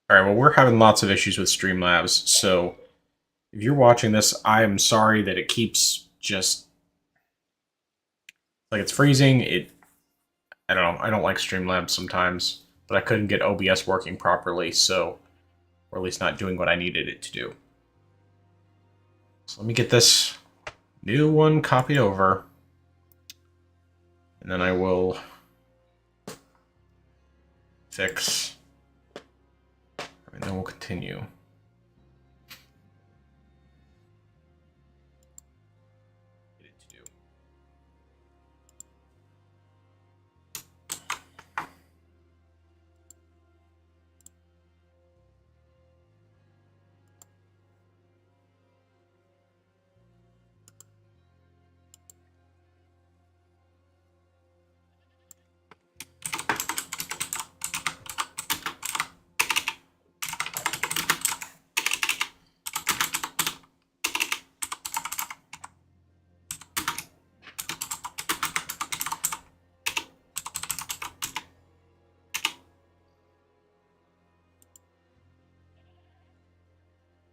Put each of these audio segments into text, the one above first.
Alright, well, we're having lots of issues with Streamlabs, so if you're watching this, I am sorry that it keeps just like it's freezing. I don't know, I don't like Streamlabs sometimes, but I couldn't get OBS working properly, so or at least not doing what I needed it to do. So let me get this new one copied over, and then I will fix, and then we'll continue. Get it to do.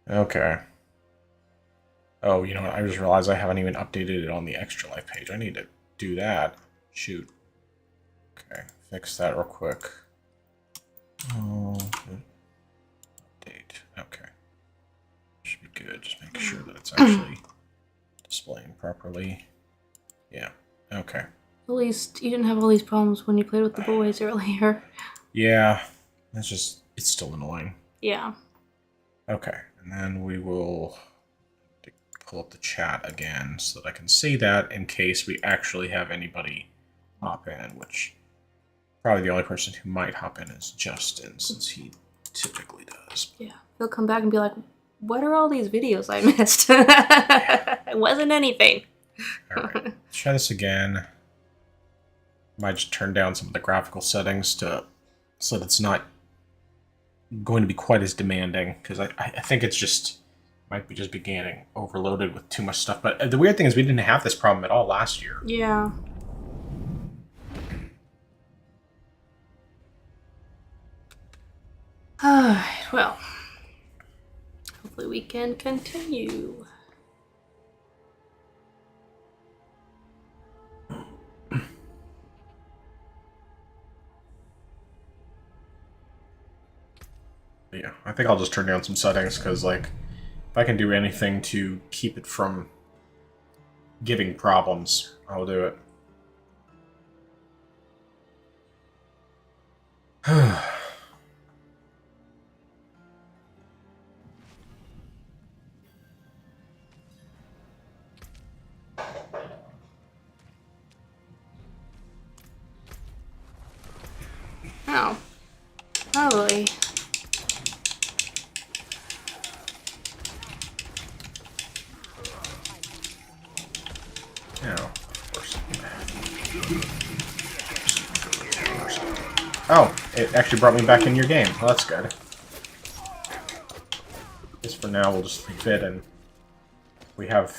Okay. Oh, you know what? I just realized I haven't even updated it on the Extra Life page. I need to do that. Shoot. Okay, fix that real quick. Oh, update. Okay. Should be good. Just make sure that it's actually displaying properly. Yeah. Okay. At least you didn't have all these problems when you played with the boys earlier. Yeah. That's just, it's still annoying. Yeah. Okay. And then we will pull up the chat again so that I can see that in case we actually have anybody hop in, which probably the only person who might hop in is Justin, since he typically does. Yeah. He'll come back and be like, what are all these videos I missed? It wasn't anything. Alright, let's try this again. Might just turn down some of the graphical settings so that it's not going to be quite as demanding, because I think it's just might be just getting overloaded with too much stuff. But the weird thing is we didn't have this problem at all last year. Yeah. Alright, well. Hopefully we can continue. Yeah, I think I'll just turn down some settings, because, like, if I can do anything to keep it from giving problems, I'll do it. Oh. Probably. Yeah, of course. Oh, it actually brought me back in your game. Well, that's good. I guess for now we'll just leave it, and we have...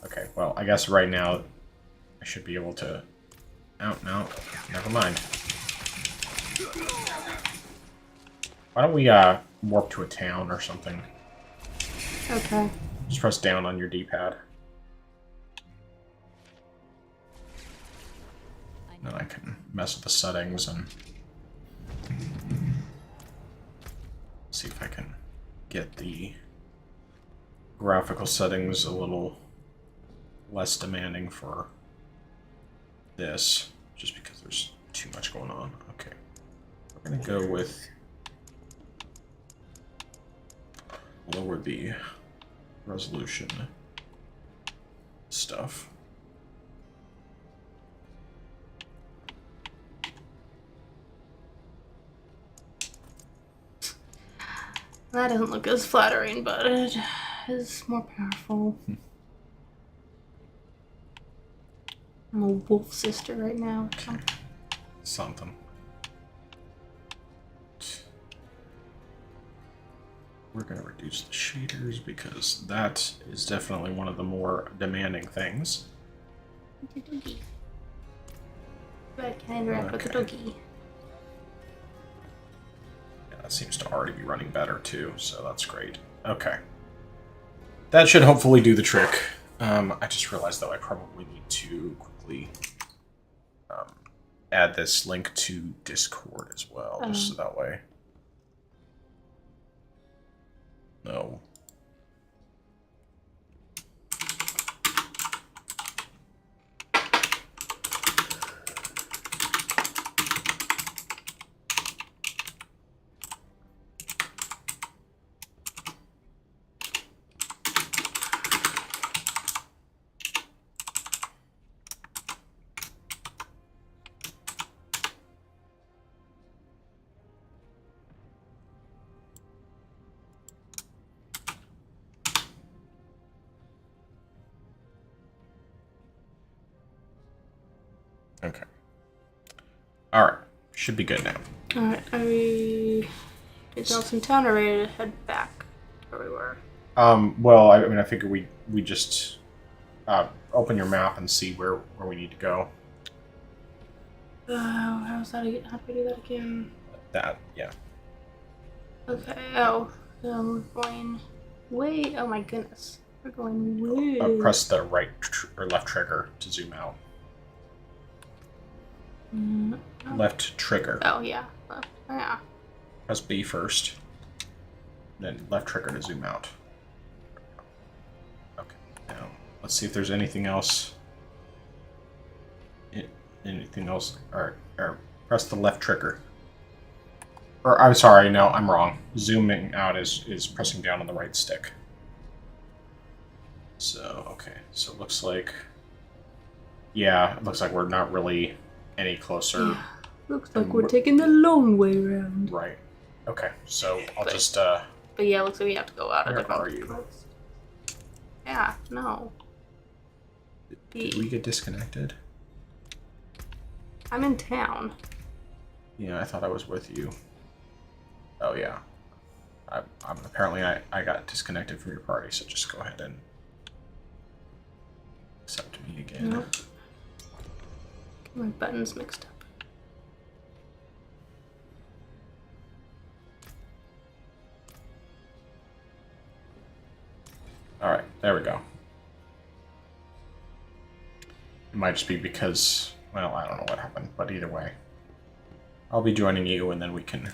Okay, well, I guess right now I should be able to... Oh, no, never mind. Why don't we, warp to a town or something? Okay. Just press down on your D-pad. Then I can mess with the settings and see if I can get the graphical settings a little less demanding for this, just because there's too much going on. Okay, we're gonna go with lower the resolution stuff. That doesn't look as flattering, but it is more powerful. I'm a wolf sister right now. Okay. Something. We're going to reduce the shaders because that is definitely one of the more demanding things. The doggy. But can I interact with the doggy? Yeah, That seems to already be running better too, so that's great. Okay. That should hopefully do the trick. I just realized, though, I probably need to quickly add this link to Discord as well, just so that way. No. Okay. Alright. Should be good now. Alright, are we in Nelson Town or ready to head back to where we were? Well, I mean, I figure we just open your map and see where we need to go. How's that again? How do we do that again? That, yeah. Okay, so we're going... Wait, oh my goodness. We're going way... Press the right or left trigger to zoom out. Left trigger. Oh, yeah. Yeah. Press B first. Then left trigger to zoom out. Okay. Now, let's see if there's anything else. Anything else? Or press the left trigger. Or, I'm sorry, no, I'm wrong. Zooming out is pressing down on the right stick. So, okay. So it looks like... Yeah, it looks like we're not really any closer. Yeah. Looks like we're taking the long way around. Right. Okay, so I'll just... But yeah, it looks like we have to go out Where a different are you? place. Yeah, no. Did we get disconnected? I'm in town. Yeah, I thought I was with you. Oh, yeah. Apparently I got disconnected from your party, so just go ahead and accept me again. Nope. Get my buttons mixed up. Alright, there we go. It might just be because, well, I don't know what happened, but either way. I'll be joining you, and then we can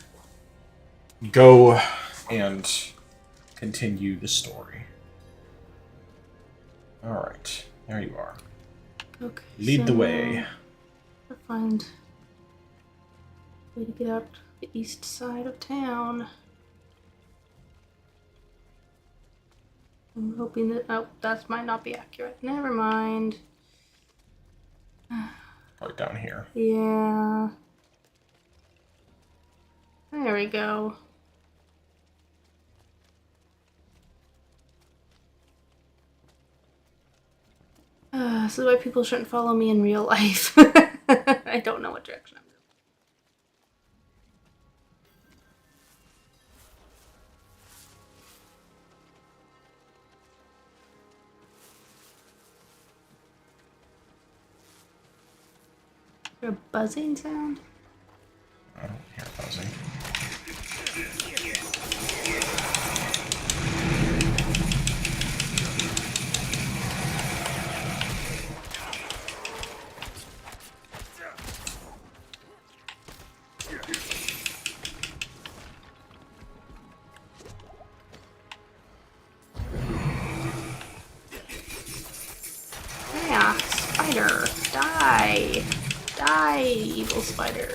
go and continue the story. Alright, there you are. Okay. Lead the way. To find a way to get out the east side of town. I'm hoping that... Oh, that might not be accurate. Never mind. Probably down here. Yeah. There we go. This is why people shouldn't follow me in real life. I don't know what direction I'm going. Is there a buzzing sound? I don't hear buzzing. Yeah, spider. Die. Die, evil spider.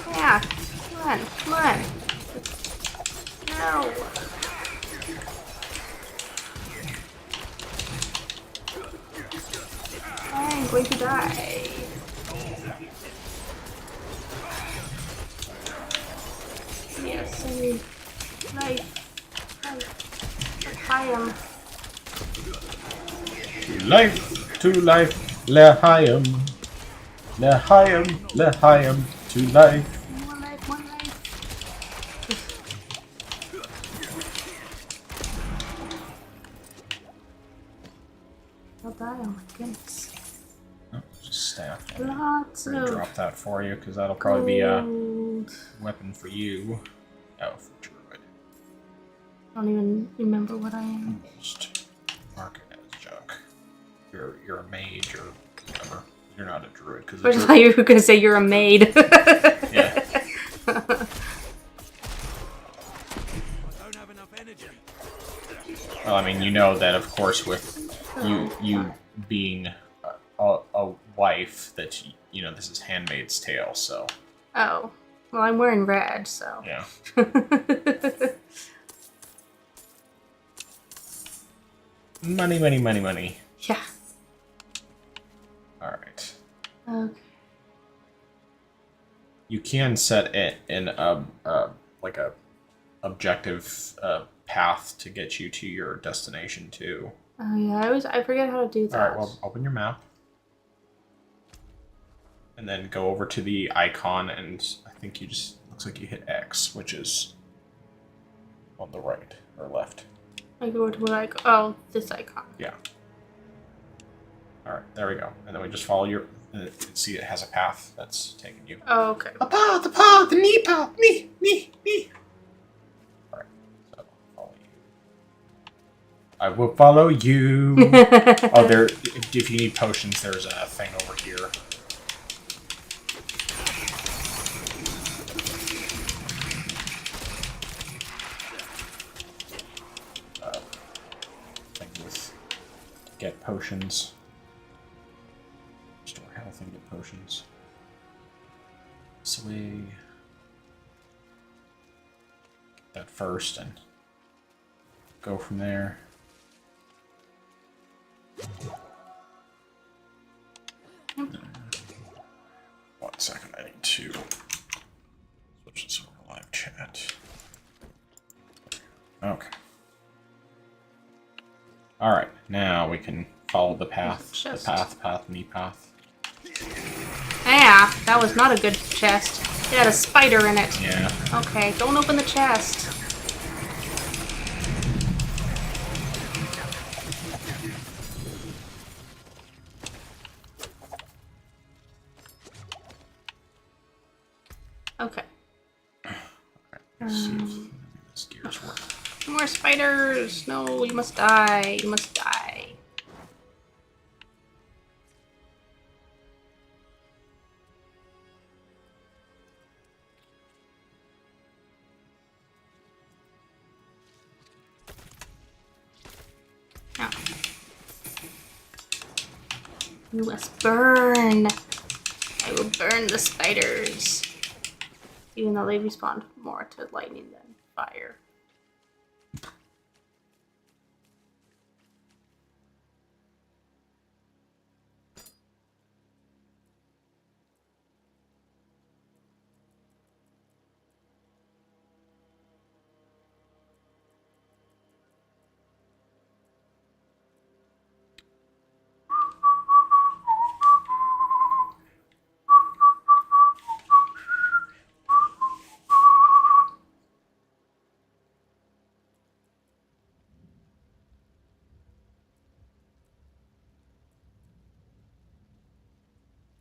Yeah. Come on. No. I'm going to die. Yes, I need life. Hi, To life, L'chaim. L'chaim, to life. One life, one life. I'll die, oh my goodness. Oh, just staff. Lots I'm gonna of drop that for you, because that'll probably be a gold. weapon for you. Oh, for druid. I don't even remember what I am. Just mark it as junk. You're a mage or whatever. You're not a druid, because First of all, you were gonna say you're a maid. yeah. Well, I mean, you know that, of course, with you being a wife, that you know this is Handmaid's Tale, so Oh. Well, I'm wearing red, so. yeah. Money, money, money, money. Yeah. All right. Okay. You can set it in like a objective path to get you to your destination too. Oh yeah, I forget how to do that. All right. Well, open your map, and then go over to the icon, and I think you just looks like you hit X, which is on the right or left. I go to what I go. Oh, this icon. Yeah. All right. There we go. And then we just follow your. See, it has a path that's taking you. Oh, okay. The path, the knee path, knee. All right. So follow you. I will follow you. Oh, there. If you need potions, there's a thing over here. Thing with get potions. Store health and get potions. So we get that first and go from there. One second, I need to switch this over to live chat. Okay. Alright, now we can follow the path. The path, knee path. Yeah, that was not a good chest. It had a spider in it. Yeah. Okay, don't open the chest. Okay. Let's see if this gear's work. More spiders! No, you must die. You must die. Oh. You must burn. I will burn the spiders. Even though they respond more to lightning than fire.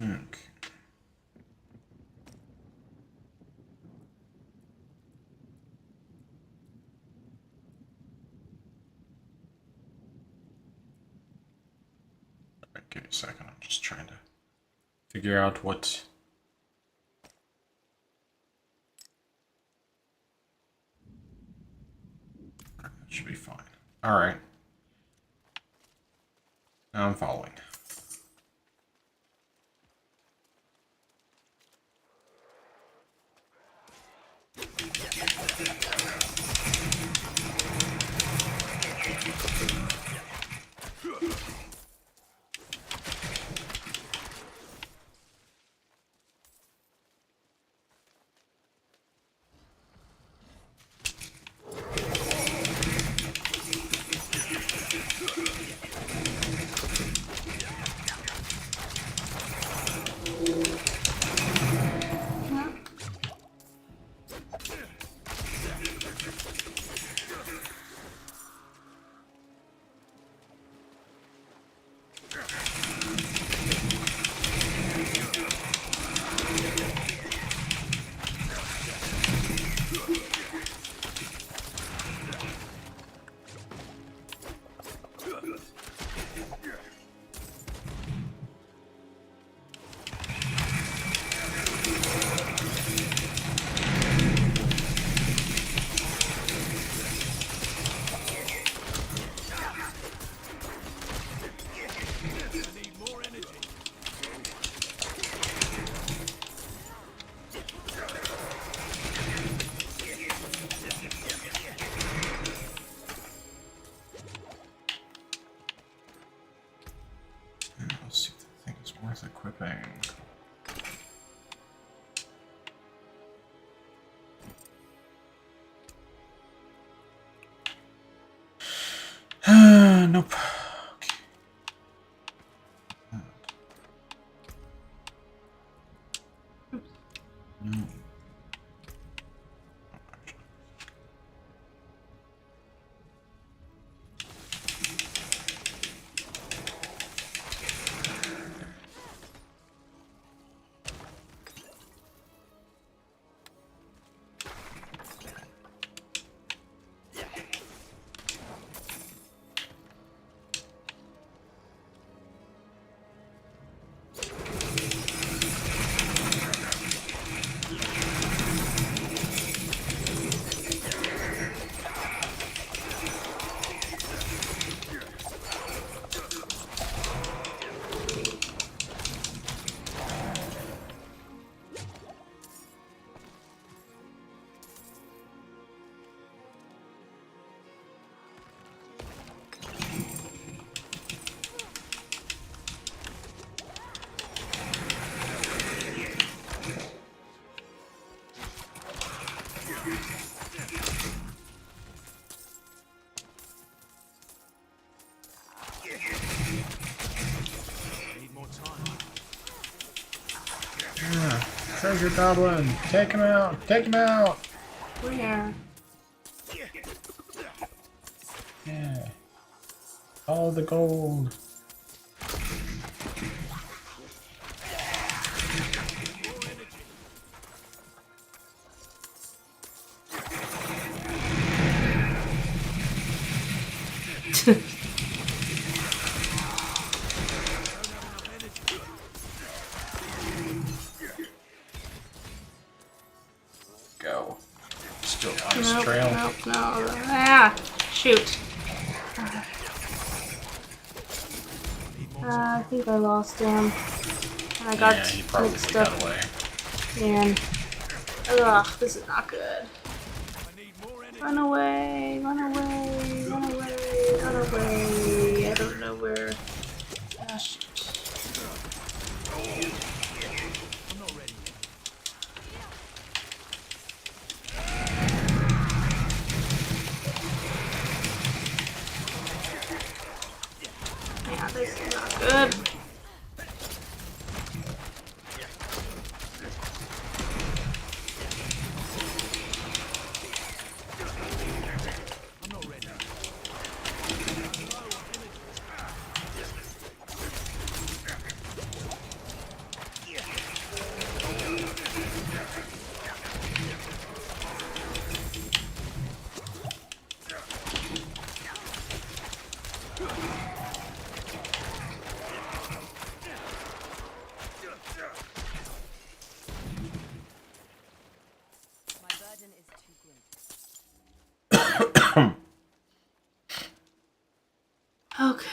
Okay. Give me a second, I'm just trying to figure out what... That should be fine. Alright. Now I'm following. Nope. No. Treasure goblin! Take him out! Take him out! Where? Yeah. Follow the gold. Go. Still on his Nope, trail. nope, no. Ah! Shoot. I think I lost him. And I got Yeah, he probably mixed got up. away. Man. Ugh, this is not good. Run away, run away, run away, run away. I don't know where. Ah, shoot. Yeah, this is not good. My burden is too great. Okay.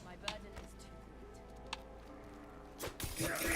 My burden is too great.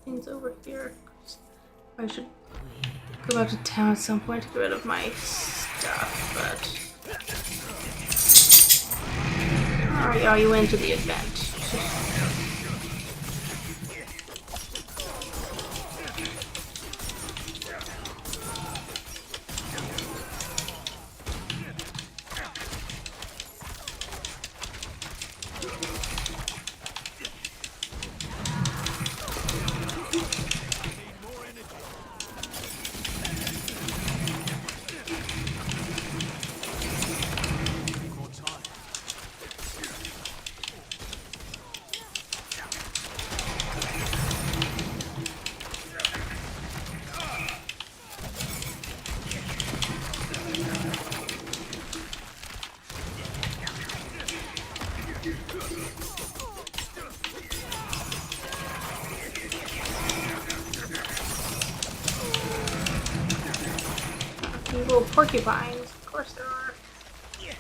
Things over here. I should go back to town at some point to get rid of my stuff, but alright, are you into the event? These little porcupines, of course there are. Yeah.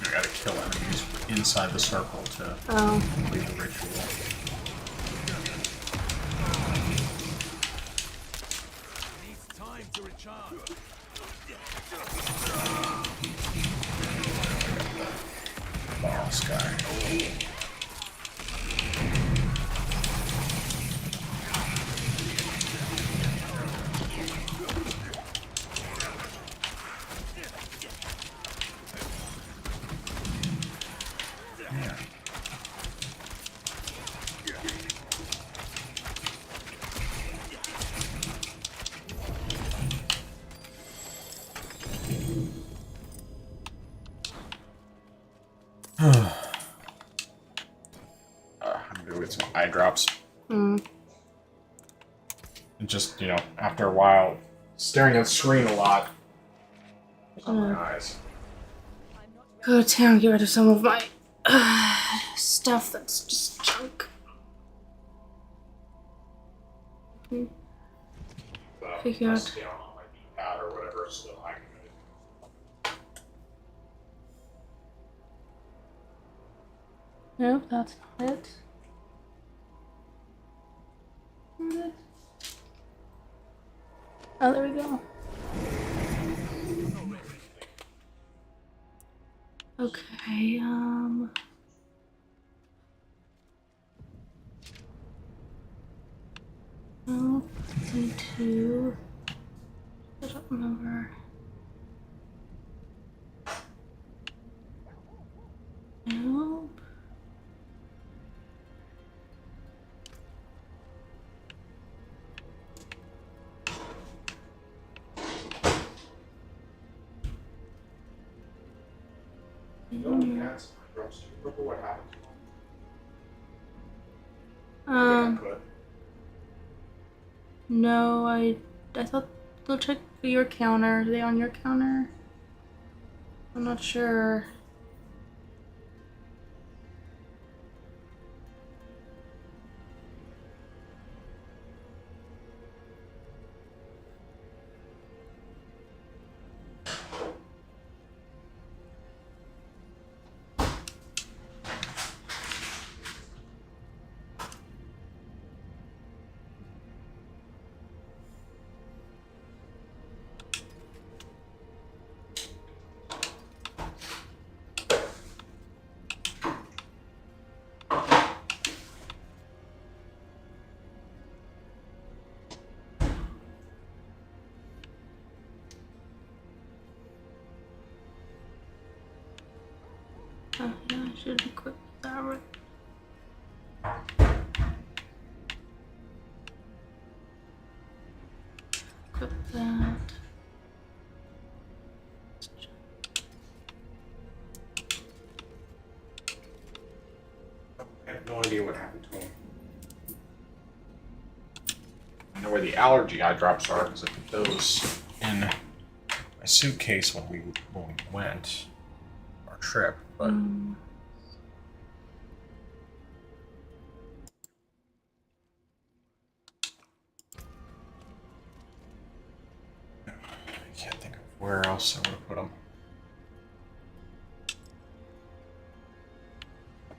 I gotta kill enemies inside the circle to complete the ritual. Boss guy. I'm gonna get some eye drops. And just, after a while, staring at the screen a lot. On my eyes. Go to town, get rid of some of my stuff that's just junk. Figure out. On my pad or whatever, so I can. Nope, that's not it. Not it. Oh, there we go. Okay, no, into, I don't remember. Nope. What happened? No, I thought they'll check your counter. Are they on your counter? I'm not sure. Oh, yeah, I should equip that right. Equip that. idea what happened to him. I know where the allergy eye drops are because I put those in my suitcase when we went our trip, but. I can't think of where else I would have put them.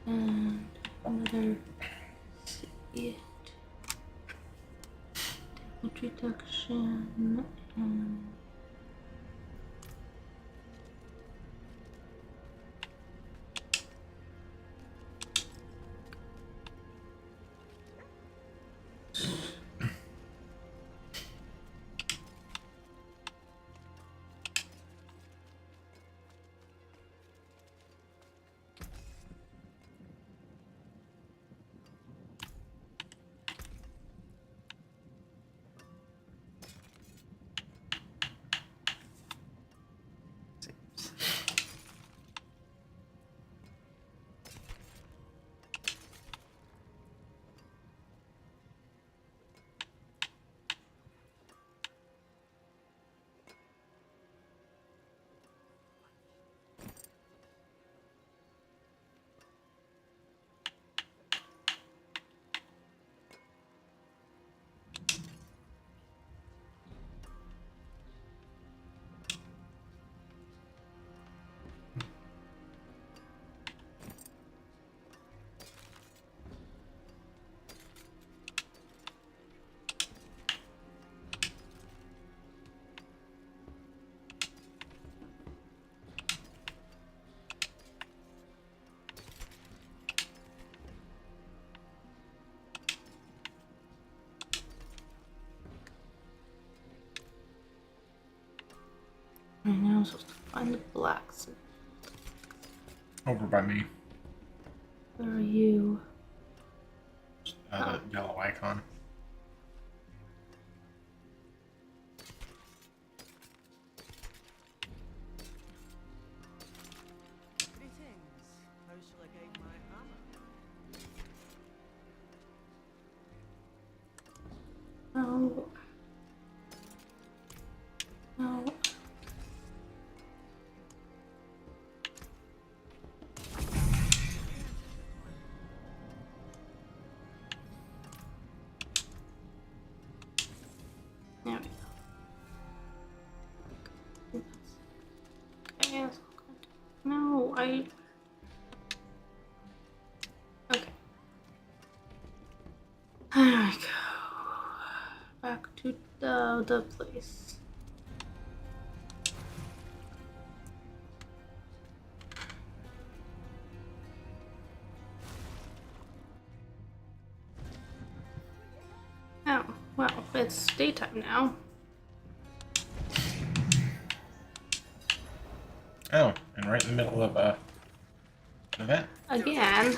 And another see damage reduction and right now I'm supposed to find the blacksmith. Over by me. Where are you? The yellow icon. Greetings. How shall I guide my hammer? No. No. There we go. Okay, that's all good. No, I. Okay. There we go. Back to the place. Oh, well, it's daytime now. Oh, and right in the middle of an event. Again.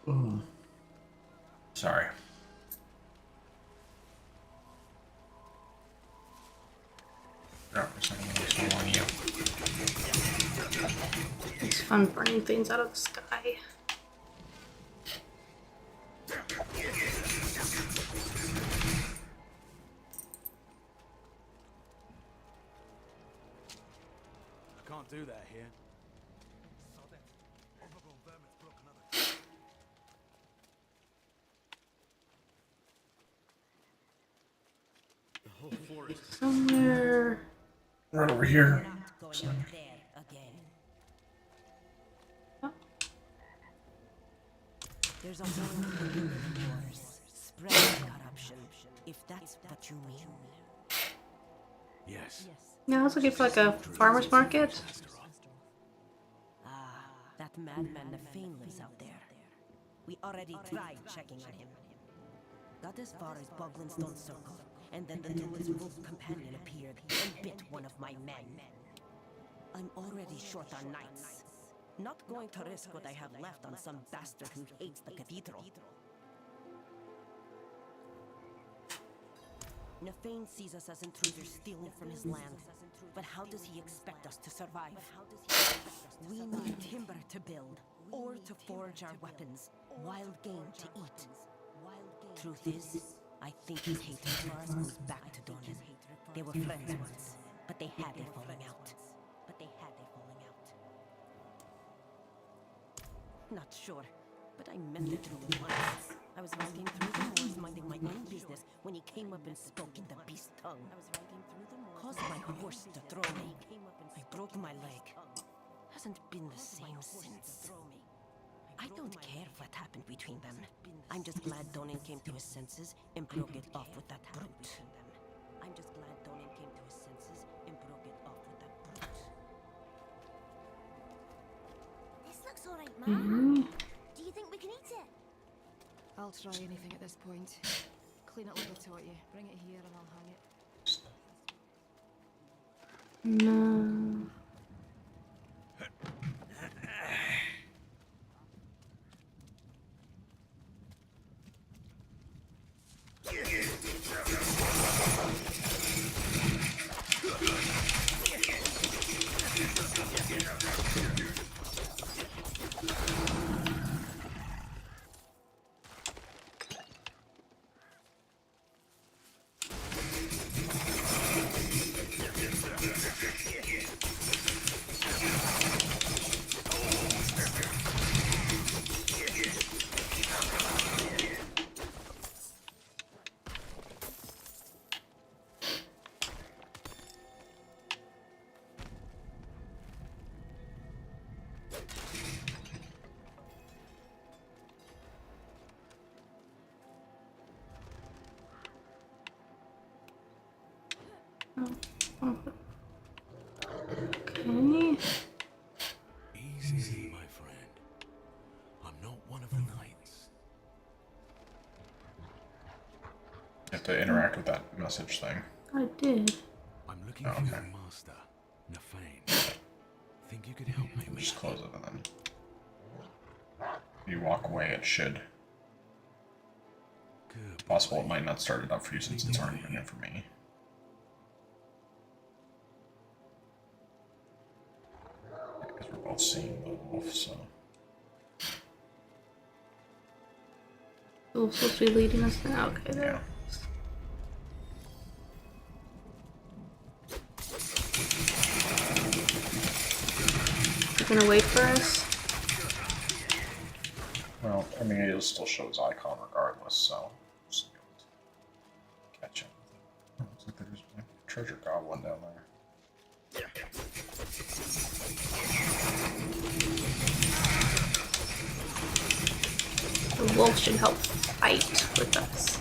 Sorry. Oh, there's something else on you. It's fun burning things out of the sky. I can't do that here. The whole forest. Somewhere. Right over here. Not going up there again. Oh. There's a whole community wars, spreading corruption, if that's what you mean. Yes. Yeah, I was looking for like a farmer's market. Ah, that madman Nefane lives out there. We already tried checking on him. Got as far as Boglin's Stone Circle, and then the druid's wolf companion appeared and bit one of my men. I'm already short on knights. Not going to risk what I have left on some bastard who hates the cathedral. Nefane sees us as intruders stealing from his land. But how does he expect us to survive? We need timber to build, or to forge our weapons, wild game to eat. Truth is, I think his hatred for us goes back to Donan. They were friends once, but they had a falling out. Not sure, but I met the druid once. I was walking through the moors minding my own business when he came up and spoke in the beast tongue. Caused my horse to throw me. I broke my leg. Hasn't been the same since. I don't care what happened between them. I'm just glad Donan came to his senses and broke it off with that brute. This looks alright, Ma. Do you think we can eat it? I'll try anything at this point. Clean it like I taught you. Bring it here and I'll hang it. No. Okay. Easy, my friend. I'm not one of the knights. You have to interact with that message thing. I did. I'm looking Oh, for okay. your master, Nefane. Think you could help me with Just close it and then you walk away. It should. Good. Possible it might not start it up for you since it's already in there for me. Because we're both seeing the wolf, so. The wolf's supposed to be leading us now. Okay, there. Yeah. Yeah. You're gonna wait for us? Well, I mean, it'll still show his icon regardless, so. Just be able to catch him. Oh, looks like there's a treasure goblin down there. The wolf should help fight with us.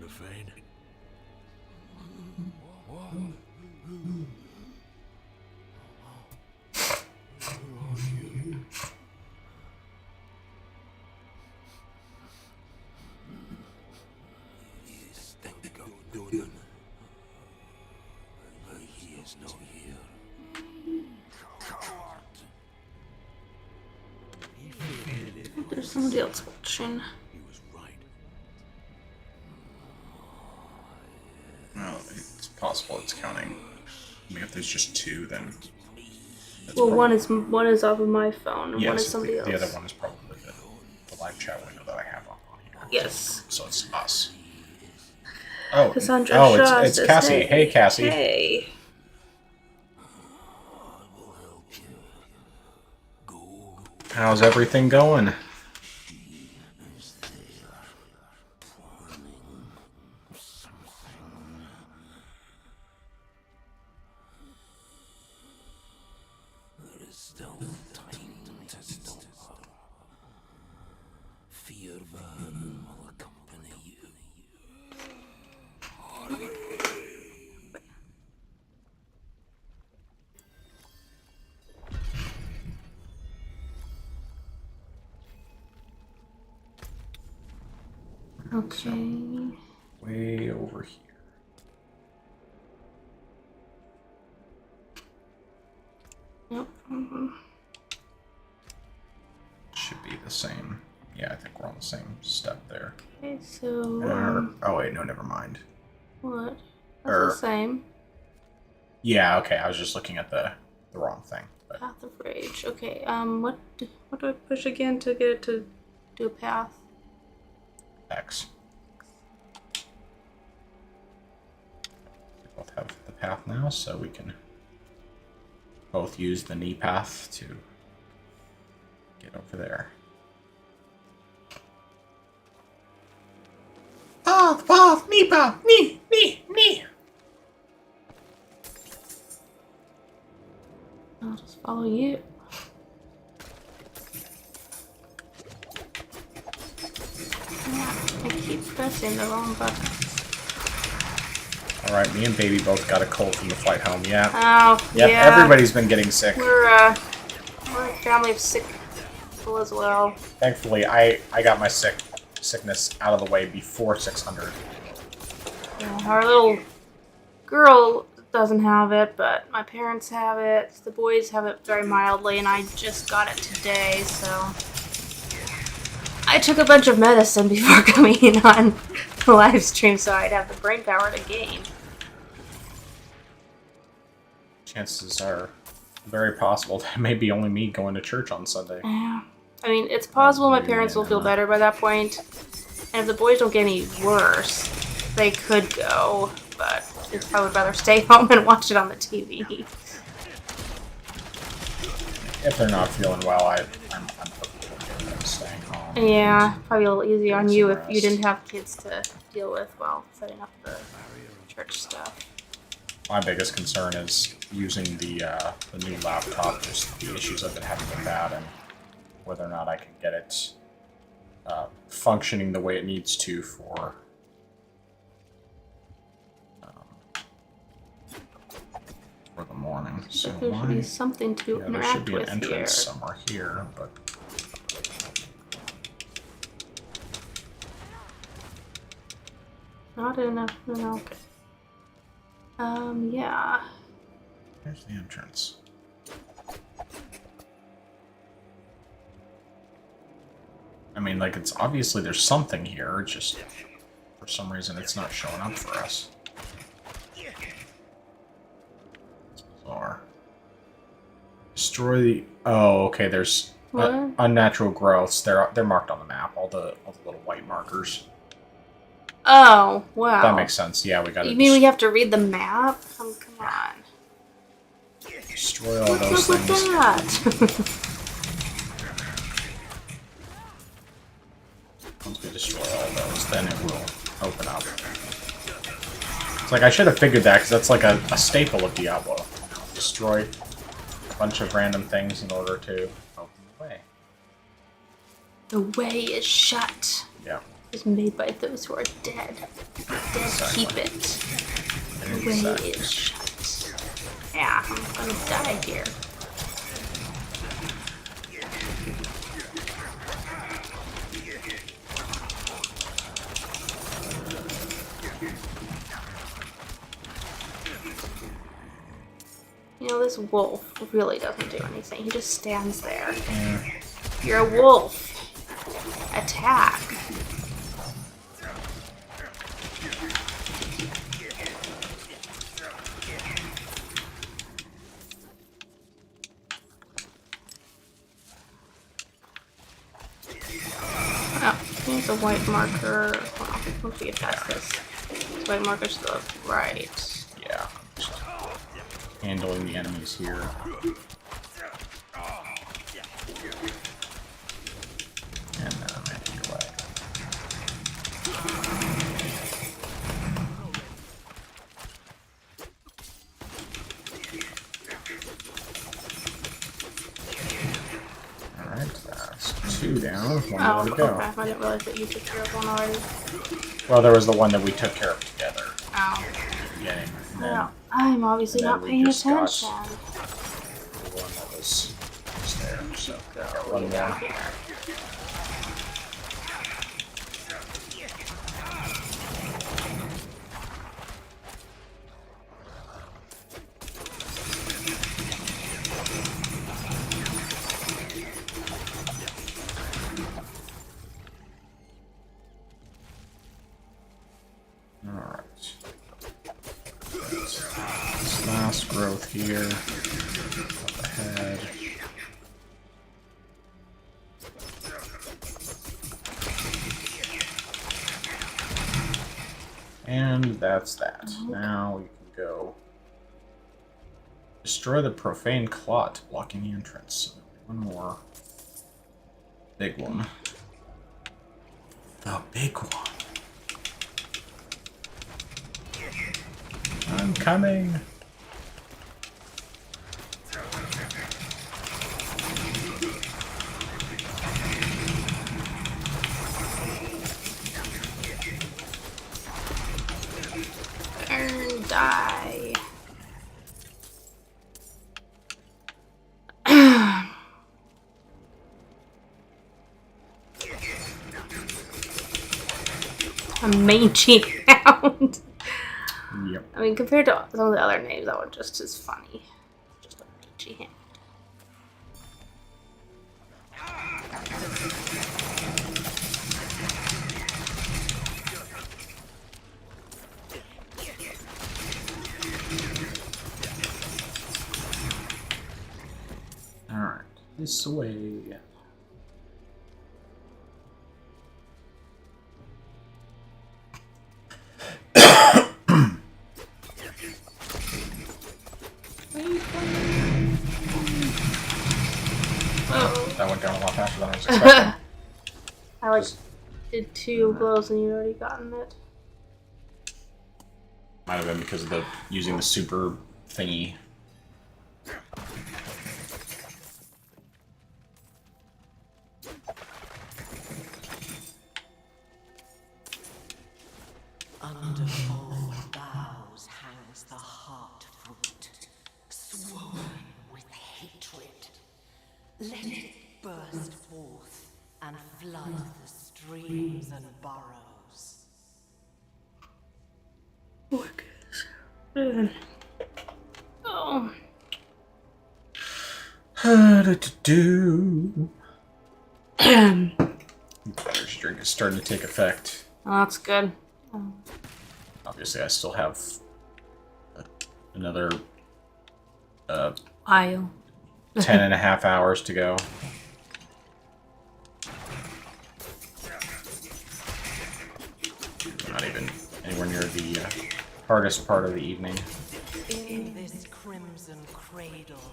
Nefane? Thank God, Donan. He is no here. Coward. There's somebody else watching. He was right. Well, it's possible it's counting. I mean, if there's just two, then. Well, one is off of my phone, and one is Yes, somebody else. the other one is probably the live chat window that I have up on here. Yes. So it's us. Oh, Cassandra oh, Shaw it's says, Cassie. Hey, Cassie. Hey. How's everything going? Still time to stop her. Fear Van will accompany you. Okay. Way over here. Yep. Should be the same. Yeah, I think we're on the same step there. Okay, so Oh wait, no, never mind. what? That's the same. Yeah, okay. I was just looking at the wrong thing. But Path of Rage. Okay. What do I push again to get it to do a path? X. We both have the path now, so we can both use the knee path to get over there. Path, knee path, knee Follow you. Yeah, I keep pressing the wrong button. Alright, me and Baby both got a cold from the flight home. Yeah. Oh, Yep, yeah. everybody's been getting sick. We're a family of sick people as well. Thankfully, I got my sickness out of the way before 600. Yeah, our little girl doesn't have it, but my parents have it. The boys have it very mildly, and I just got it today, so I took a bunch of medicine before coming in on the live stream, so I'd have the brain power to game. Chances are very possible that may be only me going to church on Sunday. Yeah. I mean, it's possible my parents will feel better by that point, and if the boys don't get any worse, they could go, but I would rather stay home and watch it on the TV. If they're not feeling well, I'm staying home. Yeah, probably a little easy on you if you Rest. didn't have kids to deal with while setting up the church stuff. My biggest concern is using the new laptop, just the issues I've been having with that, and whether or not I can get it functioning the way it needs to for the morning. So There should be something to yeah, there should interact be an with here. entrance somewhere here, but Not enough. No, okay. Yeah. here's the entrance. I mean, like, it's obviously there's something here, just for some reason it's not showing up for us. It's bizarre. Destroy the... Oh, okay, there's What? unnatural growths. They're marked on the map, all the little white markers. Oh, wow. That makes sense. Yeah, we gotta You mean we have to read the map? Come on. destroy all those What's with things. that? Once we destroy all those, then it will open up. It's like, I should have figured that, because that's like a staple of Diablo. Destroy a bunch of random things in order to open the way. The way is shut. Yeah. Is made by those who are dead. The dead keep it. The way Exactly. is shut. Yeah, I'm gonna die here. You know, this wolf really doesn't do anything. He just stands there. You're a wolf. Attack. Oh, here's a white marker. Well, once we get past this, white marker to the right. Yeah. Just handling the enemies here. And then I'm making your way. Alright, that's 2 down, 1 Oh, more to go. okay. I didn't realize that you took care of one already. Well, there was the one that we took care of together Oh. at the beginning. And then Well, I'm obviously and then not we paying just got- attention. the one that was just there. So, got Go one down more. here. Alright. This last growth here. Up ahead. And that's that. Now we can go destroy the profane clot blocking the entrance. So one more big one. The big one. I'm coming. Die. A mangy hound. Yep. I mean, compared to some of the other names, that one just is funny. Just a mangy hound. Alright, this way. Oh. That went down a lot faster than I was expecting. I like did 2 blows and you'd already gotten it. Might have been because of the using the super thingy. Under all boughs hangs the heart fruit, swollen with hatred. Let it burst forth and flood the streams and burrows. Oh. Fire's drink is starting to take effect. Oh, that's good. Obviously, I still have another While. 10 and a half hours to go. Not even anywhere near the hardest part of the evening. In this crimson cradle,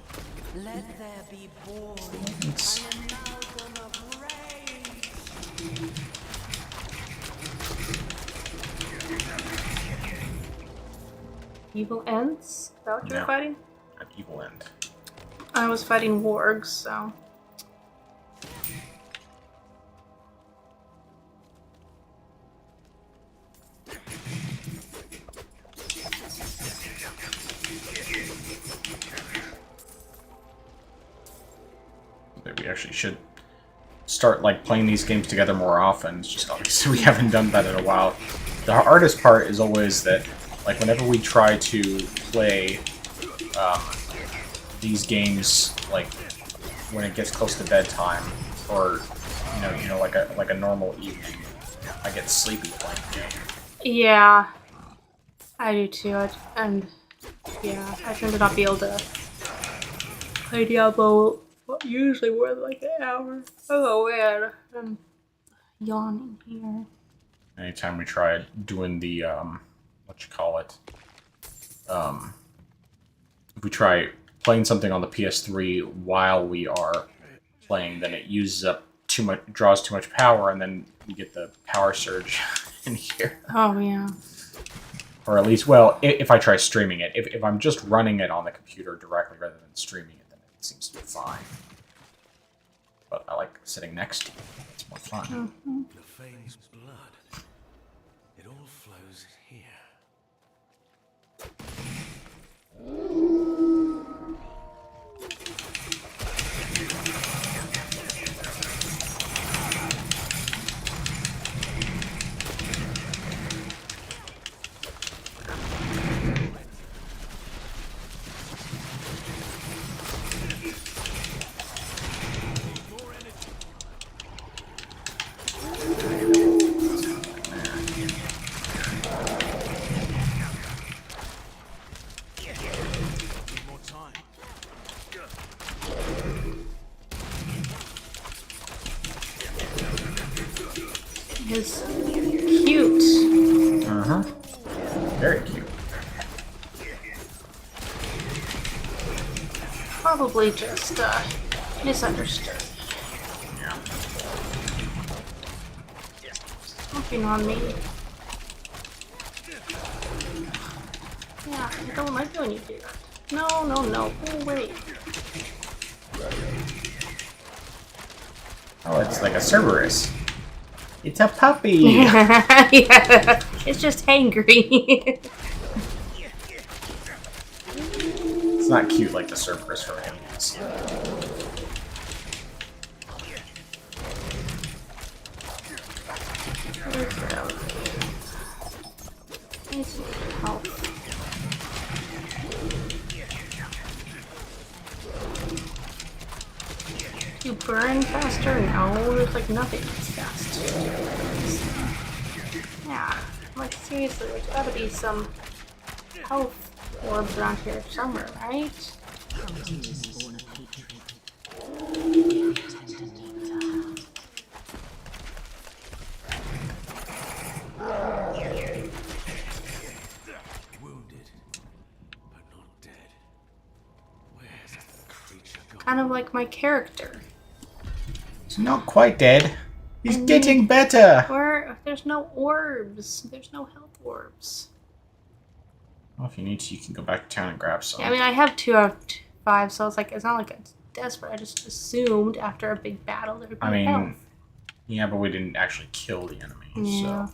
let there be born It's- an amalgam of rage. Evil ends? Is that what you're No. fighting? An evil end. I was fighting wargs, so. Maybe we actually should start like playing these games together more often. It's just obviously we haven't done that in a while. The hardest part is always that, like, whenever we try to play these games, like when it gets close to bedtime, or you know, like a normal evening, I get sleepy playing the game. Yeah. I do too. And yeah, I tend to not be able to play Diablo usually more than like an hour. Oh man, I'm yawning here. Anytime we try doing the what you call it, if we try playing something on the PS3 while we are playing, then it uses up too much, draws too much power, and then we get the power surge in here. Oh yeah. Or at least, well, if I try streaming it, if I'm just running it on the computer directly rather than streaming it, then it seems to be fine. But I like sitting next to you. It's more fun. Nafane's blood. It all flows here. It's cute. Uh-huh. Very cute. Probably just misunderstood. Yeah. Smoking on me. Yeah, I don't like when you do that. No, no, no. Go away. Oh, it's like a Cerberus. It's a puppy! Yeah, it's just hangry. It's not cute like the Cerberus for him. Needs help. You burn faster? No, there's like nothing that's fast. Yeah, like seriously, there's gotta be some health orbs around here somewhere, right? Wounded, but not dead. Where's the creature gone? Kind of like my character. He's not quite dead. He's getting better. Where there's no orbs. There's no health orbs. Well, if you need to, you can go back to town and grab some. Yeah, I mean, I have 2 out of 5, so it's not like it's desperate. I just assumed after a big battle there would be health. Yeah, but we didn't actually kill the enemy, Yeah. so...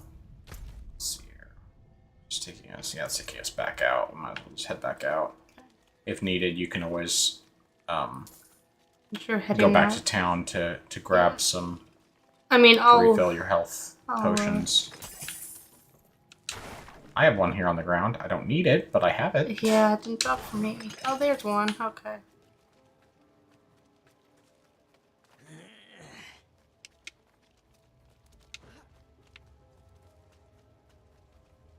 Let's see here. Just taking us, yeah, it's taking us back out. We might as well just head back out. If needed, you can always I'm sure heading go back out. to town to grab some, I mean, to I'll refill your health I'll, potions. I have one here on the ground. I don't need it, but I have it. yeah, it didn't drop for me. Oh, there's one. Okay.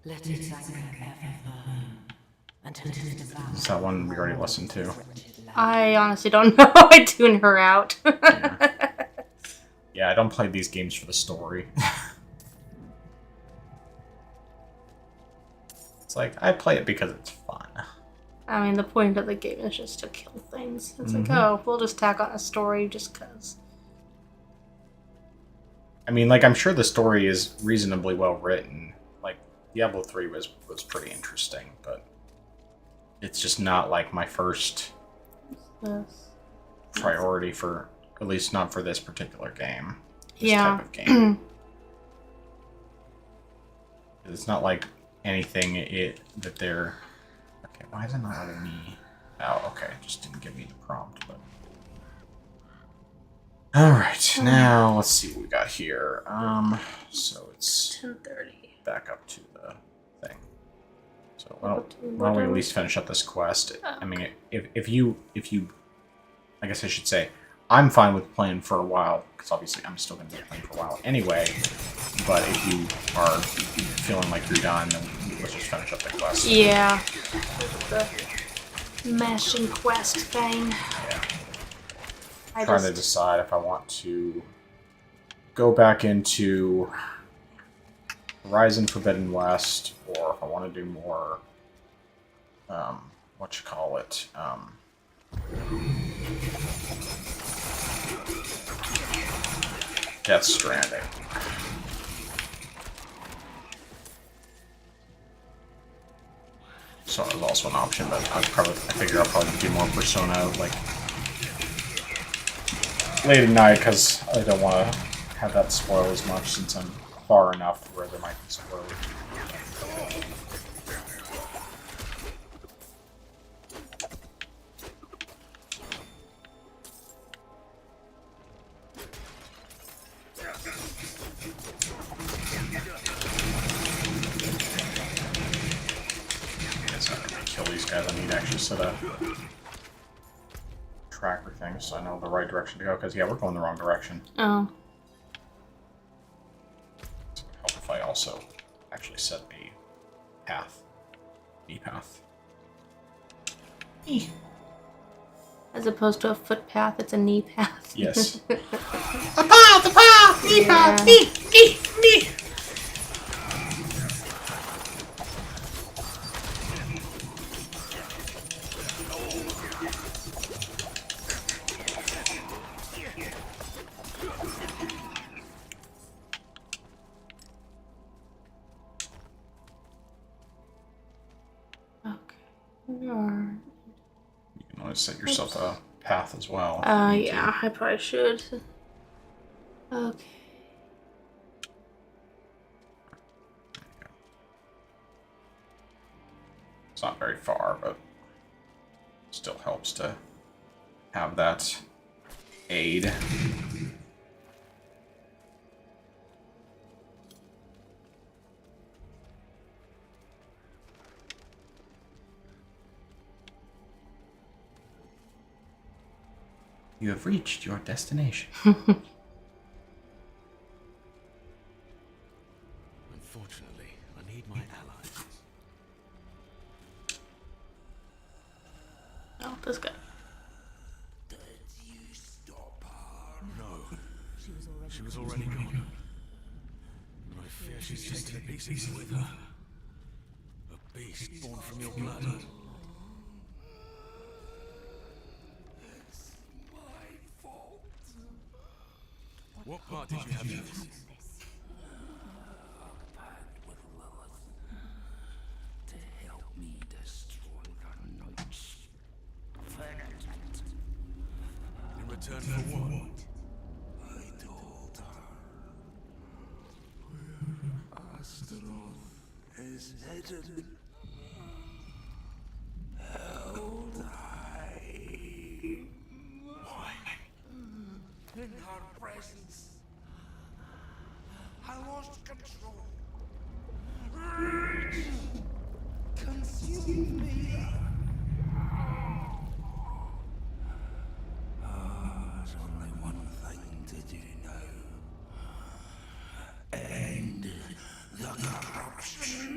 Let its anger ever burn until it is devoured. It's that one we already listened to. I honestly don't know. I tune her out. Yeah, I don't play these games for the story. It's like, I play it because it's fun. I mean, the point of the game is just to kill things. It's like, oh, we'll just tack on a story just because. I mean, like, I'm sure the story is reasonably well written. Like, Diablo 3 was pretty interesting, but it's just not, like, my first Yes. priority for, at least not for this particular game. This Yeah. type of game. It's not like anything that they're... Okay, why is it not letting me... Oh, okay, it just didn't give me the prompt, but... Alright, now let's see what we got here. So it's 10:30. back up to the thing. So why don't we at least finish up this quest? I mean, if you, I guess I should say, I'm fine with playing for a while, because obviously I'm still going to be playing for a while anyway, but if you are feeling like you're done, then let's just finish up the quest. Yeah. The mashing quest thing. Yeah. I Trying to just, decide if I want to go back into Horizon Forbidden West, or if I want to do more, whatchamacallit, Death Stranding. So it was also an option, but I figure I'll probably do more Persona, like, late at night, because I don't want to have that spoil as much, since I'm far enough where there might be spoilers. It's not going to kill these guys. I need to actually set a tracker thing so I know the right direction to go, because, yeah, we're going the wrong direction. oh. It would help if I also actually set a path. E-path. As opposed to a footpath, it's a knee path. Yes. A path! Knee path! Knee! Okay. Alright. You can always set yourself a path as well. if you need to. Yeah, I probably should. Okay. It's not very far, but Still helps to have that aid. You have reached your destination. Unfortunately, I need my allies. Oh, this guy. No. She was already gone. And I fear she's taken the pieces with her. A beast born from your blood. What part did you have in this? In return for what? I told her. Astaroth is headed. Why? In her presence, I lost control. Rage consumed me. There's only one thing to do now. End the corruption.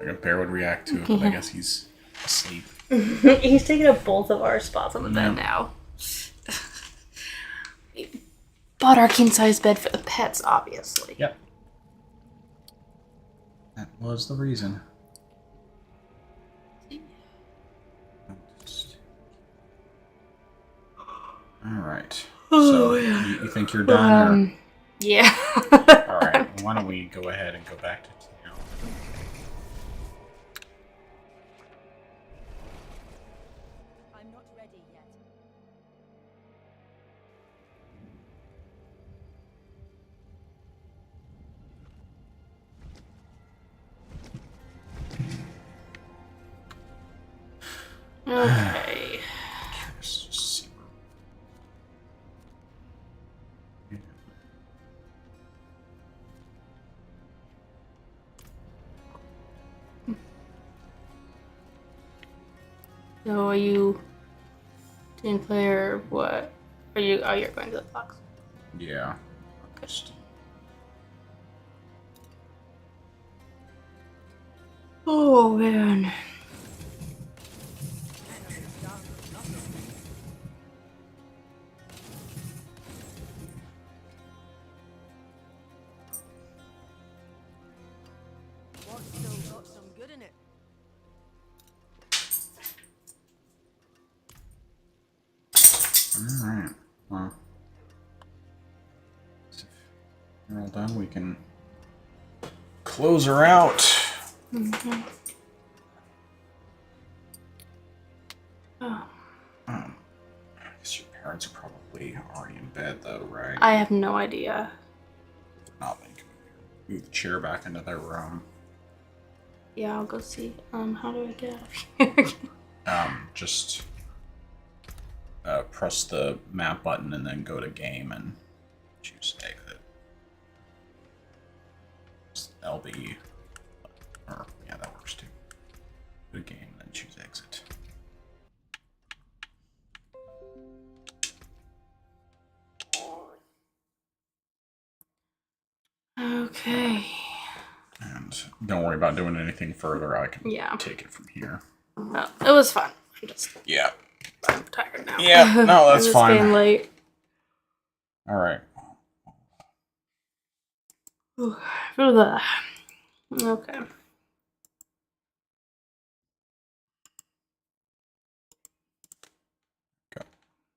Like a bear would react to it, but I guess he's asleep. He's taking up both of our spots on the bed now. We bought our king-size bed for the pets, obviously. Yep. That was the reason. Alright. So, you think you're done? Or... Yeah. Alright, why don't we go ahead and go back to town? I'm not ready yet. Okay. Let's just see. So are you team player? What? Are you? Oh, you're going to the box. Yeah. Okay. Oh man. What's still got some good in it? Alright. Well. If we're all done, we can close her out. Mm-hmm. Oh. I guess your parents are probably already in bed, though, right? I have no idea. Not then can we move the chair back into their room. Yeah, I'll go see. How do I get out of here? Just press the map button and then go to game and choose exit. Just LB. Or, yeah, that works too. Go to game and then choose exit. Okay. And don't worry about doing anything further. I can take it from here. No, it was fun. I'm tired now. Yeah, no, that's I'm just fine. getting late. All right. Okay.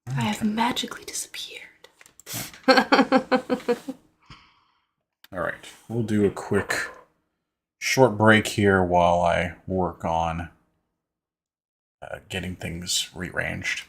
I have magically disappeared. All right, we'll do a quick short break here while I work on getting things rearranged.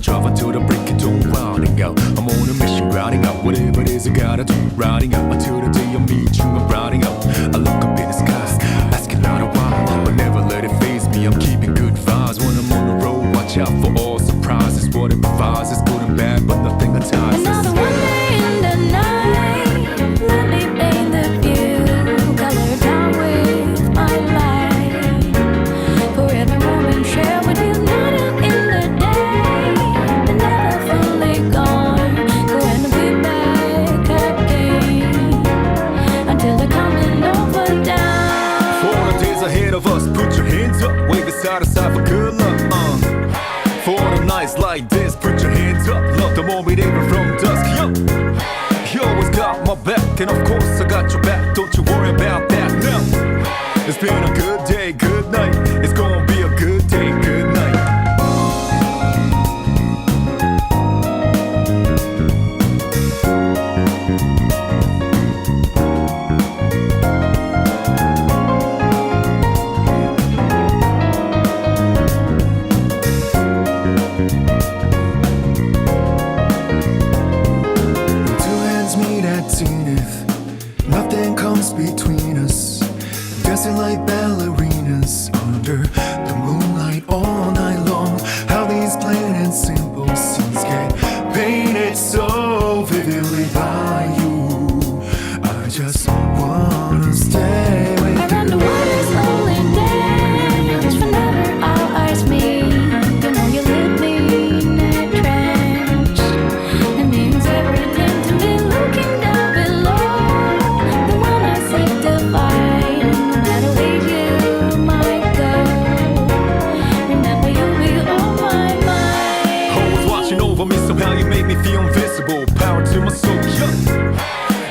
Drive until the break of dawn, rounding out. I'm on a mission, grinding out whatever it is I gotta do. Riding out until the day I meet you. I'm riding out. I look up in the skies, asking out a while, but never let it faze me. I'm keeping good vibes when I'm on the road. Watch out for all surprises. What it provides is good and bad, but nothing entices. Another one day in the night, let me paint the view, color down with my light. For every moment shared with you, not in the day. Ahead of us, put your hands up, wave it side to side for good luck. For the nights like this, put your hands up, love the moment even from dusk. Yo, you always got my back, and of course I got your back. Don't you worry about that now. It's been a good day, good night. It's gonna be a good day, good night. Nothing comes between us, dancing like ballerinas under the moonlight all night long. How these plain and simple scenes get painted so vividly by you. I just wanna stay with you. Around the world is lonely dance, whenever our eyes meet. You know you leave me in a trance. It means everything to me looking down below. Somehow you make me feel invisible, power to my soul, yeah.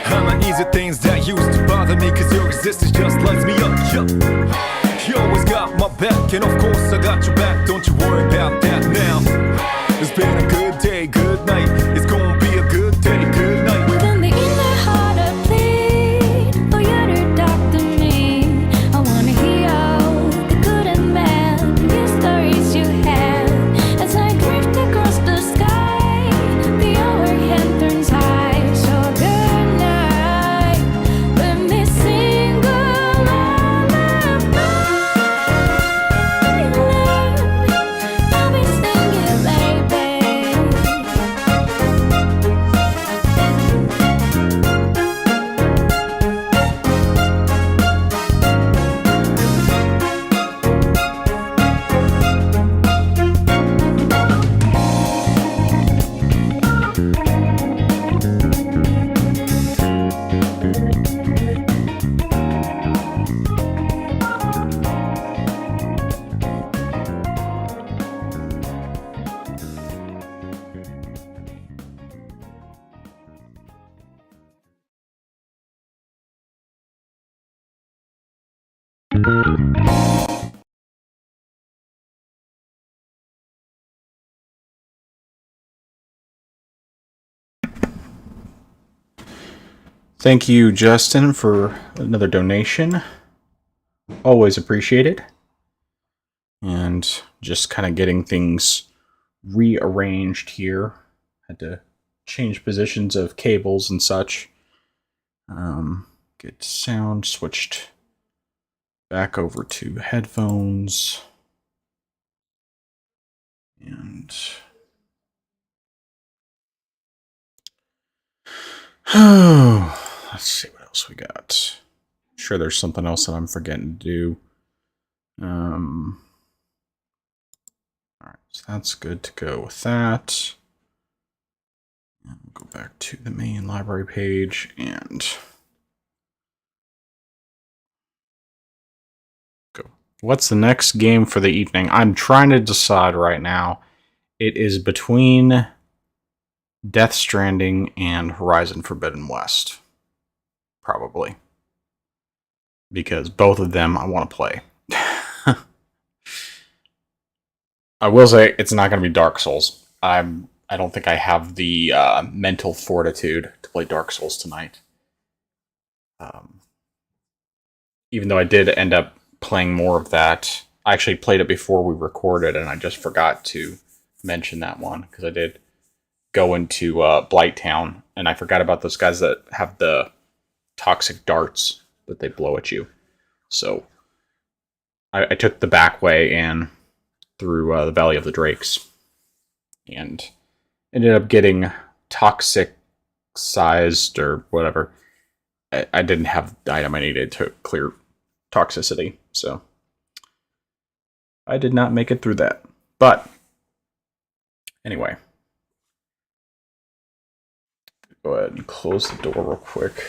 I'm not easy things that used to bother me, cause your existence just lights me up, yeah. You always got my back, and of course I got your back. Don't you worry about that now. It's been a good day, good night. It's gonna be a good day, good night. Within the inner heart I plead for you to talk to me. I wanna hear the good and bad, the stories you have. As I drift across the sky, the hour hand turns high. So good night, let me sing a lullaby. I'll be singing, baby. Thank you, Justin, for another donation. Always appreciated. And just kind of getting things rearranged here. Had to change positions of cables and such. Get sound switched back over to headphones. And let's see what else we got. Sure, there's something else that I'm forgetting to do. All right, so that's good to go with that. And we'll go back to the main library page and What's the next game for the evening? I'm trying to decide right now. It is between Death Stranding and Horizon Forbidden West. Probably. Because both of them I want to play. I will say it's not going to be Dark Souls. I don't think I have the mental fortitude to play Dark Souls tonight. Even though I did end up playing more of that. I actually played it before we recorded, and I just forgot to mention that one, because I did go into Blighttown, and I forgot about those guys that have the toxic darts that they blow at you. So I took the back way and through the Valley of the Drakes, and ended up getting toxic sized or whatever. I didn't have the item I needed to clear toxicity, so I did not make it through that. But anyway, go ahead and close the door real quick.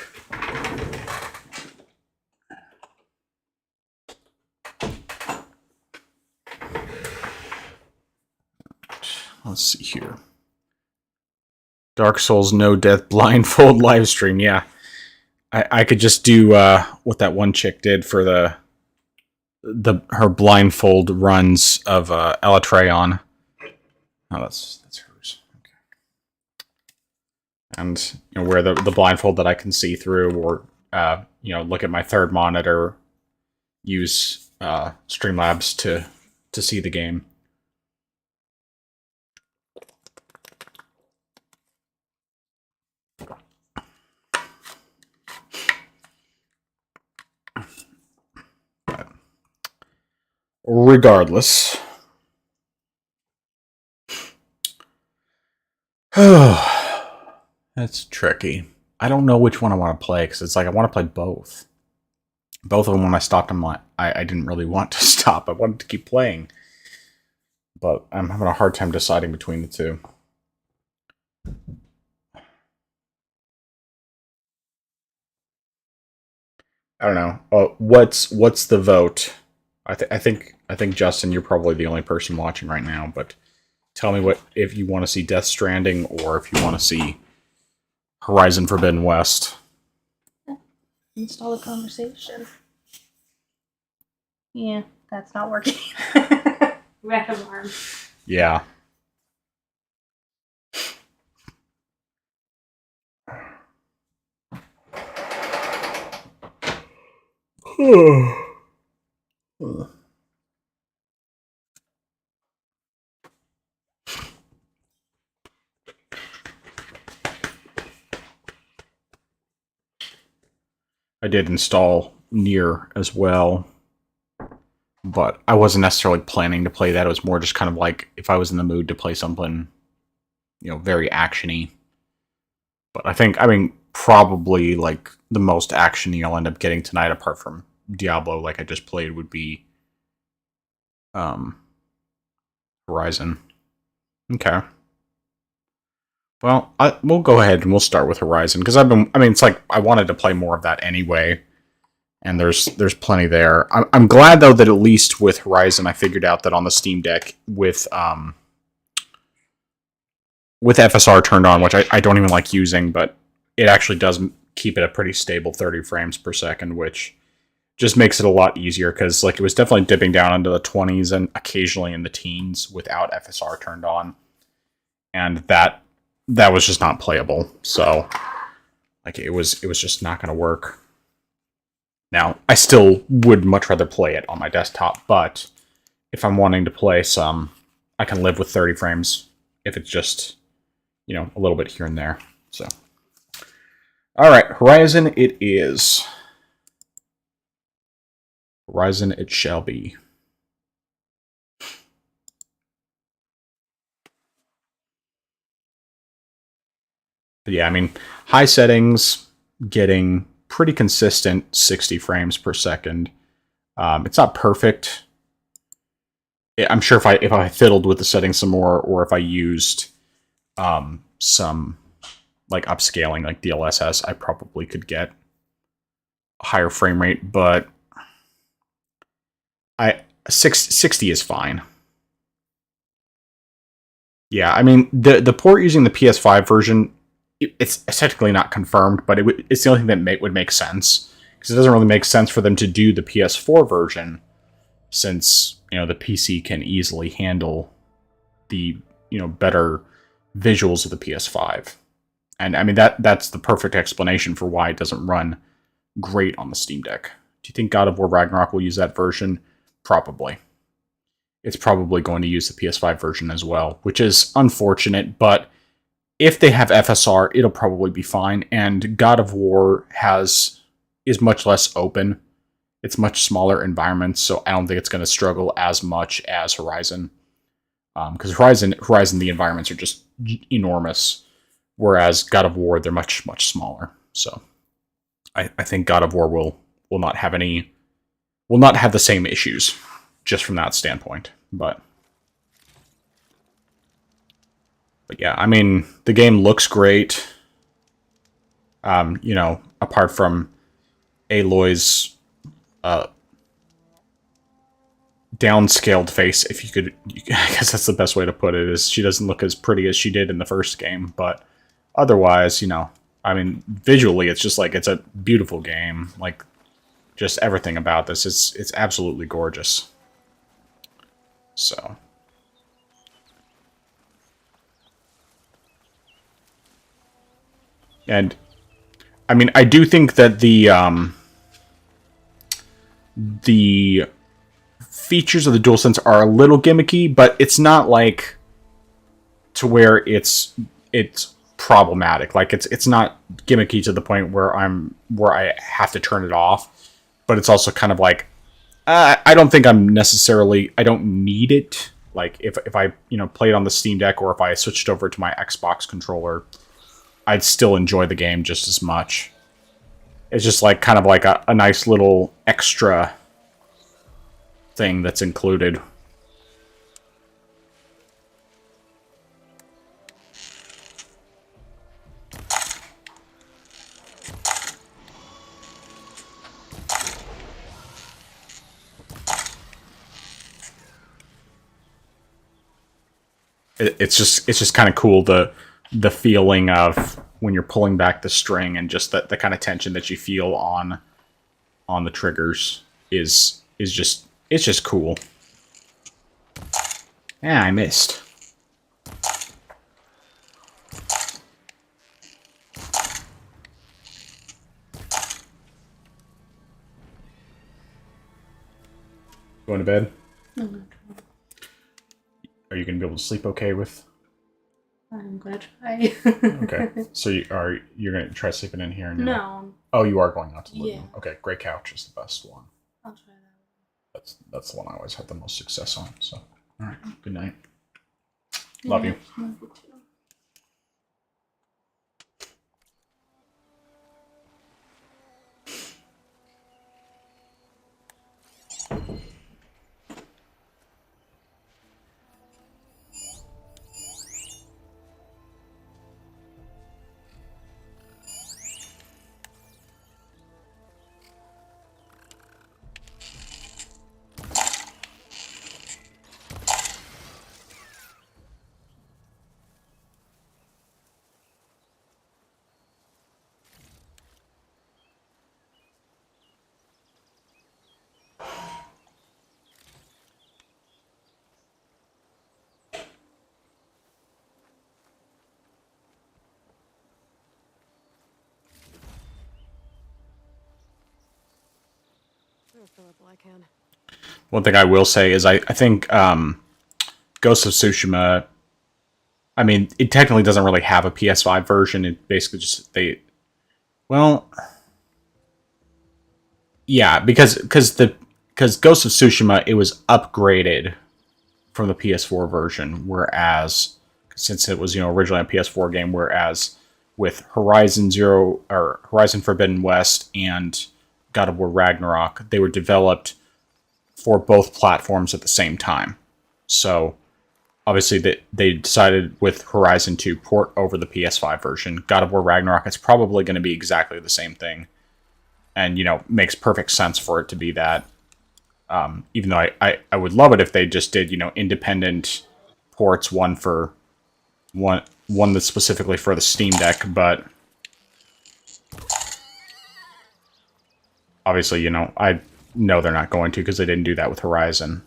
Let's see here. Dark Souls No Death blindfold live stream. Yeah, I could just do what that one chick did for her blindfold runs of Elytreon. Oh, that's hers. Okay. And where the blindfold that I can see through, or look at my third monitor, use Streamlabs to see the game. Regardless. That's tricky. I don't know which one I want to play, because it's like I want to play both. Both of them, when I stopped them, I didn't really want to stop. I wanted to keep playing. But I'm having a hard time deciding between the two. I don't know. What's the vote? I think Justin, you're probably the only person watching right now, but tell me if you want to see Death Stranding or if you want to see Horizon Forbidden West. Install the conversation. Yeah, that's not working. Red alarm. Yeah. I did install Nier as well, but I wasn't necessarily planning to play that. It was more just kind of like if I was in the mood to play something, very actiony. But I mean, probably like the most actiony I'll end up getting tonight, apart from Diablo, like I just played, would be Horizon. Okay. Well, we'll go ahead and we'll start with Horizon, because it's like I wanted to play more of that anyway, and there's plenty there. I'm glad though that at least with Horizon I figured out that on the Steam Deck with FSR turned on, which I don't even like using, but it actually does keep it a pretty stable 30 frames per second, which just makes it a lot easier, because like it was definitely dipping down into the 20s and occasionally in the teens without FSR turned on, and that was just not playable. So like it was just not going to work. Now, I still would much rather play it on my desktop, but if I'm wanting to play some, I can live with 30 frames if it's just, a little bit here and there. So, all right, Horizon it is. Horizon it shall be. But yeah, I mean, high settings, getting pretty consistent 60 frames per second. It's not perfect. I'm sure if I fiddled with the settings some more, or if I used some like upscaling, like DLSS, I probably could get a higher frame rate. But 60 is fine. Yeah, I mean, the port using the PS5 version, it's technically not confirmed, but it's the only thing that would make sense. Because it doesn't really make sense for them to do the PS4 version, since, you know, the PC can easily handle the, you know, better visuals of the PS5. And I mean, that's the perfect explanation for why it doesn't run great on the Steam Deck. Do you think God of War Ragnarok will use that version? Probably. It's probably going to use the PS5 version as well, which is unfortunate, but if they have FSR, it'll probably be fine. And God of War is much less open. It's much smaller environments, so I don't think it's going to struggle as much as Horizon. Because Horizon, the environments are just enormous, whereas God of War, they're much, much smaller. So I think God of War will not have the same issues, just from that standpoint. But yeah, I mean, the game looks great. You know, apart from Aloy's downscaled face, if you could, I guess that's the best way to put it, is she doesn't look as pretty as she did in the first game, but otherwise, you know, I mean, visually, it's just like, it's a beautiful game. Like, just everything about this, it's absolutely gorgeous. So. And, I mean, I do think that the features of the DualSense are a little gimmicky, but it's not like to where it's problematic. Like, it's not gimmicky to the point where I have to turn it off, but it's also kind of like, I don't think I don't need it. Like, if I, you know, played on the Steam Deck, or if I switched over to my Xbox controller, I'd still enjoy the game just as much. It's just like kind of like a nice little extra thing that's included. It's just kind of cool, the feeling of when you're pulling back the string, and just the kind of tension that you feel on the triggers is just cool. Yeah, I missed. Going to bed? Are you going to be able to sleep okay with? I'm gonna try. Okay, so you're going to try sleeping in here? No. Oh, you are going out to the living room. Yeah. Okay, Grey Couch is the best one. I'll try that. That's the one I always had the most success on. So, all right, good night. Love you. Love you too. One thing I will say is I think Ghost of Tsushima, I mean, it technically doesn't really have a PS5 version. It basically just, yeah, because Ghost of Tsushima, it was upgraded from the PS4 version, whereas, since it was, you know, originally a PS4 game, whereas with Horizon Forbidden West and God of War Ragnarok, they were developed for both platforms at the same time. So, obviously, they decided with Horizon to port over the PS5 version. God of War Ragnarok, it's probably going to be exactly the same thing. And, you know, makes perfect sense for it to be that. Even though I would love it if they just did, you know, independent ports, one that's specifically for the Steam Deck, but obviously, you know, I know they're not going to because they didn't do that with Horizon.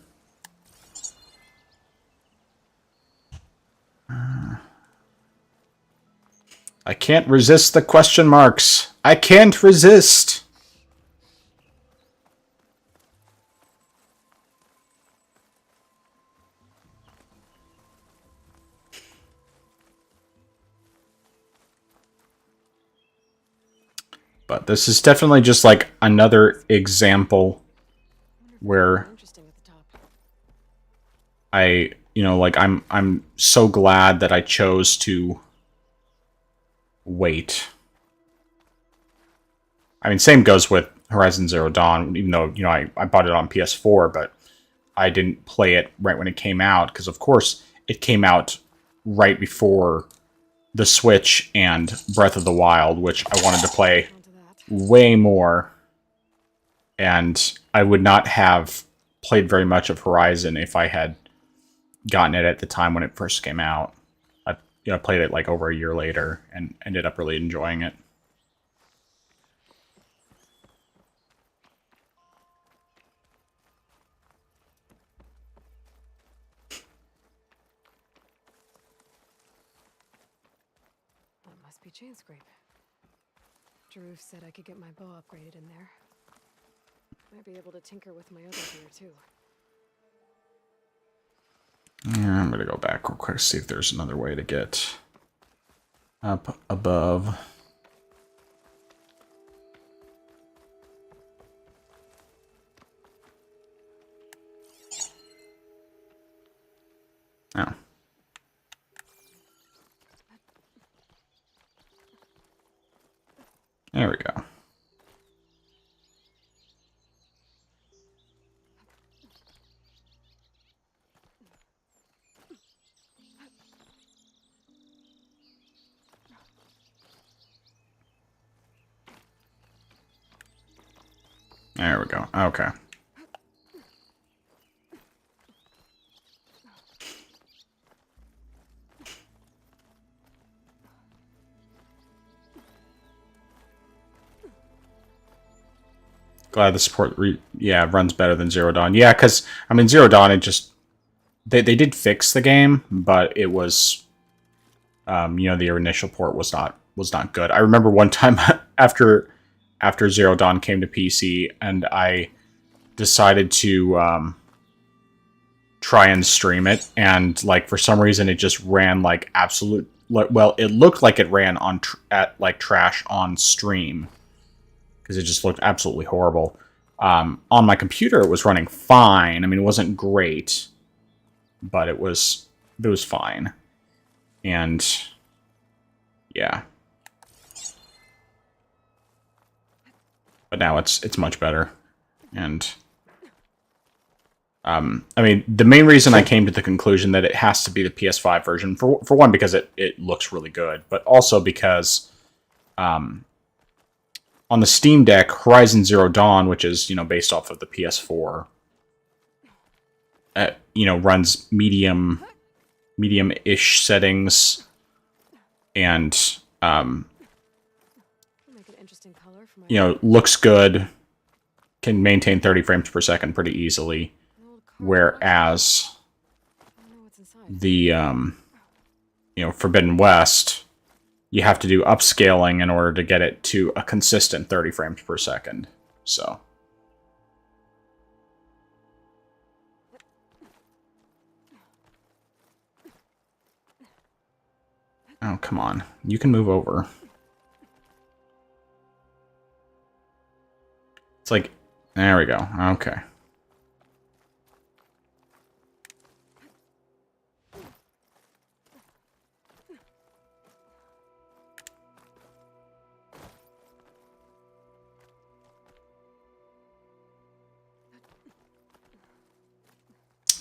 I can't resist the question marks. I can't resist. But this is definitely just like another example where I, you know, like I'm so glad that I chose to wait. I mean, same goes with Horizon Zero Dawn, even though, you know, I bought it on PS4, but I didn't play it right when it came out, because of course it came out right before the Switch and Breath of the Wild, which I wanted to play way more, and I would not have played very much of Horizon if I had gotten it at the time when it first came out. I, you know, played it like over a year later and ended up really enjoying it. That must be Chainscrape. Drew said I could get my bow upgraded in there. Might be able to tinker with my other gear too. Yeah, I'm gonna go back real quick, see if there's another way to get up above. Oh. There we go. There we go. Okay. Glad the support runs better than Zero Dawn. Yeah, because I mean Zero Dawn, it just they did fix the game, but it was you know, the initial port was not good. I remember one time after Zero Dawn came to PC, and I decided to try and stream it, and like for some reason it just ran like absolute. Well, it looked like it ran on like trash on stream, because it just looked absolutely horrible. On my computer, it was running fine. I mean, it wasn't great, but it was fine. And yeah, but now it's much better. And I mean, the main reason I came to the conclusion that it has to be the PS5 version, for one, because it looks really good, but also because on the Steam Deck, Horizon Zero Dawn, which is, you know, based off of the PS4, you know, runs medium-ish settings, and you know, looks good, can maintain 30 frames per second pretty easily, whereas the you know, Forbidden West, you have to do upscaling in order to get it to a consistent 30 frames per second. So oh, come on. You can move over. It's like, there we go. Okay.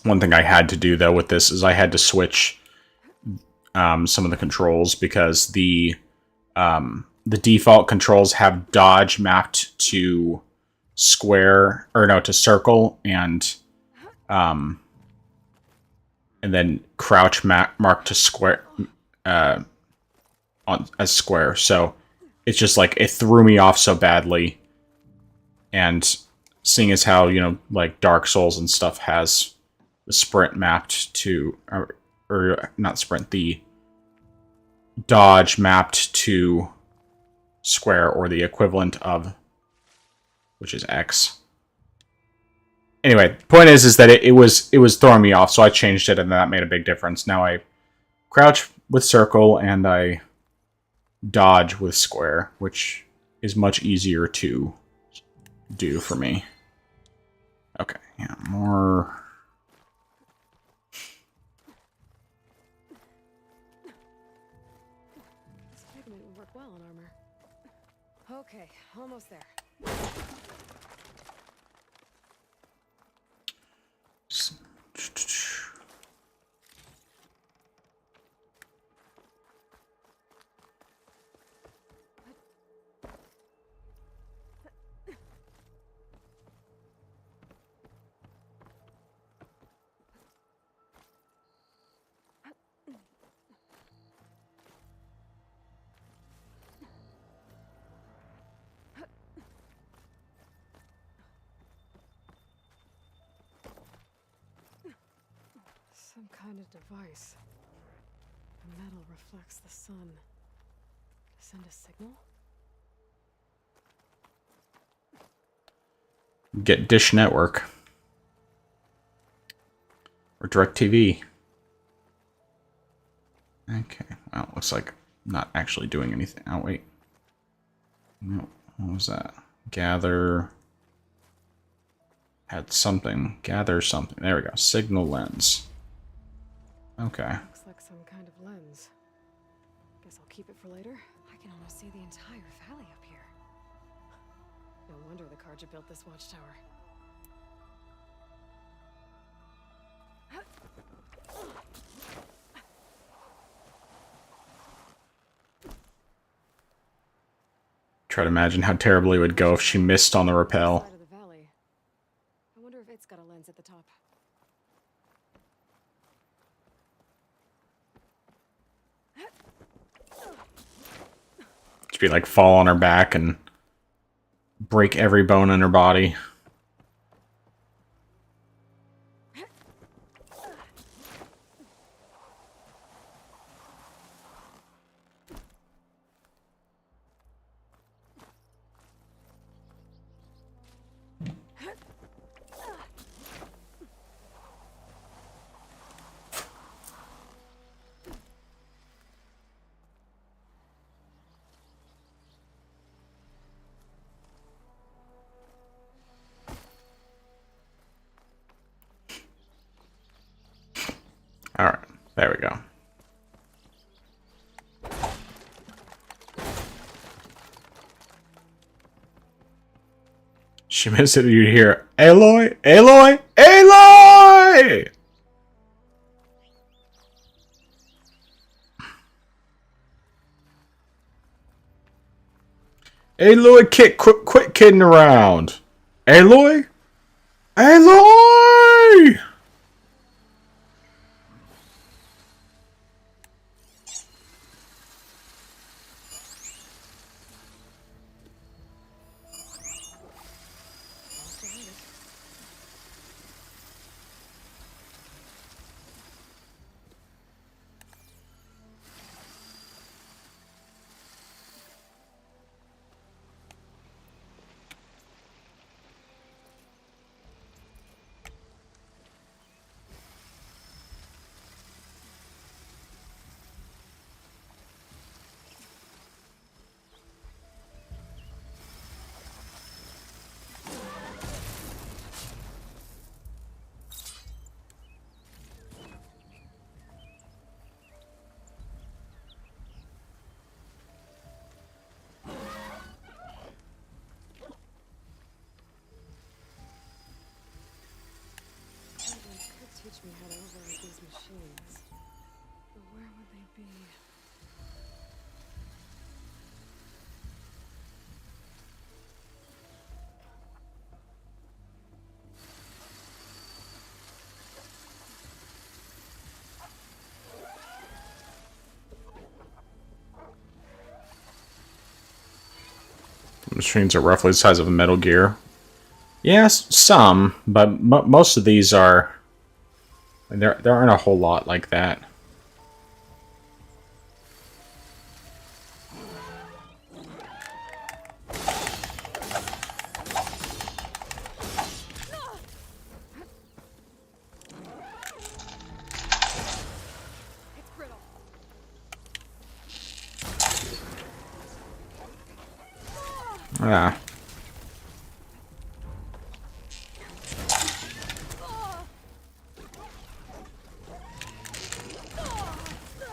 One thing I had to do, though, with this is I had to switch some of the controls, because the default controls have dodge mapped to square, or no, to circle, and then crouch mark to square on as square. So it's just like it threw me off so badly. And seeing as how, you know, like Dark Souls and stuff has the sprint mapped to, or not sprint, the dodge mapped to square, or the equivalent of, which is X. Anyway, point is that it was throwing me off, so I changed it, and that made a big difference. Now I crouch with circle, and I dodge with square, which is much easier to do for me. Okay, yeah, more... This pigment would work well on armor. Okay, almost there. Some kind of device. The metal reflects the sun. To send a signal? Get Dish Network. Or DirecTV. Okay, well, looks like I'm not actually doing anything. Oh, wait. No, what was that? Gather... Had something. Gather something. There we go. Signal lens. Okay. Looks like some kind of lens. Guess I'll keep it for later. I can almost see the entire valley up here. No wonder the Carja built this watchtower. Try to imagine how terribly it would go if she missed on the rappel. Side of the valley. I wonder if it's got a lens at the top. She'd be like fall on her back and break every bone in her body. Alright, there we go. She missed it, you hear, Aloy, Aloy, Aloy! Aloy, quit kidding around. Aloy? Aloy! machines are roughly the size of a Metal Gear. Yes, some, but most of these are... There aren't a whole lot like that. It's brittle. Ah.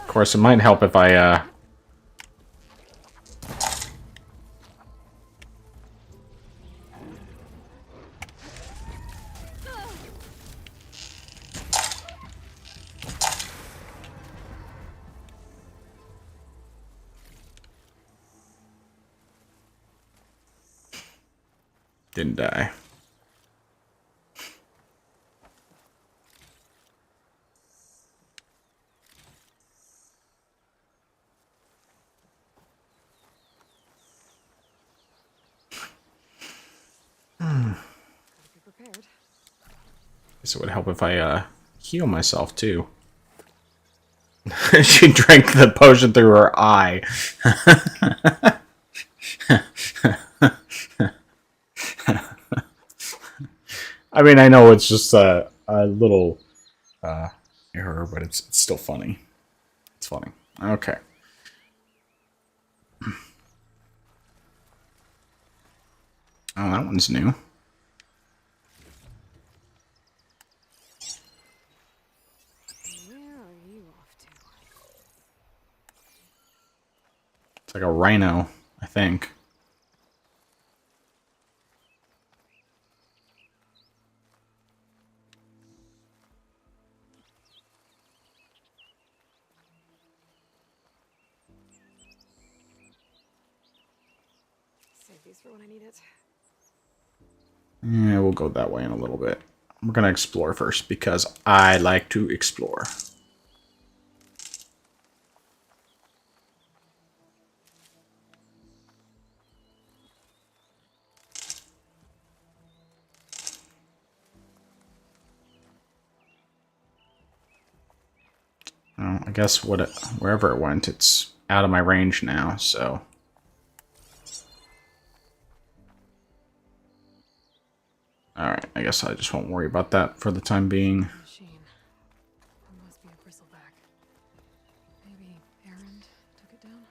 Of course, it might help if I, didn't die. Be prepared. Guess it would help if I, heal myself, too. She drank the potion through her eye. I mean, I know it's just a little error, but it's still funny. It's funny. Okay. Oh, that one's new. Where are you off to? It's like a rhino, I think. Save these for when I need it. Yeah, we'll go that way in a little bit. We're gonna explore first because I like to explore. Well, I guess wherever it went, it's out of my range now, so... Alright, I guess I just won't worry about that for the time being. Machine. There must be a bristleback. Maybe Erend took it down?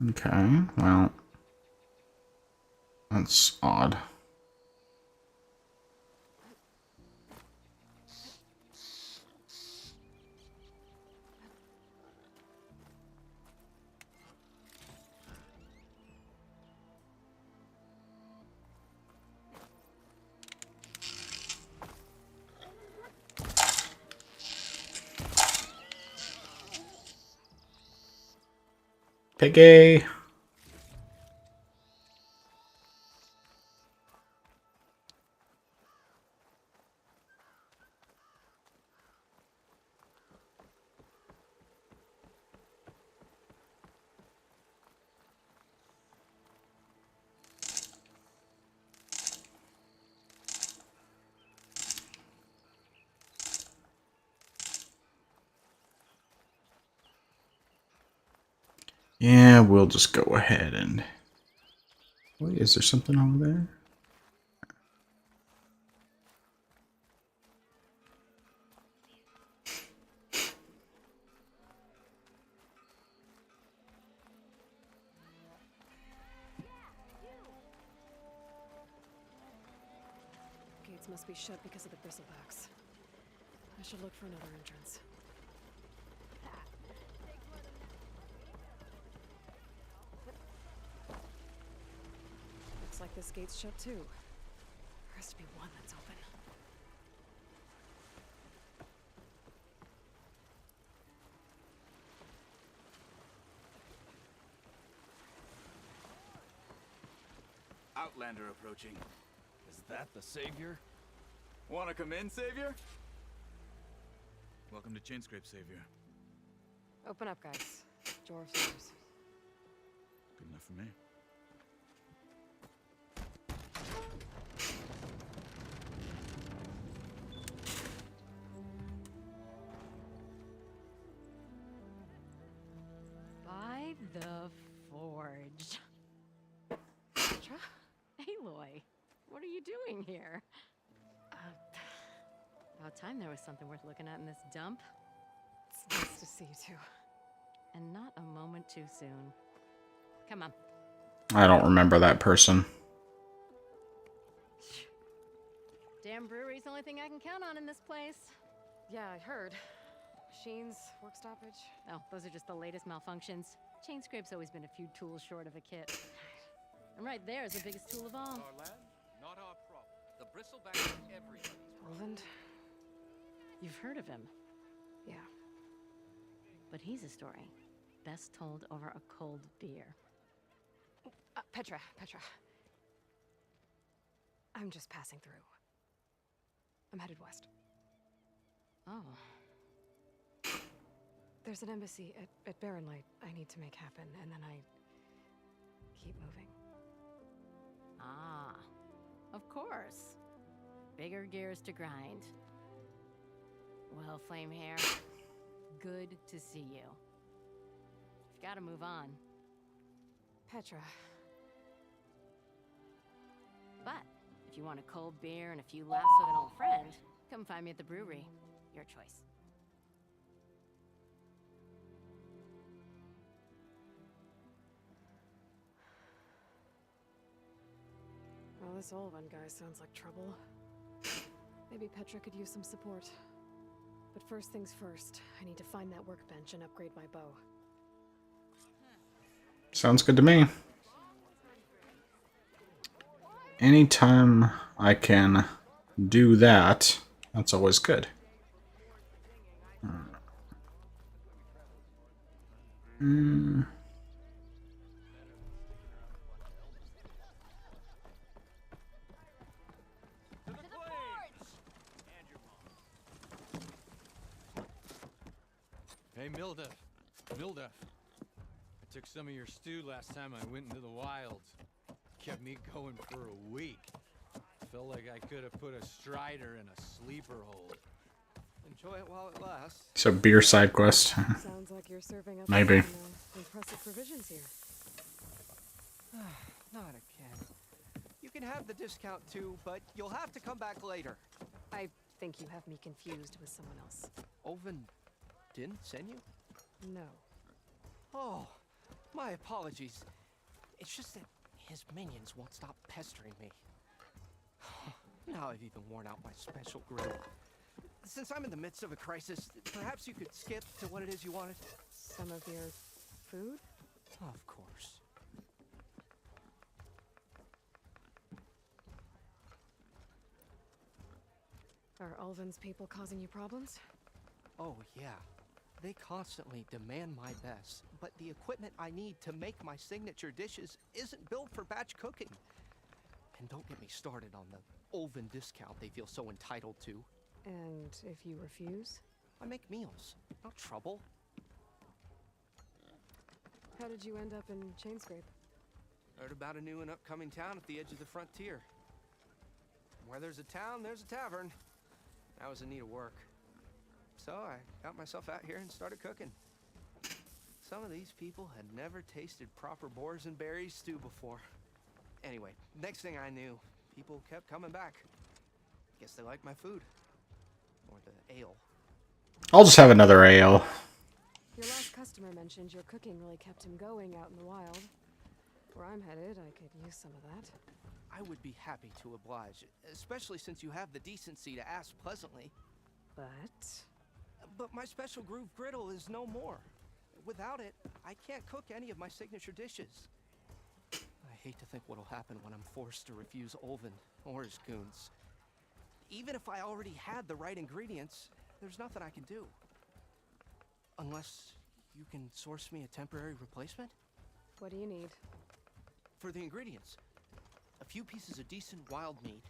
Okay, well... That's odd. Piggy! Yeah, we'll just go ahead and... Wait, is there something over there? Gates must be shut because of the bristlebacks. I should look for another entrance. Looks like this gate's shut too. There has to be one that's open. Outlander approaching. Is that the Savior? Wanna come in, Savior? Welcome to Chainscrape, Savior. Open up, guys. Door of stairs. Good enough for me. By the forge. Petra? Aloy, what are you doing here? About time there was something worth looking at in this dump. It's nice to see you too. And not a moment too soon. Come on. I don't remember that person. Damn brewery's the only thing I can count on in this place. Yeah, I heard. Machines, work stoppage. Oh, those are just the latest malfunctions. Chainscrape's always been a few tools short of a kit. And right there is the biggest tool of all. Our land, not our problem. The bristleback is everybody's problem. Roland? You've heard of him, Yeah. but he's a story best told over a cold beer. Petra. I'm just passing through. I'm headed west. Oh, There's an embassy at Barrenlight I need to make happen, and then I keep moving. ah, of course. Bigger gears to grind. Well, Flamehair, good to see you. You've got to move on. Petra. But if you want a cold beer and a few laughs with an old friend, come find me at the brewery. Your choice. Well, this Olvan guy sounds like trouble. Maybe Petra could use some support. But first things first, I need to find that workbench and upgrade my bow. Sounds good to me. Anytime I can do that, that's always good. Hey, Mildef. I took some of your stew last time I went into the wilds. Kept me going for a week. Felt like I could have put a strider in a sleeper hold. Enjoy it while it lasts. So beer side quest. Sounds like you're serving up Maybe. some, impressive provisions here. Not again. You can have the discount too, but you'll have to come back later. I think you have me confused with someone else. Oven didn't send you? No. Oh, my apologies. It's just that his minions won't stop pestering me. Now I've even worn out my special grill. Since I'm in the midst of a crisis, perhaps you could skip to what it is you wanted? Some of your food? Of course. Are Ulvan's people causing you problems? Oh, yeah. They constantly demand my best, but the equipment I need to make my signature dishes isn't built for batch cooking. And don't get me started on the Ulvan discount they feel so entitled to. And if you refuse? I make meals, not trouble. How did you end up in Chainscrape? Heard about a new and upcoming town at the edge of the frontier. Where there's a town, there's a tavern. I was in need of work. So I got myself out here and started cooking. Some of these people had never tasted proper boars and berries stew before. Anyway, next thing I knew, people kept coming back. Guess they liked my food. Or the ale. I'll just have another ale. Your last customer mentioned your cooking really kept him going out in the wild. Where I'm headed, I could use some of that. I would be happy to oblige, especially since you have the decency to ask pleasantly. But my special groove griddle is no more. Without it, I can't cook any of my signature dishes. I hate to think what'll happen when I'm forced to refuse Ulvan or his goons. Even if I already had the right ingredients, there's nothing I can do. Unless you can source me a temporary replacement? What do you need? For the ingredients. a few pieces of decent wild meat,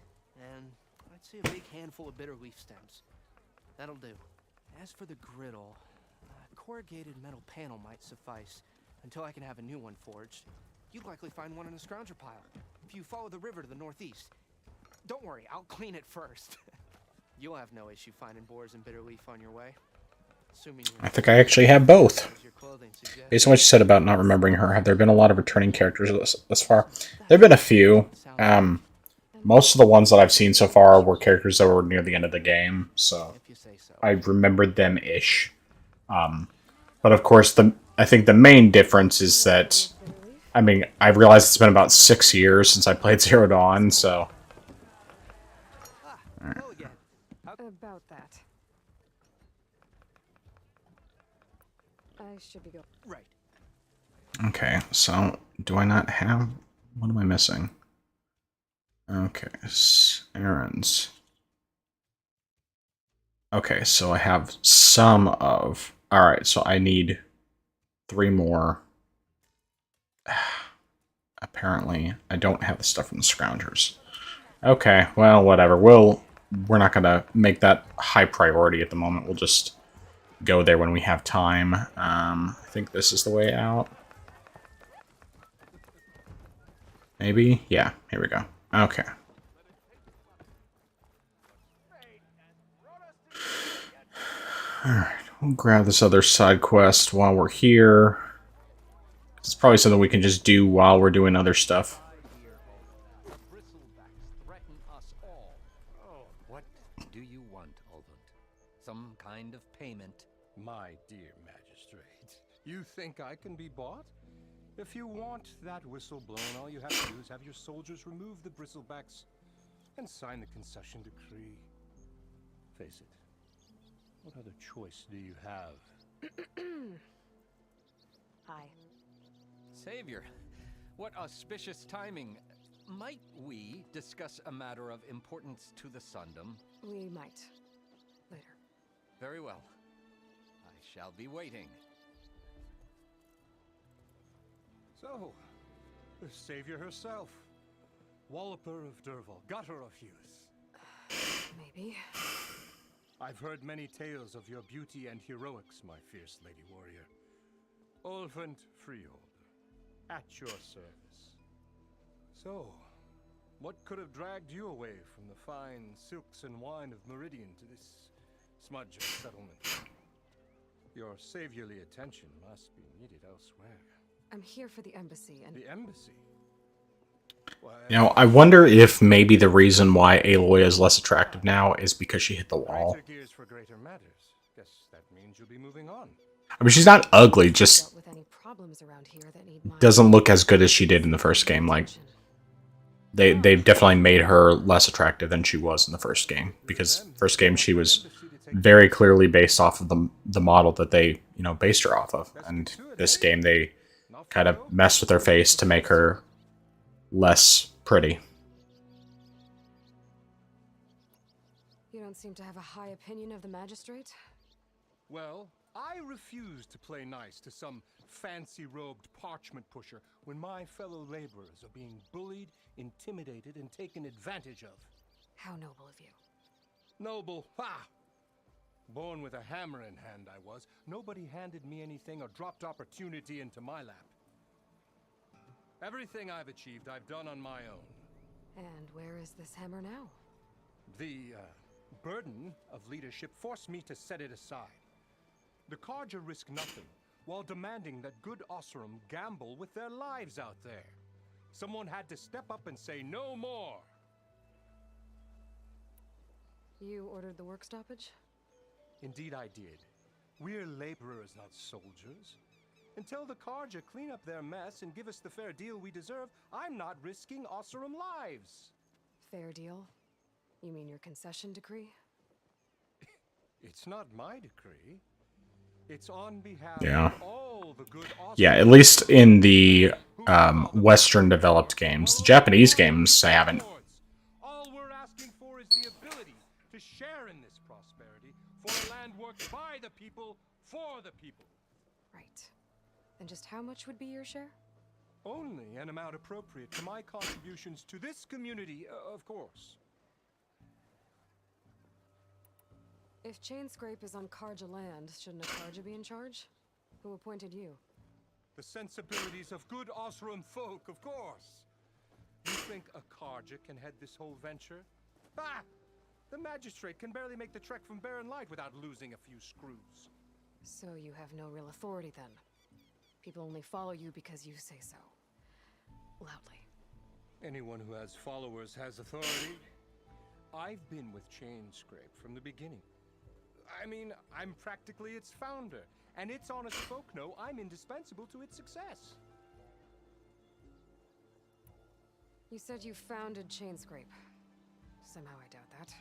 and I'd say a big handful of bitter leaf stems. That'll do. As for the griddle, a corrugated metal panel might suffice until I can have a new one forged. You'd likely find one in a scrounger pile if you follow the river to the northeast. Don't worry, I'll clean it first. You'll have no issue finding boars and bitter leaf on your way. Assuming I think I actually have both. your clothing suggests. Based on what you said about not remembering her, have there been a lot of returning characters thus far? There have been a few. Most of the ones that I've seen so far were characters that were near the end of the game, so If you say so. I remembered them-ish. But of course, I think the main difference is that, I mean, I realized it's been about 6 years since I played Zero Dawn, so... Hello again. About that. I should be going. Right. Okay, so, do I not have... What am I missing? Okay, errands. Okay, so I have some of... Alright, so I need 3 more. Apparently, I don't have the stuff from the Scroungers. Okay, well, whatever. We're not going to make that high priority at the moment. We'll just go there when we have time. I think this is the way out. Maybe? Yeah, here we go. Okay. Alright, we'll grab this other side quest while we're here. It's probably something we can just do while we're doing other stuff. Oh, what do you want, Ulvund? Some kind of payment? My dear magistrate, you think I can be bought? If you want that whistle blown, all you have to do is have your soldiers remove the bristlebacks and sign the concession decree. Face it, what other choice do you have? Hi. Savior, what auspicious timing. Might we discuss a matter of importance to the Sundom? We might. Later. Very well. I shall be waiting. So, the Savior herself. Walloper of Derval, Gutter of youth. Maybe. I've heard many tales of your beauty and heroics, my fierce lady warrior. Ulvund Freehold, at your service. So, what could have dragged you away from the fine silks and wine of Meridian to this smudge of settlement? Your saviorly attention must be needed elsewhere. I'm here for the embassy and... The embassy? Why, You know, I wonder if maybe the reason why Aloy is less attractive now is because she hit the wall. greater gears for greater matters. Guess that means you'll be moving on. I mean, she's not ugly, just dealt with any problems around here that need my doesn't look as good as she did in the first game. Like, they've definitely made her less attractive than she was in the first game, because first game she was very clearly based off of the model that they, you know, based her off of, and this game they kind of messed with her face to make her less pretty. You don't seem to have a high opinion of the magistrate? Well, I refuse to play nice to some fancy-robed parchment pusher when my fellow laborers are being bullied, intimidated, and taken advantage of. How noble of you. Noble, ha! Born with a hammer in hand I was. Nobody handed me anything or dropped opportunity into my lap. Everything I've achieved, I've done on my own. And where is this hammer now? The burden of leadership forced me to set it aside. The Carja risk nothing, while demanding that good Oseram gamble with their lives out there. Someone had to step up and say no more. You ordered the work stoppage? Indeed I did. We're laborers, not soldiers. Until the Carja clean up their mess and give us the fair deal we deserve, I'm not risking Oseram lives. Fair deal? You mean your concession decree? It's not my decree. It's on behalf Yeah. of all the good Oseram. Yeah, at least in the Western developed games. The Japanese games, I haven't. All we're asking for is the ability to share in this prosperity for a land worked by the people, for the people. Right. And just how much would be your share? Only an amount appropriate to my contributions to this community, of course. If Chainscrape is on Karja land, shouldn't a Karja be in charge? Who appointed you? The sensibilities of good Osram folk, of course. You think a Karja can head this whole venture? Ah! The magistrate can barely make the trek from Barren Light without losing a few screws. So you have no real authority then? People only follow you because you say so. Loudly. Anyone who has followers has authority. I've been with Chainscrape from the beginning. I mean, I'm practically its founder, and its honest folk know I'm indispensable to its success. You said you founded Chainscrape. Somehow I doubt that.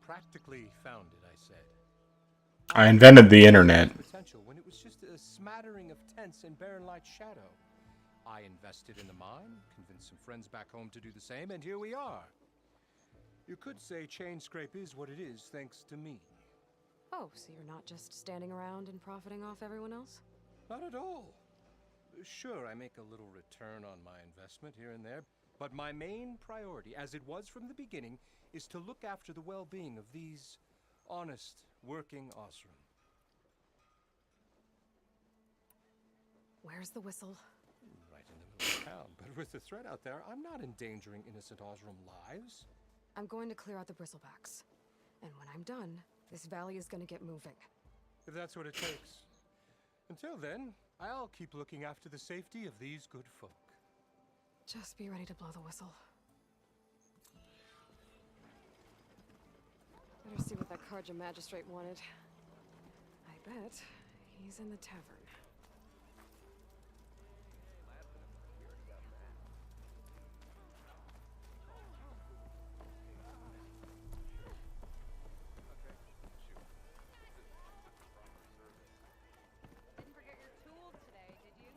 Practically founded, I said. I invented the internet. Potential when it was just a smattering of tents in Barren Light's shadow. I invested in the mine, convinced some friends back home to do the same, and here we are. You could say Chainscrape is what it is thanks to me. Oh, so you're not just standing around and profiting off everyone else? Not at all. Sure, I make a little return on my investment here and there, but my main priority, as it was from the beginning, is to look after the well-being of these honest, working Osram. Where's the whistle? Right in the middle of town, but with the threat out there, I'm not endangering innocent Osram lives. I'm going to clear out the bristlebacks. And when I'm done, this valley is going to get moving. If that's what it takes. Until then, I'll keep looking after the safety of these good folk. Just be ready to blow the whistle. Better see what that Karja magistrate wanted. I bet he's in the tavern. Didn't forget your tool today, did you?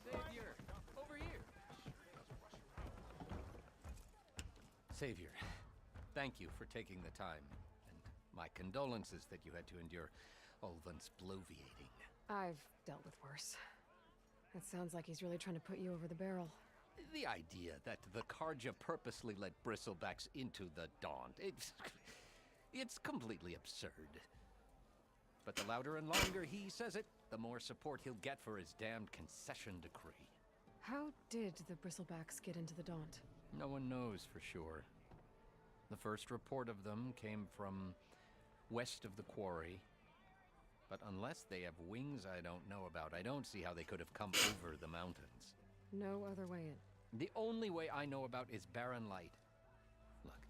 Savior! Over here! Savior, thank you for taking the time, and my condolences that you had to endure Ulvan's bloviating. I've dealt with worse. It sounds like he's really trying to put you over the barrel. The idea that the Karja purposely let bristlebacks into the Daunt, it's completely absurd. But the louder and longer he says it, the more support he'll get for his damned concession decree. How did the bristlebacks get into the Daunt? No one knows for sure. The first report of them came from west of the quarry. But unless they have wings I don't know about, I don't see how they could have come over the mountains. No other way in. The only way I know about is Barren Light. Look,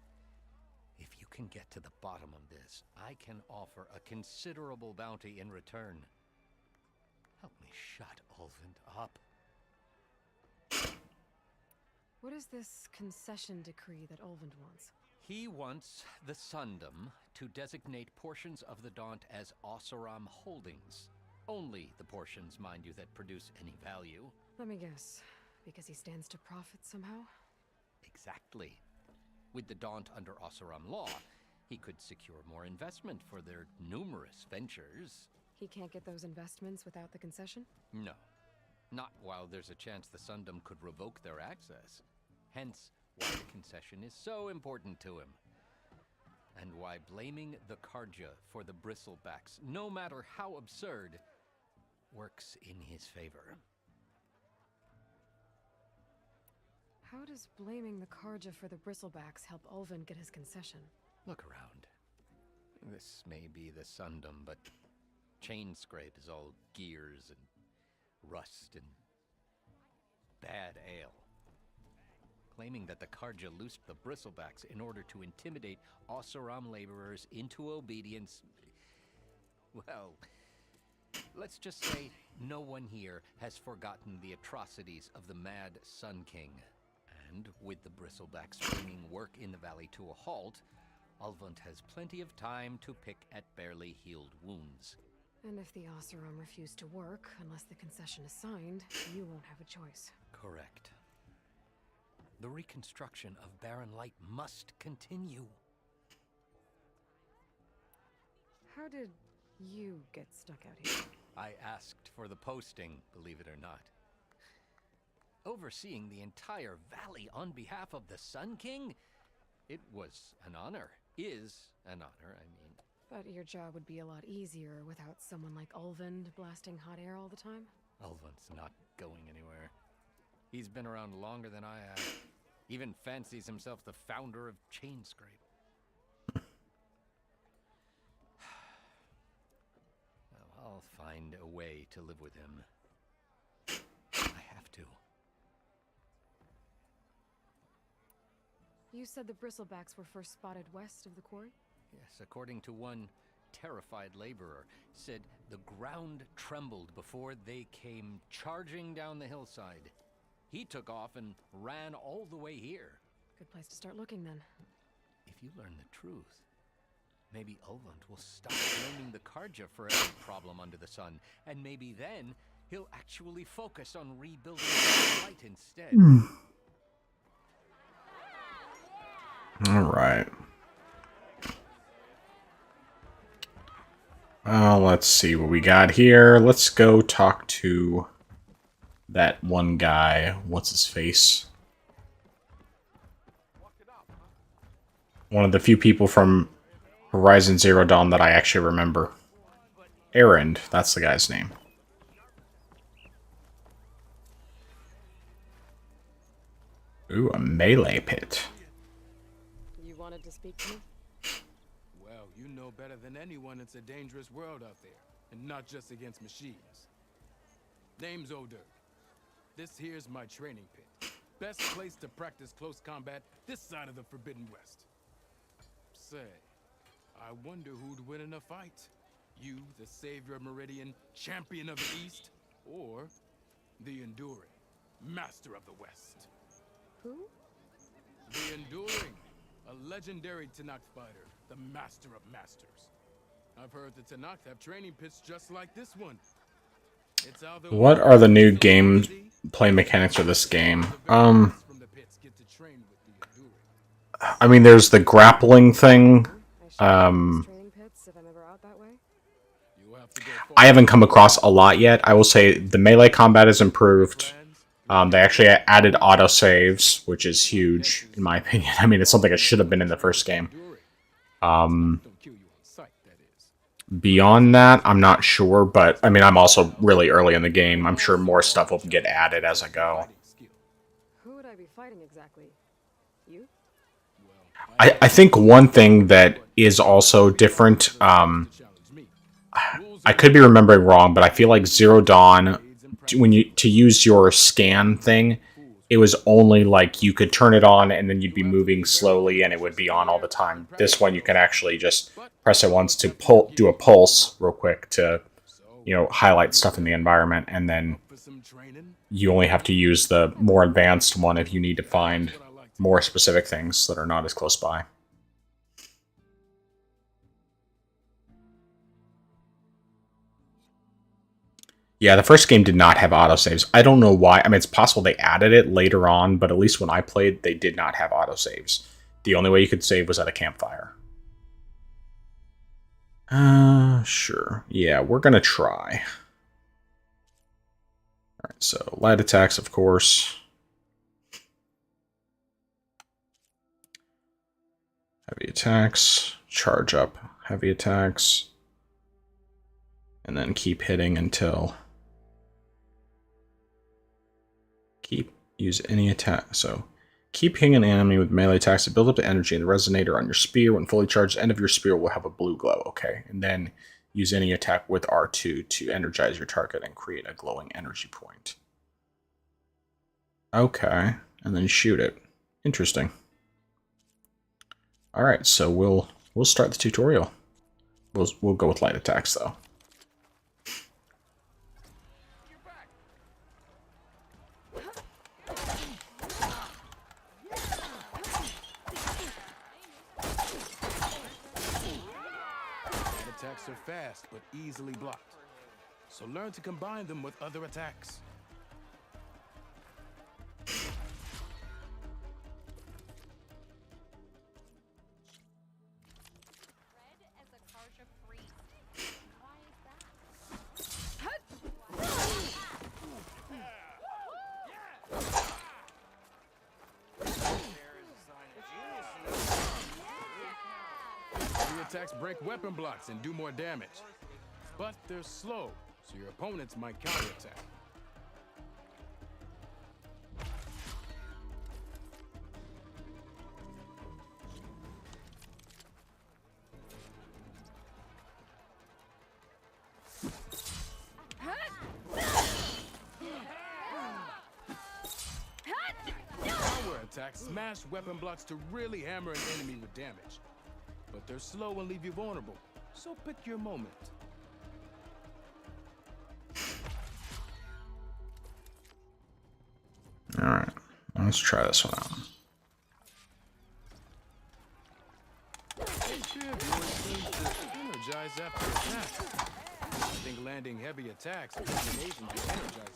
if you can get to the bottom of this, I can offer a considerable bounty in return. Help me shut Ulvund up. What is this concession decree that Ulvund wants? He wants the Sundom to designate portions of the Daunt as Oseram holdings. Only the portions, mind you, that produce any value. Let me guess. Because he stands to profit somehow? Exactly. With the Daunt under Oseram law, he could secure more investment for their numerous ventures. He can't get those investments without the concession? No. Not while there's a chance the Sundom could revoke their access. Hence, why the concession is so important to him. And why blaming the Karja for the bristlebacks, no matter how absurd, works in his favor. How does blaming the Karja for the bristlebacks help Ulvund get his concession? Look around. This may be the Sundom, but Chainscrape is all gears and rust and bad ale. Claiming that the Karja loosed the bristlebacks in order to intimidate Oseram laborers into obedience. Well, let's just say no one here has forgotten the atrocities of the Mad Sun King. And with the bristlebacks bringing work in the valley to a halt, Ulvund has plenty of time to pick at barely healed wounds. And if the Oseram refuse to work, unless the concession is signed, you won't have a choice. Correct. The reconstruction of Barren Light must continue. How did you get stuck out here? I asked for the posting, believe it or not. Overseeing the entire valley on behalf of the Sun King? It was an honor. Is an honor, I mean. But your job would be a lot easier without someone like Ulvund blasting hot air all the time? Ulvund's not going anywhere. He's been around longer than I have. Even fancies himself the founder of Chainscrape. Well, I'll find a way to live with him. I have to. You said the bristlebacks were first spotted west of the quarry? Yes, according to one terrified laborer, said the ground trembled before they came charging down the hillside. He took off and ran all the way here. Good place to start looking then. If you learn the truth, maybe Ulvund will stop blaming the Karja for every problem under the sun, and maybe then he'll actually focus on rebuilding the light instead. All right. Let's see what we got here. Let's go talk to that one guy. What's his face? One of the few people from Horizon Zero Dawn that I actually remember. Erend, that's the guy's name. Ooh, a melee pit. You wanted to speak to me? Well, you know better than anyone it's a dangerous world out there, and not just against machines. Name's O'Dirk. This here's my training pit. Best place to practice close combat this side of the Forbidden West. Say, I wonder who'd win in a fight. You, the savior of Meridian, champion of the East, or the Enduring, master of the West. Who? The Enduring, a legendary Tenakth fighter, the master of masters. I've heard the Tenakth have training pits just like this one. It's how the What are the new game play mechanics for this game? I mean, there's the grappling thing. I haven't come across a lot yet. I will say the melee combat is improved. They actually added autosaves, which is huge, in my opinion. I mean, it's something that should have been in the first game. Beyond that, I'm not sure, but, I mean, I'm also really early in the game. I'm sure more stuff will get added as I go. Who would I be fighting exactly? You? I think one thing that is also different, I could be remembering wrong, but I feel like Zero Dawn, to use your scan thing, it was only like you could turn it on and then you'd be moving slowly and it would be on all the time. This one you can actually just press it once to do a pulse real quick to, you know, highlight stuff in the environment, and then you only have to use the more advanced one if you need to find more specific things that are not as close by. Yeah, the first game did not have autosaves. I don't know why. I mean, it's possible they added it later on, but at least when I played, they did not have autosaves. The only way you could save was at a campfire. Sure. Yeah, we're gonna try. Alright, so light attacks, of course. Heavy attacks, charge up heavy attacks, and then keep hitting until... use any attack. So, keep hitting an enemy with melee attacks to build up the energy in the resonator on your spear. When fully charged, the end of your spear will have a blue glow. Okay, and then use any attack with R2 to energize your target and create a glowing energy point. Okay, and then shoot it. Interesting. All right, so we'll start the tutorial. We'll go with light attacks though. Attacks are fast, but easily blocked. So learn to combine them with other attacks. Red as a Karja priest. Why is that? attacks break weapon blocks and do more damage. But they're slow, so your opponents might counterattack. Power attacks smash weapon blocks to really hammer an enemy with damage. But they're slow and leave you vulnerable, so pick your moment. Alright, let's try this one out. Energize after attack. I think landing heavy attacks in combination with energizing.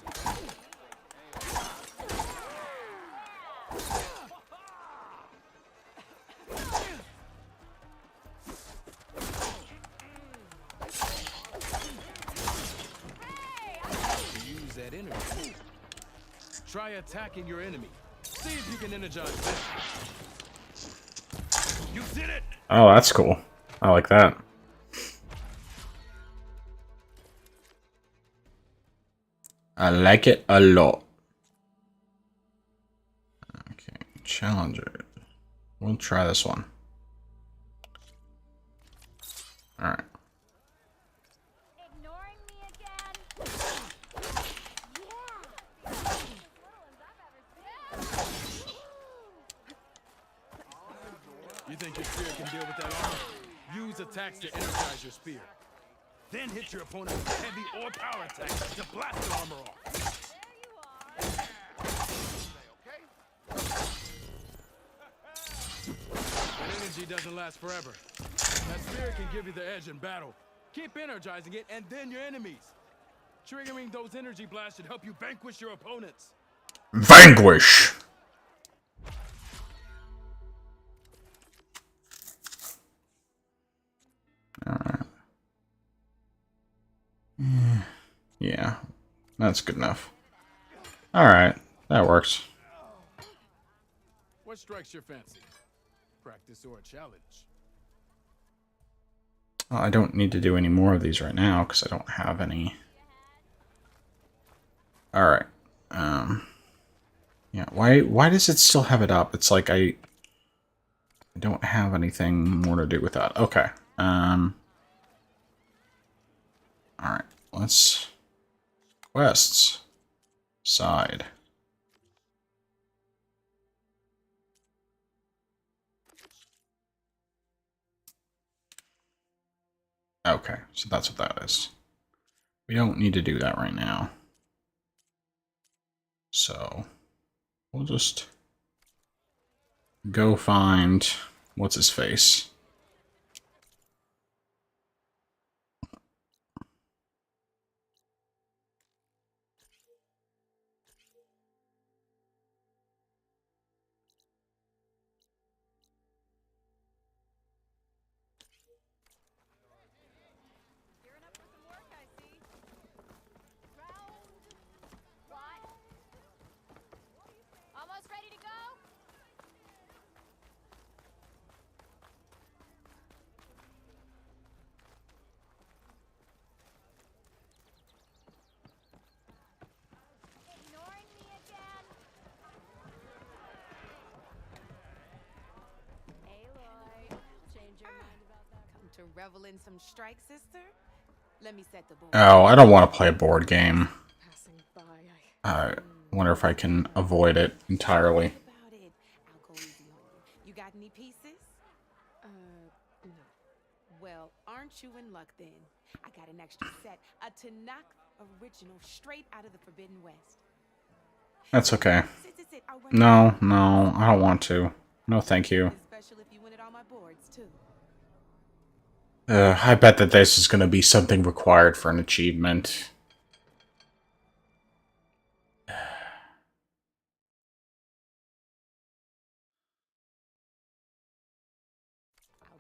Use that energy. Try attacking your enemy. See if you can energize them. You did it! Oh, that's cool. I like that. I like it a lot. Okay, Challenger. We'll try this one. Alright. Ignoring me again? You think your spear can deal with that armor? Use attacks to energize your spear. Then hit your opponent with heavy or power attacks to blast the armor off. That energy doesn't last forever. That spear can give you the edge in battle. Keep energizing it and then your enemies. Triggering those energy blasts should help you vanquish your opponents. Vanquish! Alright. Yeah, that's good enough. Alright, that works. What strikes your fancy? Practice or a challenge? Well, I don't need to do any more of these right now because I don't have any. Alright. Yeah, why does it still have it up? It's like I don't have anything more to do with that. Okay. Alright, let's quests side. Okay, so that's what that is. We don't need to do that right now. So we'll just go find what's his face. Almost ready to go? Ignoring me again? Aloy, change your mind about that? Come to revel in some strike, sister? Let me set the board. Oh, I don't want to play a board game. Passing by, I wonder if I can avoid it entirely. About it. I'll go easy on you. You got any pieces? no. Well, aren't you in luck then? I got an extra set, a Tanakh original, straight out of the Forbidden West. That's okay. Sit. I'll run No, no, I don't want to. No, thank you. Special if you win it on my boards too. I bet that this is going to be something required for an achievement. I'll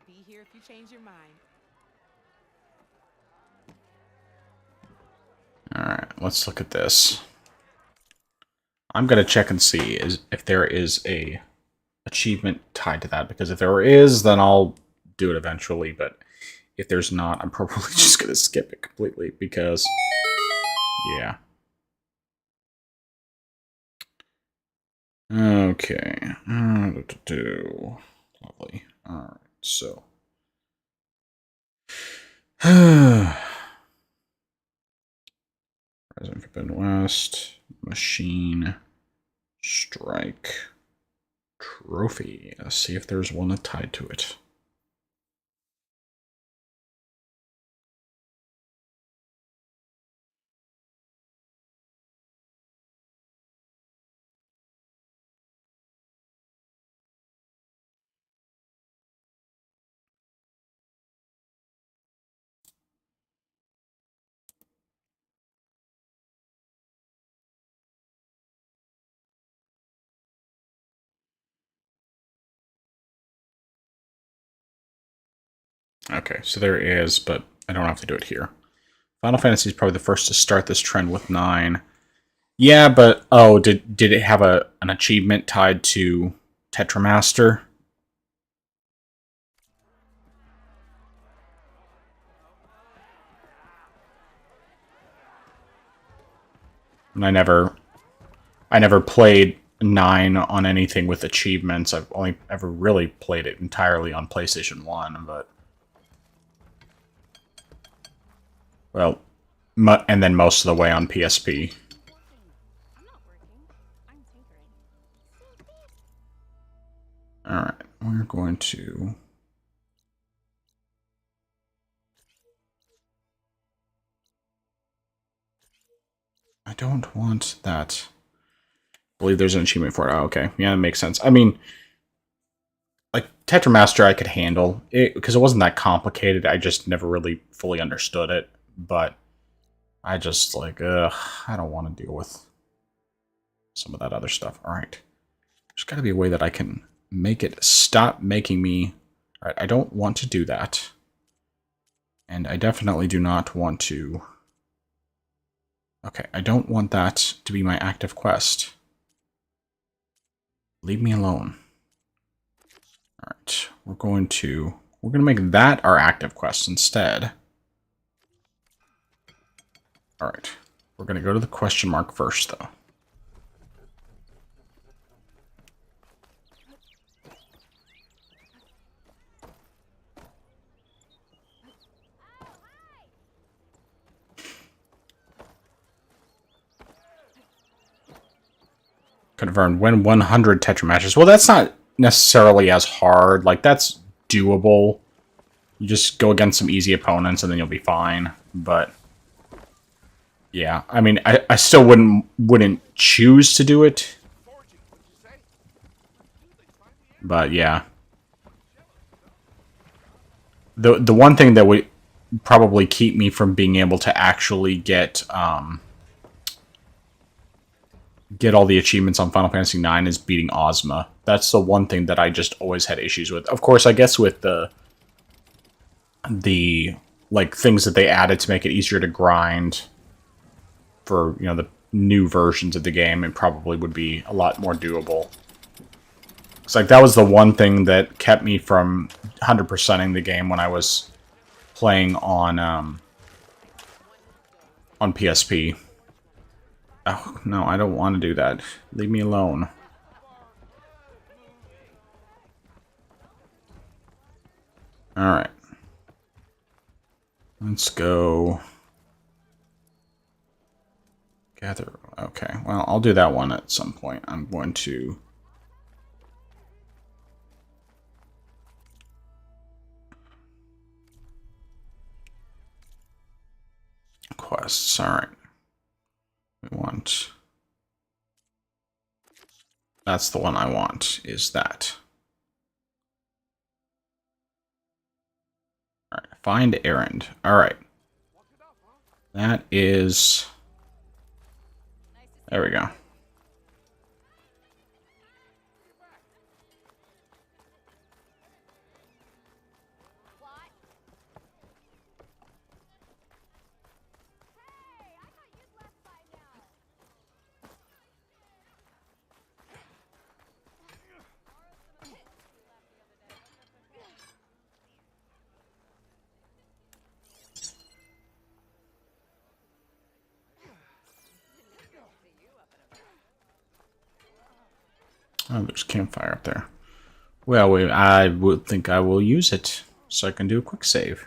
be here if you change your mind. Alright, let's look at this. I'm going to check and see if there is a achievement tied to that, because if there is, then I'll do it eventually, but if there's not, I'm probably just gonna skip it completely because, yeah. Okay. Lovely. Alright, so. President Forbidden West. Machine. Strike. Trophy. Let's see if there's one tied to it. Okay, so there is, but I don't have to do it here. Final Fantasy is probably the first to start this trend with 9. Yeah, but oh, did it have an achievement tied to Tetramaster? And I never played 9 on anything with achievements. I've only ever really played it entirely on PlayStation 1, but well, and then most of the way on PSP. Alright, we're going to... I don't want that. I believe there's an achievement for it. Oh, okay. Yeah, that makes sense. I mean, like, Tetramaster I could handle, because it wasn't that complicated. I just never really fully understood it. But I just, like, I don't want to deal with some of that other stuff. Alright. There's got to be a way that I can make it stop making me... Alright, I don't want to do that. And I definitely do not want to... Okay, I don't want that to be my active quest. Leave me alone. Alright, we're going to make that our active quest instead. Alright, we're going to go to the question mark first, though. Confirmed. Win 100 Tetra matches. Well, that's not necessarily as hard. Like, that's doable. You just go against some easy opponents and then you'll be fine. But yeah, I mean, I still wouldn't choose to do it. But yeah. The one thing that would probably keep me from being able to actually get all the achievements on Final Fantasy IX is beating Ozma. That's the one thing that I just always had issues with. Of course, I guess with the like things that they added to make it easier to grind for, you know, the new versions of the game, it probably would be a lot more doable. It's like that was the one thing that kept me from 100%ing the game when I was playing on PSP. Oh, no, I don't want to do that. Leave me alone. Alright. Let's go. Gather. Okay, well, I'll do that one at some point. I'm going to... Quests, alright. We want... That's the one I want, is that. Alright, find errand. Alright. That is... There we go. Oh, there's a campfire up there. Well, I would think I will use it so I can do a quick save.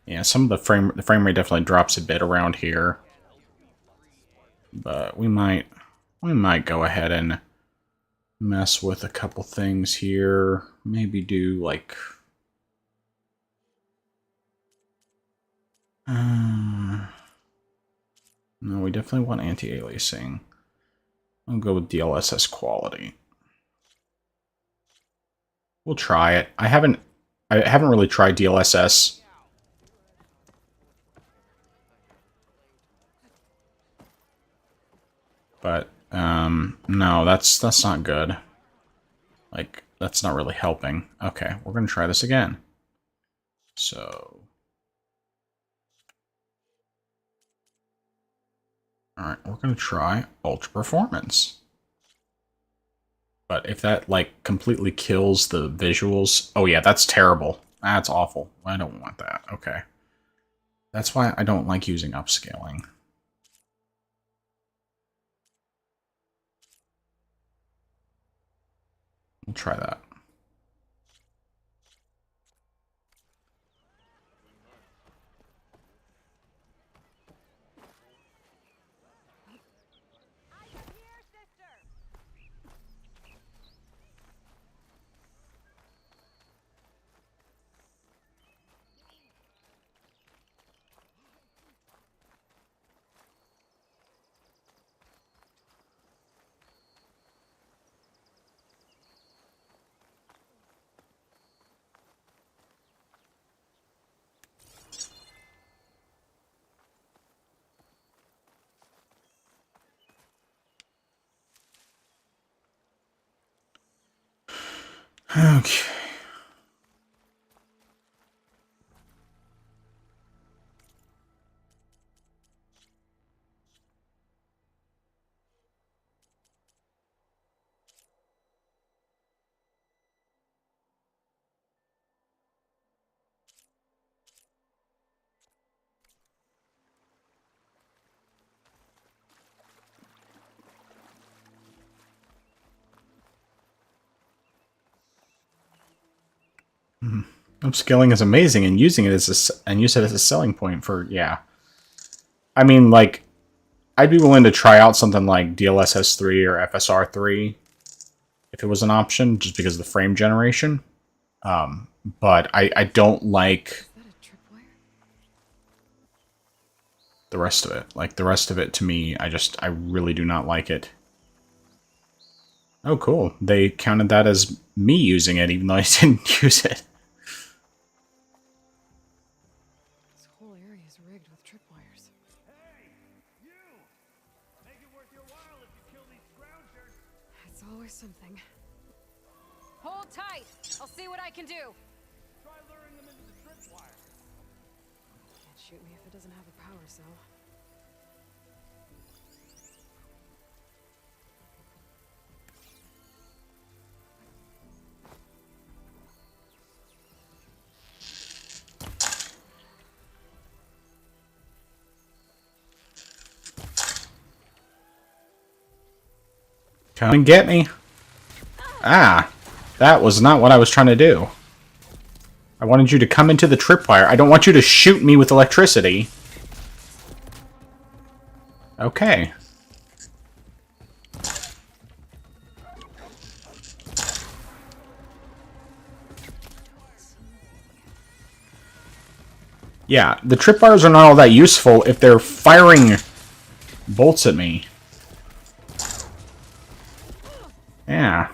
Yeah, some of the frame rate definitely drops a bit around here, but we might go ahead and mess with a couple things here. Maybe do like no, we definitely want anti-aliasing. I'll go with DLSS quality. We'll try it. I haven't really tried DLSS. But no, that's not good. Like, that's not really helping. Okay, we're gonna try this again. So, all right, we're gonna try ultra performance. But if that like completely kills the visuals, oh yeah, that's terrible. That's awful. I don't want that. Okay, that's why I don't like using upscaling. We'll try that. Okay. Upscaling is amazing, and using it as and use it as a selling point for, yeah. I mean, like, I'd be willing to try out something like DLSS 3 or FSR 3 if it was an option, just because of the frame generation. But I don't like the rest of it. Like, the rest of it, to me, I really do not like it. Oh, cool. They counted that as me using it, even though I didn't use it. This whole area is rigged with tripwires. Hey, you! Make it worth your while if you kill these scroungers. It's always something. Hold tight. I'll see what I can do. Try luring them into the tripwire. Can't shoot me if it doesn't have a power cell. Come and get me. Ah, that was not what I was trying to do. I wanted you to come into the tripwire. I don't want you to shoot me with electricity. Okay. Yeah, the tripwires are not all that useful if they're firing bolts at me. Yeah.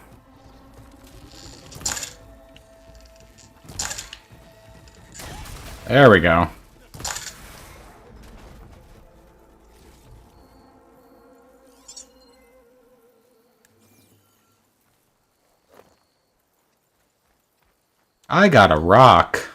There we go. I got a rock.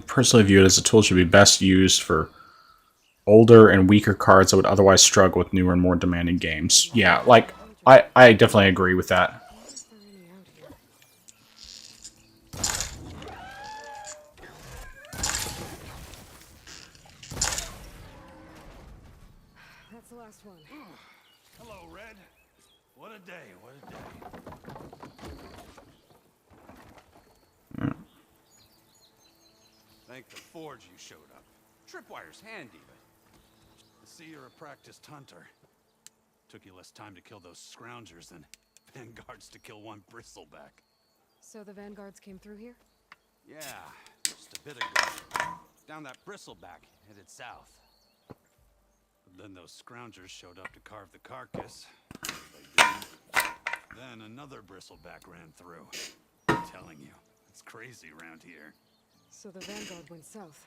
Personally view it as a tool should be best used for older and weaker cards that would otherwise struggle with newer and more demanding games. Yeah, like, I definitely agree with that. That's the last one. Hello, Red. What a day, what a day. Thank the forge you showed up. Tripwire's handy, but I see you're a practiced hunter. Took you less time to kill those scroungers than vanguards to kill one bristleback. So the vanguards came through here? Yeah, just a bit ago. Down that bristleback, headed south. But then those scroungers showed up to carve the carcass. They did. Then another bristleback ran through. I'm telling you, it's crazy around here. So the vanguard went south?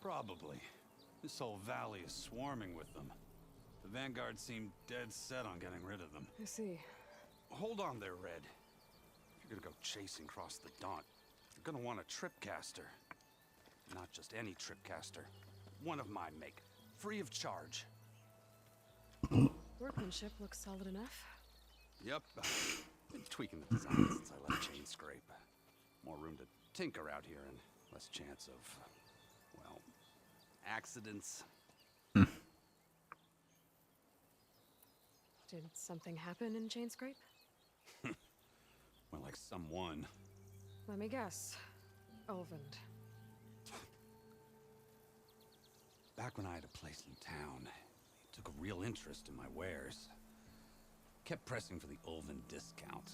Probably. This whole valley is swarming with them. The vanguard seemed dead set on getting rid of them. I see. Hold on there, Red. If you're gonna go chasing across the Daunt, you're gonna want a tripcaster. Not just any tripcaster. One of my make. Free of charge. Workmanship looks solid enough. Yep. Been tweaking the design since I left Chain Scrape. More room to tinker out here and less chance of, well, accidents. Did something happen in Chain Scrape? Well, like someone. Let me guess. Ulvund. Back when I had a place in town, he took a real interest in my wares. Kept pressing for the Ulvund discount.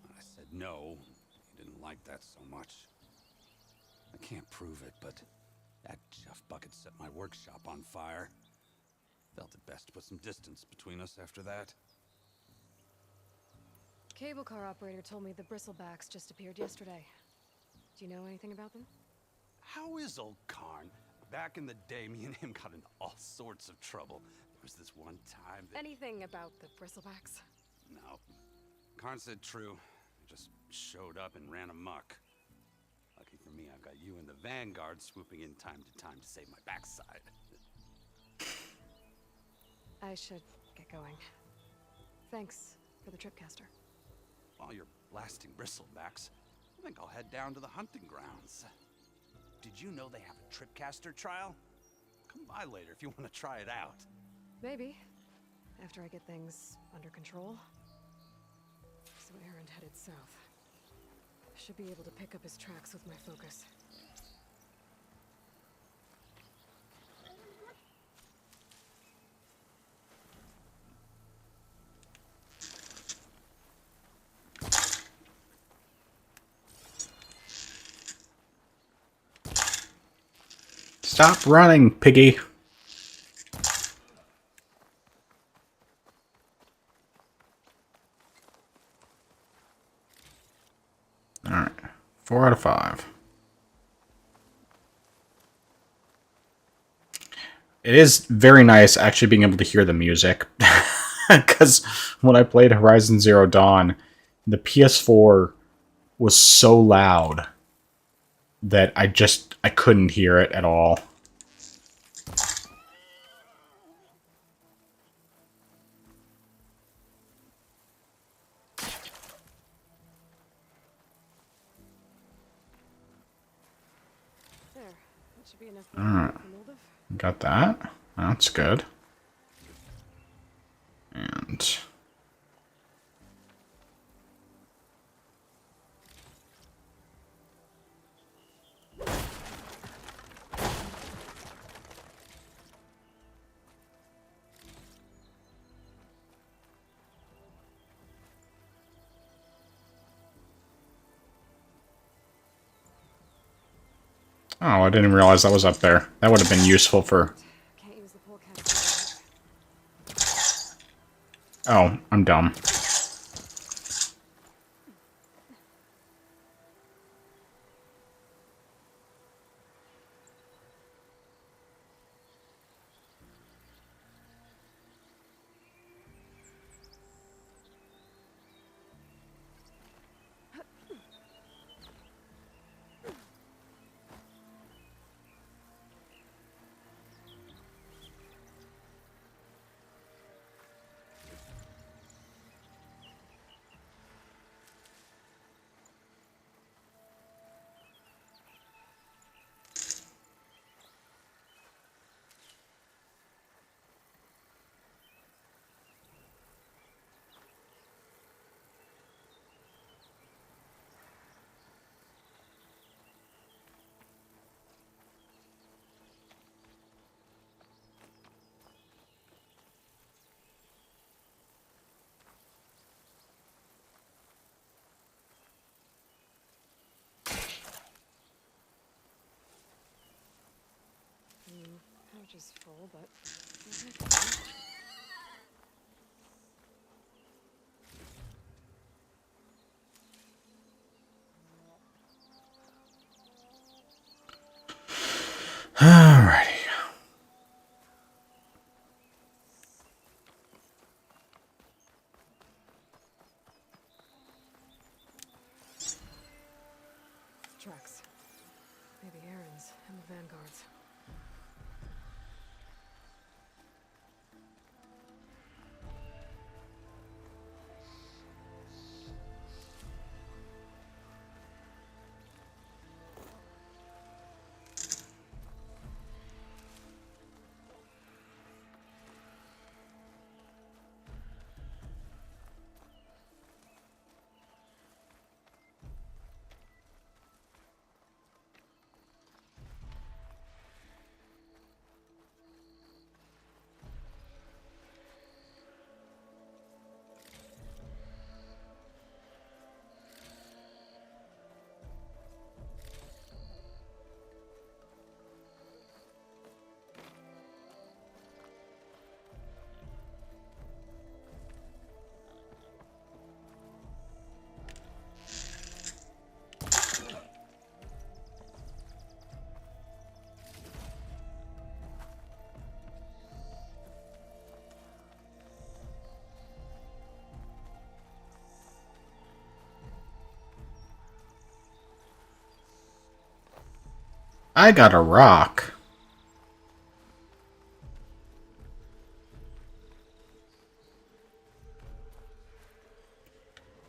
I said no. He didn't like that so much. I can't prove it, but that Jeff Bucket set my workshop on fire. Felt it best to put some distance between us after that. Cable car operator told me the bristlebacks just appeared yesterday. Do you know anything about them? How is old Karn? Back in the day, me and him got into all sorts of trouble. There was this one time that... Anything about the bristlebacks? No. Karn said true. They just showed up and ran amok. Lucky for me, I've got you and the Vanguard swooping in time to save my backside. I should get going. Thanks for the tripcaster. While you're blasting bristlebacks, I think I'll head down to the hunting grounds. Did you know they have a tripcaster trial? Come by later if you want to try it out. Maybe. After I get things under control. So Erend headed south. Should be able to pick up his tracks with my focus. Stop running, piggy. Alright. 4 out of 5. It is very nice actually being able to hear the music. Because when I played Horizon Zero Dawn, the PS4 was so loud that I couldn't hear it at all. There. That should be enough. Alright. Got that. That's good. And... oh, I didn't realize that was up there. That would have been useful for... Oh, I'm dumb. is full, but Alrighty. tracks. Maybe Aaron's and the Vanguard's. I got a rock.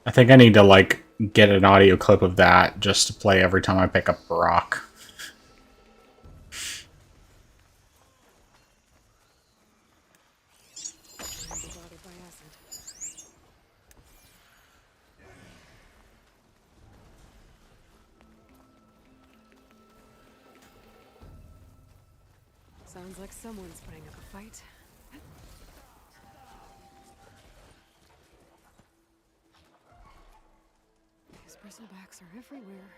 I think I need to, like, get an audio clip of that just to play every time I pick up a rock. Sounds like someone's putting up a fight. These bristlebacks are everywhere.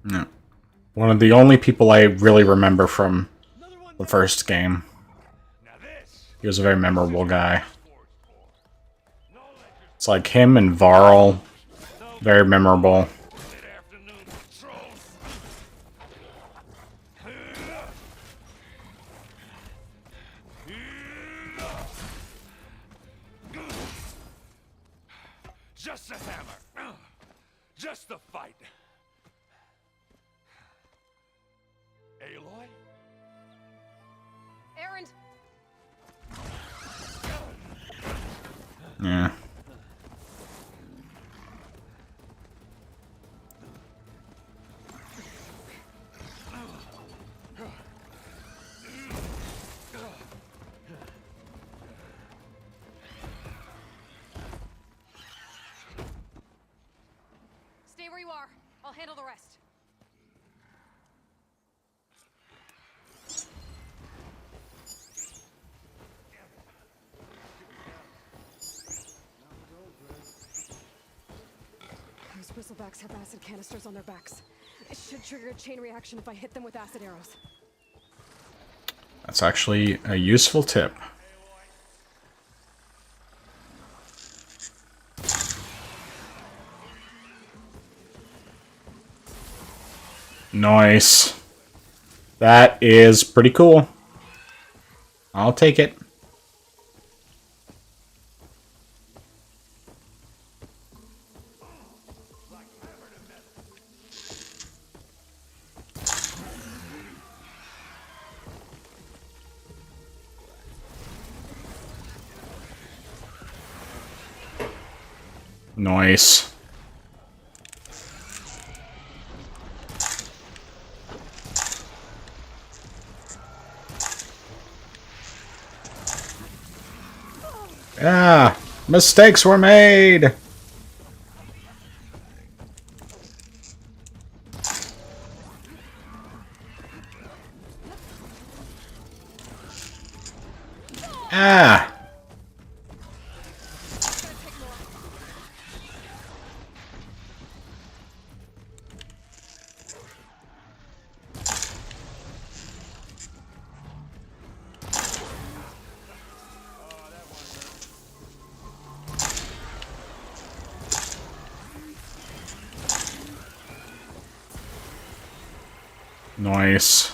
No. One of the only people I really remember from the first game. He was a very memorable guy. It's like him and Varl. Very memorable. Just the hammer. Just the fight. Aloy? Aaron! Yeah. Stay where you are. I'll handle the rest. Those bristlebacks have acid canisters on their backs. It should trigger a chain reaction if I hit them with acid arrows. That's actually a useful tip. Nice. That is pretty cool. I'll take it. Nice. Yeah, mistakes were made. Ah. Nice.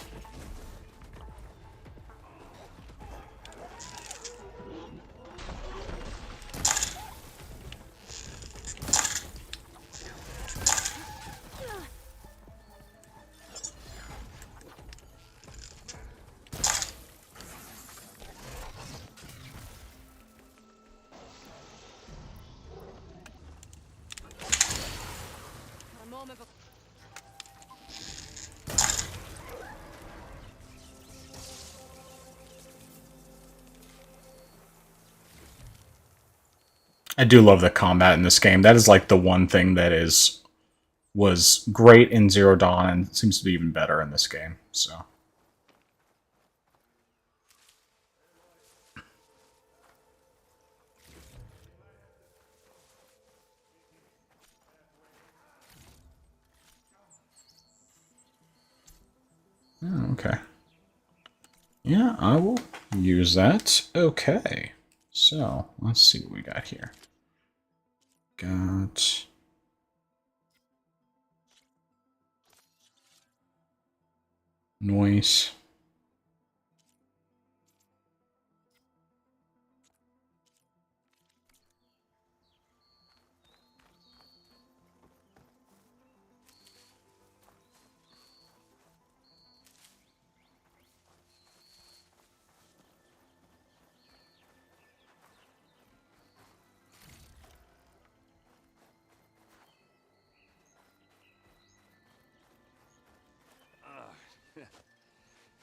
A moment before. I do love the combat in this game. That is like the one thing that was great in Zero Dawn and seems to be even better in this game. So oh, okay. Yeah, I will use that. Okay. So, let's see what we got here. Got... Noise.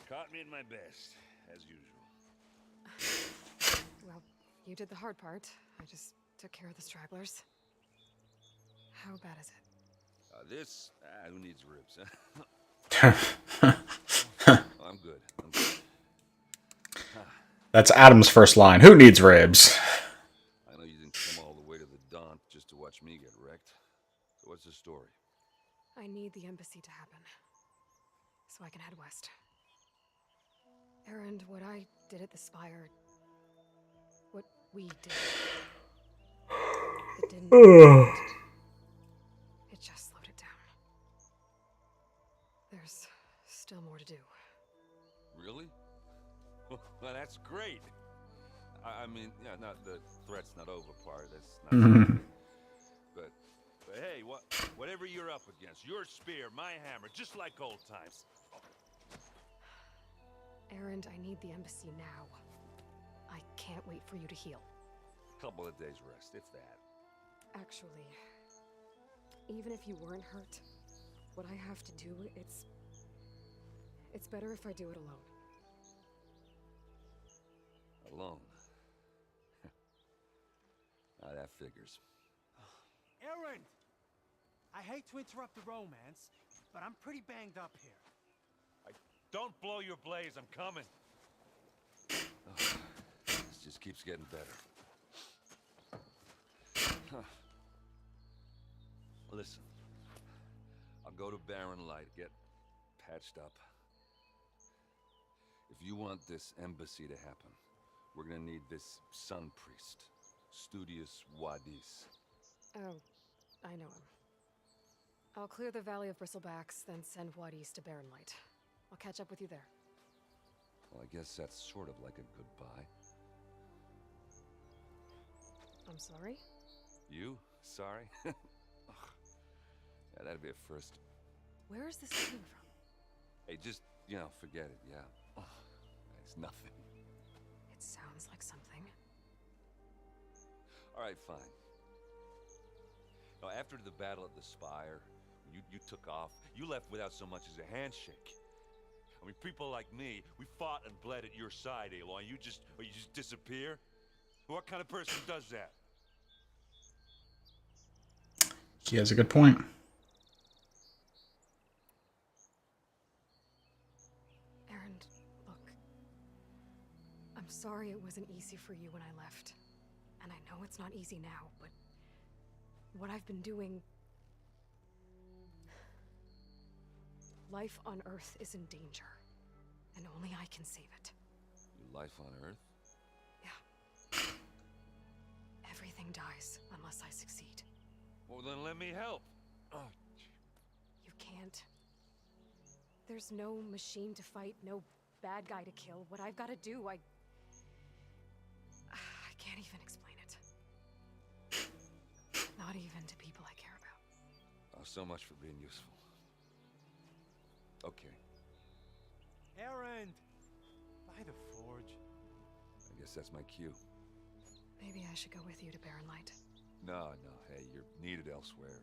Caught me at my best, as usual. Well, you did the hard part. I just took care of the stragglers. How bad is it? Who needs ribs, huh? Oh, I'm good. I'm good. That's Adam's first line. Who needs ribs? I know you didn't come all the way to the Daunt just to watch me get wrecked. So what's the story? I need the embassy to happen, so I can head west. Erend, what I did at the Spire, what we did, it didn't. It just slowed it down. There's still more to do. Really? Well, that's great. I mean, yeah, not the threat's not over part. That's not. But hey, whatever you're up against, your spear, my hammer, just like old times. Erend, I need the embassy now. I can't wait for you to heal. Couple of days rest, if that. Actually, even if you weren't hurt, what I have to do, it's better if I do it alone. Alone? That figures. Erend! I hate to interrupt the romance, but I'm pretty banged up here. Don't blow your blaze, I'm coming. Oh, this just keeps getting better. Huh. Listen, I'll go to Barren Light, get patched up. If you want this embassy to happen, we're gonna need this sun priest, Studius Wadis. Oh, I know him. I'll clear the Valley of Bristlebacks, then send Wadis to Barren Light. I'll catch up with you there. Well, I guess that's sort of like a goodbye. I'm sorry? You? Sorry? Ugh. Yeah, that'd be a first. Where is this coming from? Hey, just, forget it, yeah. Ugh. It's nothing. It sounds like something. All right, fine. Now, after the battle at the Spire, you took off, you left without so much as a handshake. I mean, people like me, we fought and bled at your side, Aloy. You just disappear? What kind of person does that? He has a good point. Erend, look. I'm sorry it wasn't easy for you when I left. And I know it's not easy now, but what I've been doing... Life on Earth is in danger, and only I can save it. Your life on Earth? Yeah. Everything dies unless I succeed. Well, then let me help. Oh. You can't. there's no machine to fight, no bad guy to kill, what I've got to do, I can't even explain it. Not even to people I care about. Oh, so much for being useful. Okay, Erend! By the forge. I guess that's my cue. Maybe I should go with you to Barren Light. No, hey, you're needed elsewhere.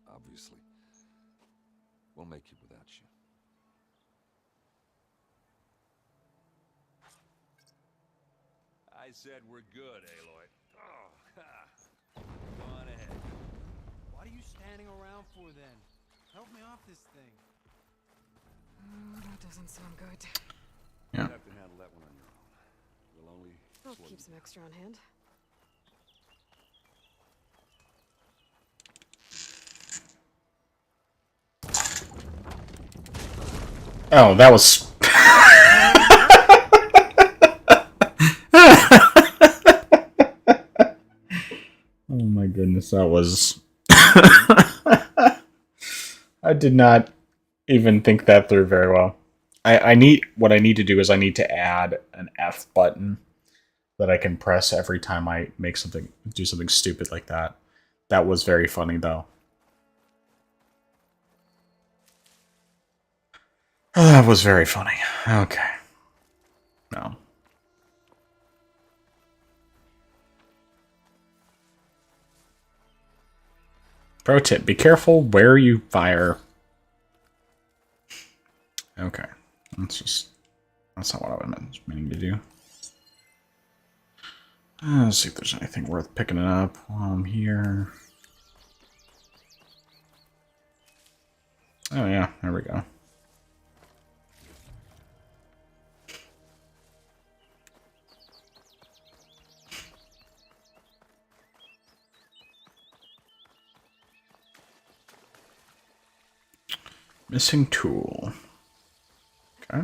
Obviously. We'll make it without you. I said we're good, Aloy. Oh, ha. Go on ahead. What are you standing around for then? Help me off this thing. Oh, that doesn't sound good. Yeah. You'll have to handle that one on your own. We'll only I'll slow keep you some extra on hand. Oh, that was... Oh my goodness, that was... I did not even think that through very well. What I need to do is I need to add an F button that I can press every time I do something stupid like that. That was very funny though. That was very funny. Okay. No. Pro tip, be careful where you fire. Okay. That's not what I was meaning to do. Let's see if there's anything worth picking it up while I'm here. Oh yeah, there we go. Missing tool. Okay.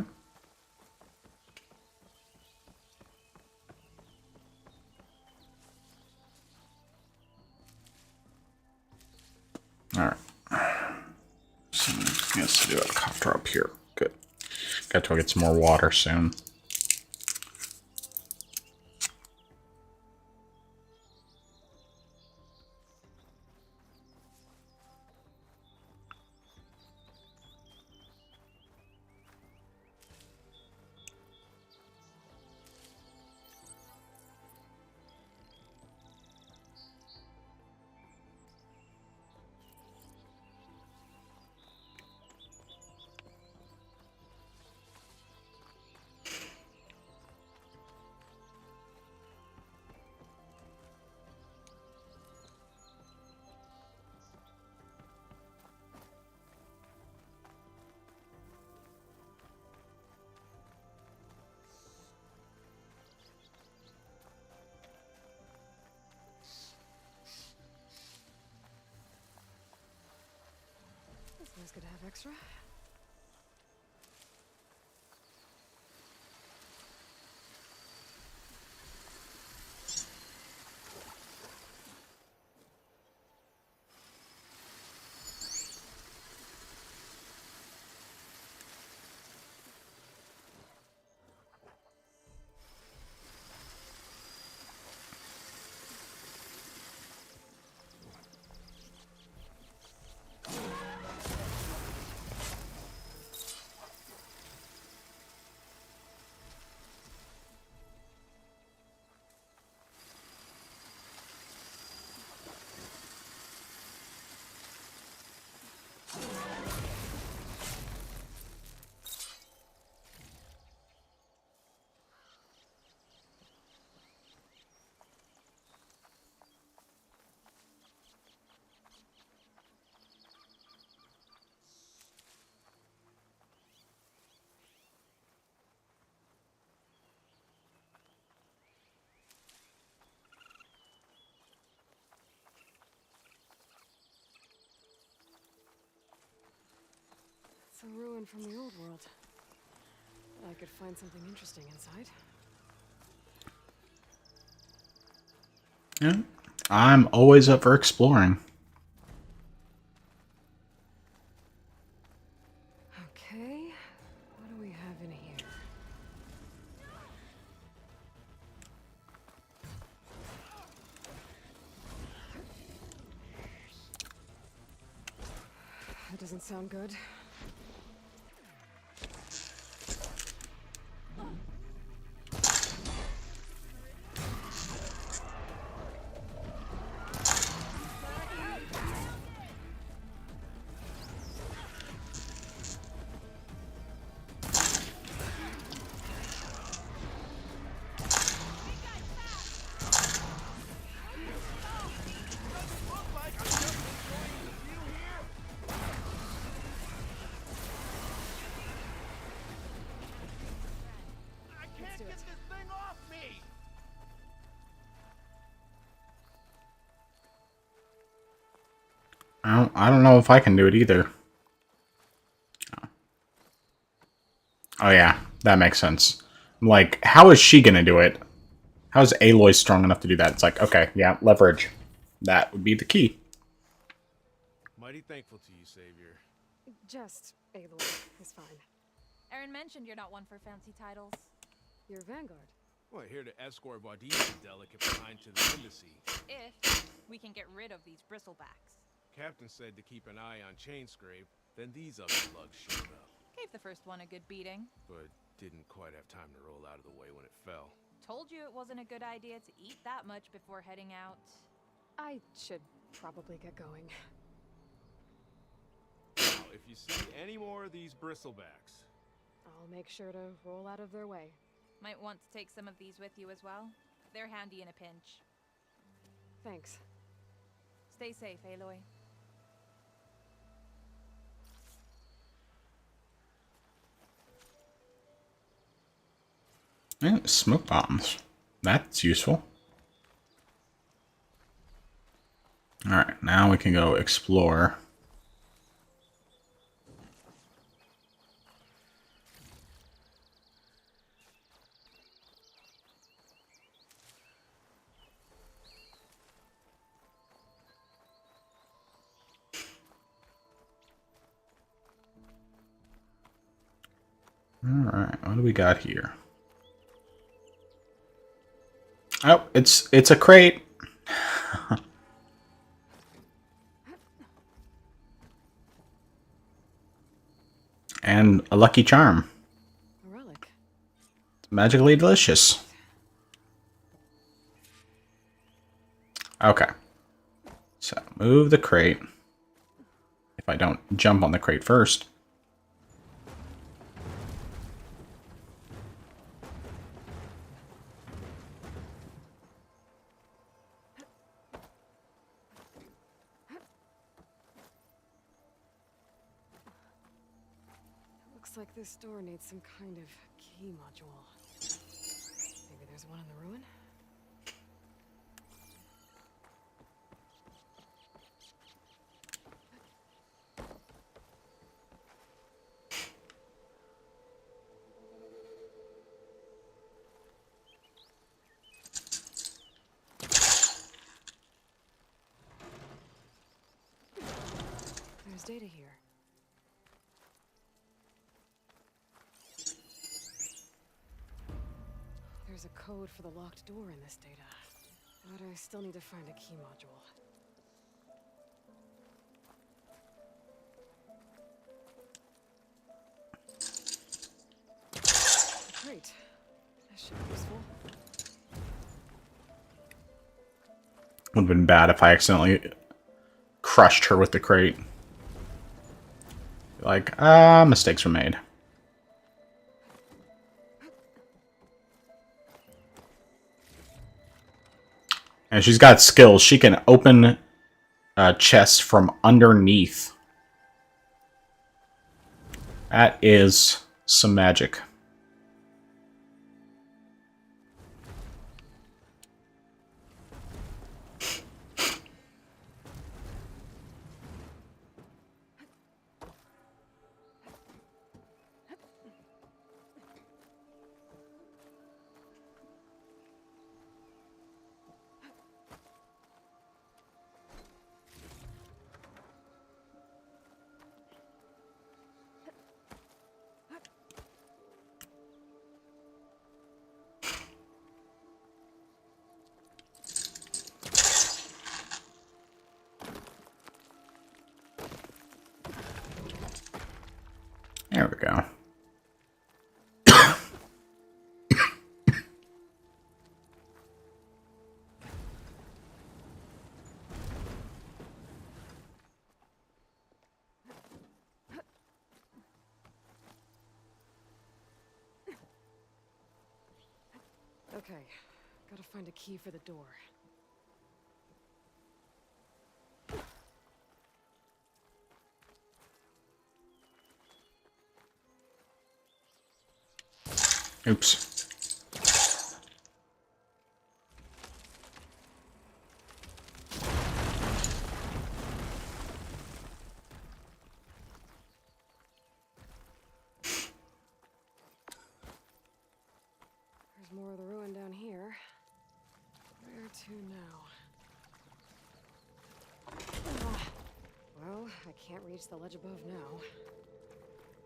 Alright. Something has to do a copter up here. Good. Got to get some more water soon. It's good to have extra. It's a ruin from the old world. I could find something interesting inside. Yeah. I'm always up for exploring. Okay. doesn't sound good. I don't know if I can do it either. Oh yeah, that makes sense. Like, how is she gonna do it? How is Aloy strong enough to do that? It's like, okay, yeah, leverage. That would be the key. Mighty thankful to you, Savior. Just Aloy is fine. Aaron mentioned you're not one for fancy titles. You're Vanguard. Well, here to escort Wadim's delicate behind to the embassy. If we can get rid of these bristlebacks. Captain said to keep an eye on Chainscrape, then these other lugs showed up. Gave the first one a good beating. But didn't quite have time to roll out of the way when it fell. Told you it wasn't a good idea to eat that much before heading out. I should probably get going. Now, if you see any more of these bristlebacks, I'll make sure to roll out of their way. Might want to take some of these with you as well. They're handy in a pinch. Thanks. Stay safe, Aloy. Yeah, smoke bombs. That's useful. Alright, now we can go explore. Alright, what do we got here? Oh, it's a crate. And a lucky charm. A relic. It's magically delicious. Okay. So, move the crate. If I don't jump on the crate first. Looks like this door needs some kind of key module. Maybe there's one in the ruin? There's data here. There's a code for the locked door in this data, but I still need to find a key module. Great. That should be useful. Would have been bad if I accidentally crushed her with the crate. Like, mistakes were made. And she's got skills. She can open chests from underneath. That is some magic. Okay, gotta find a key for the door. Oops. There's more of the ruin down here. Where to now? Well, I can't reach the ledge above now.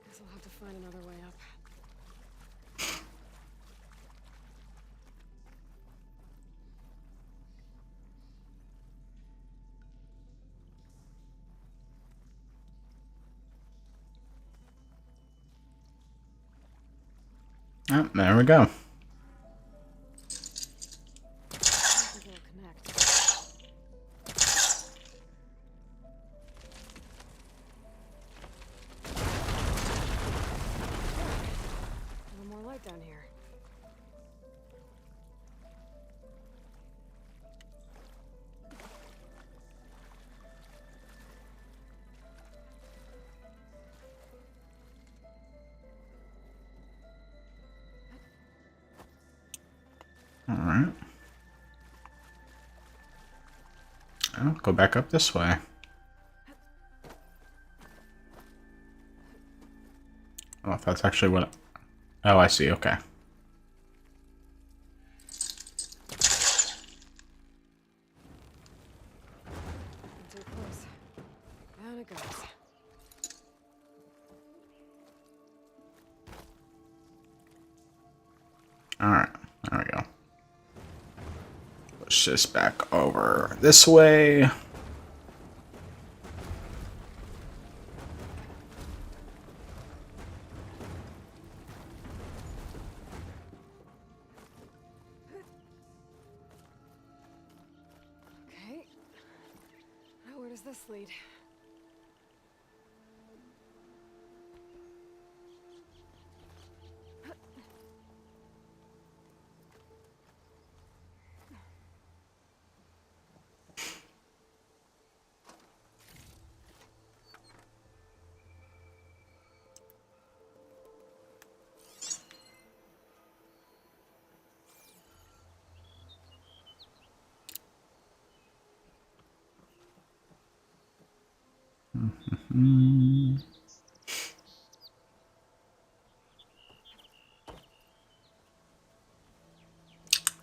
Guess I'll have to find another way up. Oh, there we go. More light down here. All right. I'll go back up this way. Oh, if that's actually what... Oh, I see. Okay. Too close. Down it goes. Alright. There we go. Push this back over this way. Okay. Now where does this lead?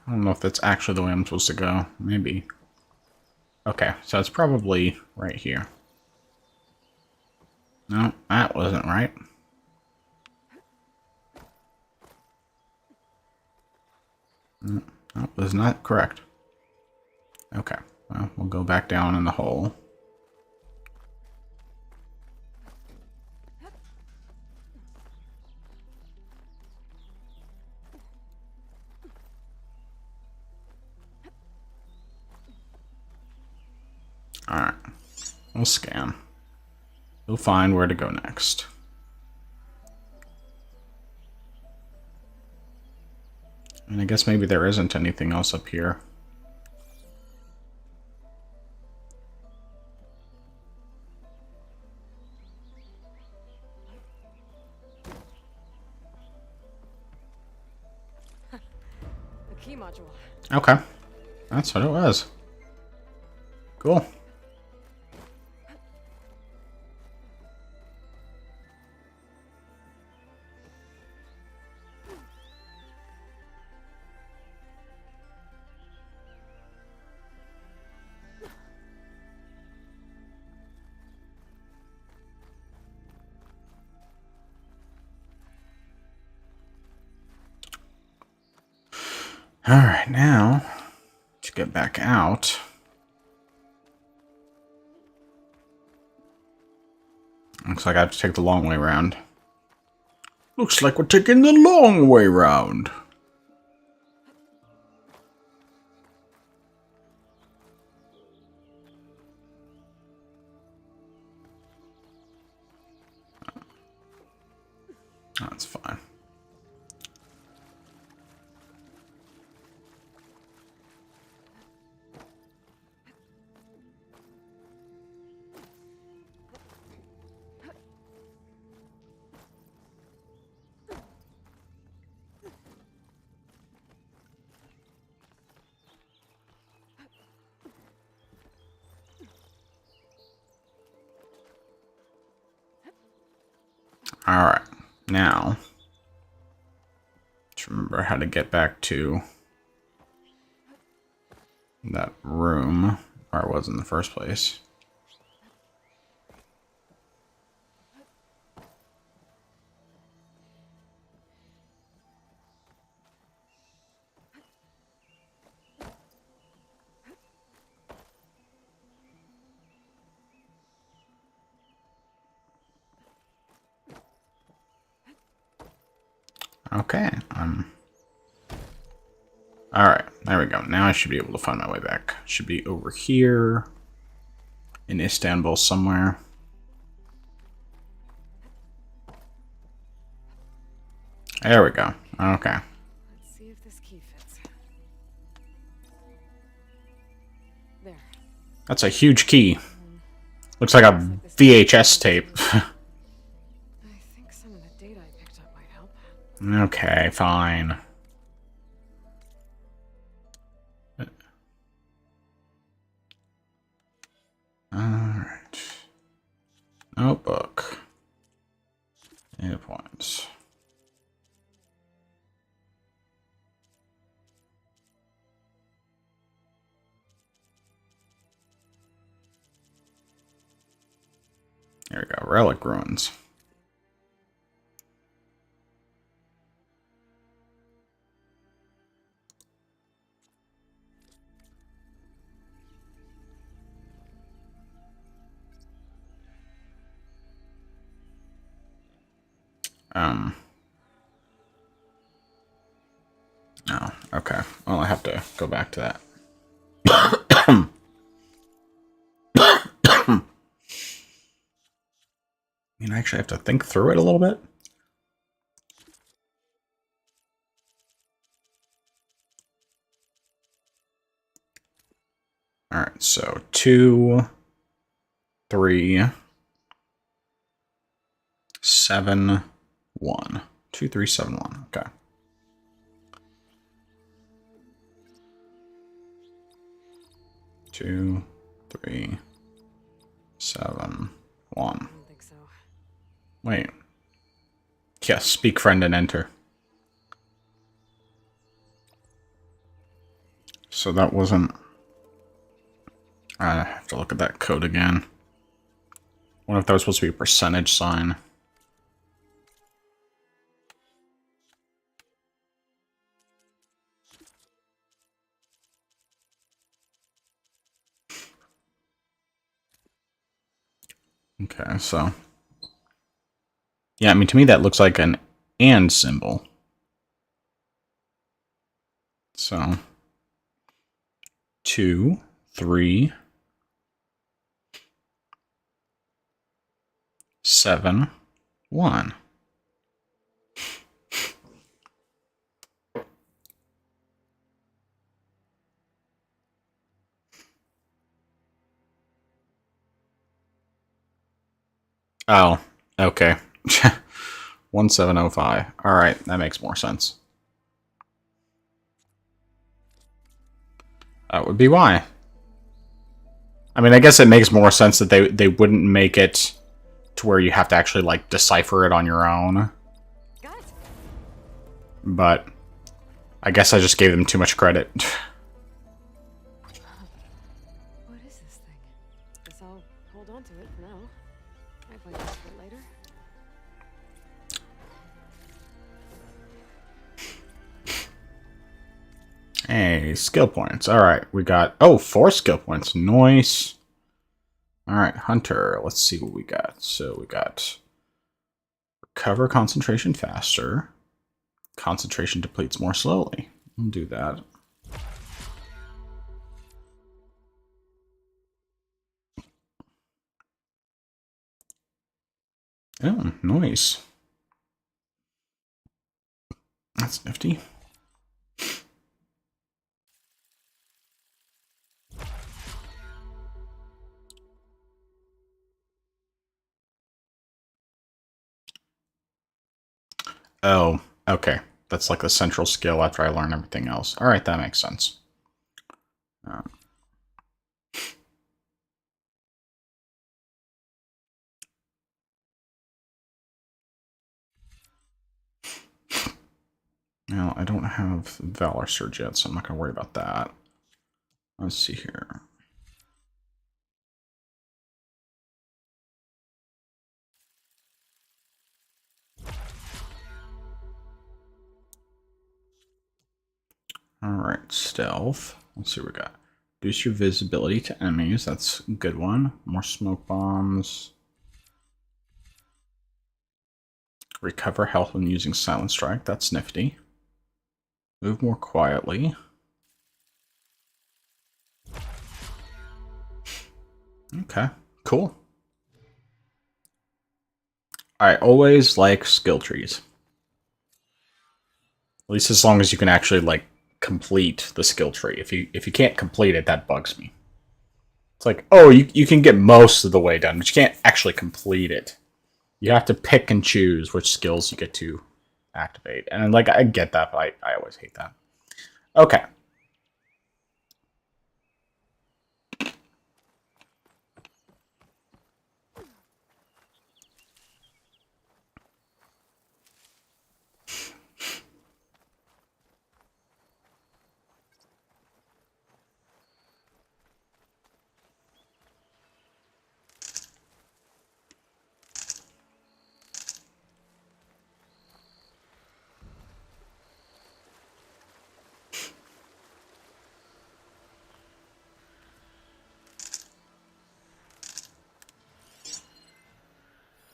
I don't know if that's actually the way I'm supposed to go. Maybe. Okay, so it's probably right here. No, that wasn't right. No, that was not correct. Okay, well, we'll go back down in the hole. Alright, we'll scan. We'll find where to go next. And I guess maybe there isn't anything else up here. The key module. Okay, that's what it was. Cool. Alright, now, to get back out. Looks like I have to take the long way around. Looks like we're taking the long way round. That's fine. Alright, now, let's remember how to get back to that room where I was in the first place. Okay, alright, there we go. Now I should be able to find my way back. Should be over here in Istanbul somewhere. There we go. Okay. Let's see if this key fits. There. That's a huge key. Looks like a VHS tape. I think some of the data I picked up might help. Okay, fine. Alright. Notebook. Data points. There we go. Relic ruins. Oh, okay. Well, I have to go back to that. I mean, I actually have to think through it a little bit. Alright, so 2, 3, 7, 1. 2, 3, 7, 1. Okay. Two, 3, 7, 1. I don't think so. Wait. Yes, speak friend and enter. So that wasn't... I have to look at that code again. What if that was supposed to be a percentage sign? Okay, so... yeah, I mean, to me that looks like an and symbol. So... 2, 3... 7, 1. Oh, okay. 1705. Alright, that makes more sense. That would be why. I mean, I guess it makes more sense that they wouldn't make it to where you have to actually, like, decipher it on your own. But I guess I just gave them too much credit. What is this thing? Guess I'll hold on to it for now. Might find use for it later. Hey, skill points. Alright, we got... oh, 4 skill points. Nice. Alright, Hunter. Let's see what we got. So we got... recover concentration faster. Concentration depletes more slowly. We'll do that. Oh, nice. That's nifty. Oh, okay. That's like the central skill after I learn everything else. Alright, that makes sense. Well, I don't have Valor Surge yet, so I'm not going to worry about that. Let's see here. Alright, stealth. Let's see what we got. Reduce your visibility to enemies. That's a good one. More smoke bombs. Recover health when using Silent Strike. That's nifty. Move more quietly. Okay, cool. I always like skill trees. At least as long as you can actually, like, complete the skill tree. If you can't complete it, that bugs me. It's like, oh, you can get most of the way done, but you can't actually complete it. You have to pick and choose which skills you get to activate. And, like, I get that, but I always hate that. Okay.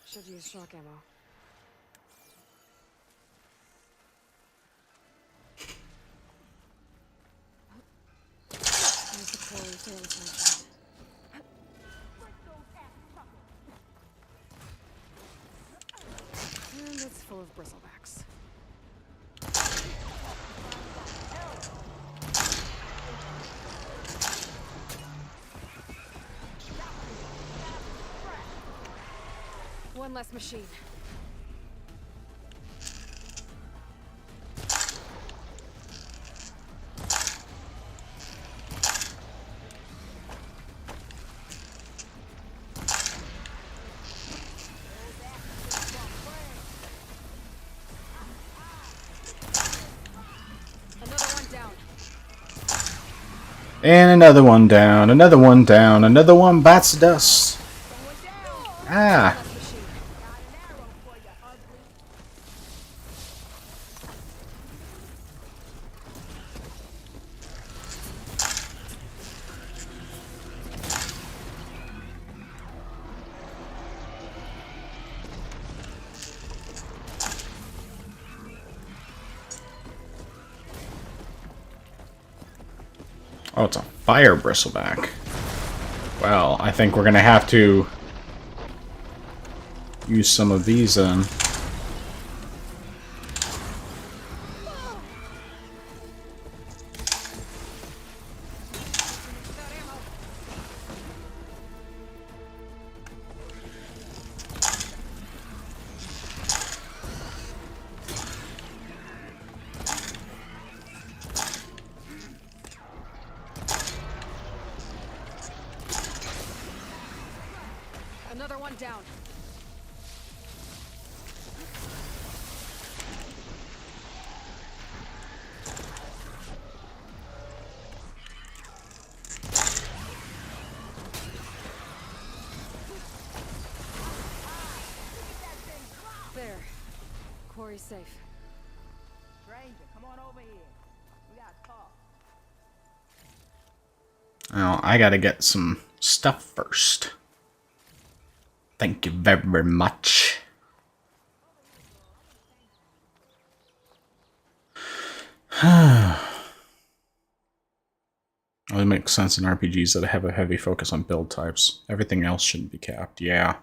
Should use shock ammo. There's the Quarry Tales mentioned. And it's full of bristlebacks. One less machine. And another one down, another one down, another one bites the dust. Ah. Oh, it's a fire bristleback. Well, I think we're gonna have to use some of these then. Another one down. There. Quarry's safe. Stranger, come on over here. We gotta talk. Now, I gotta get some stuff first. Thank you very much. It makes sense in RPGs that have a heavy focus on build types. Everything else shouldn't be capped. Yeah.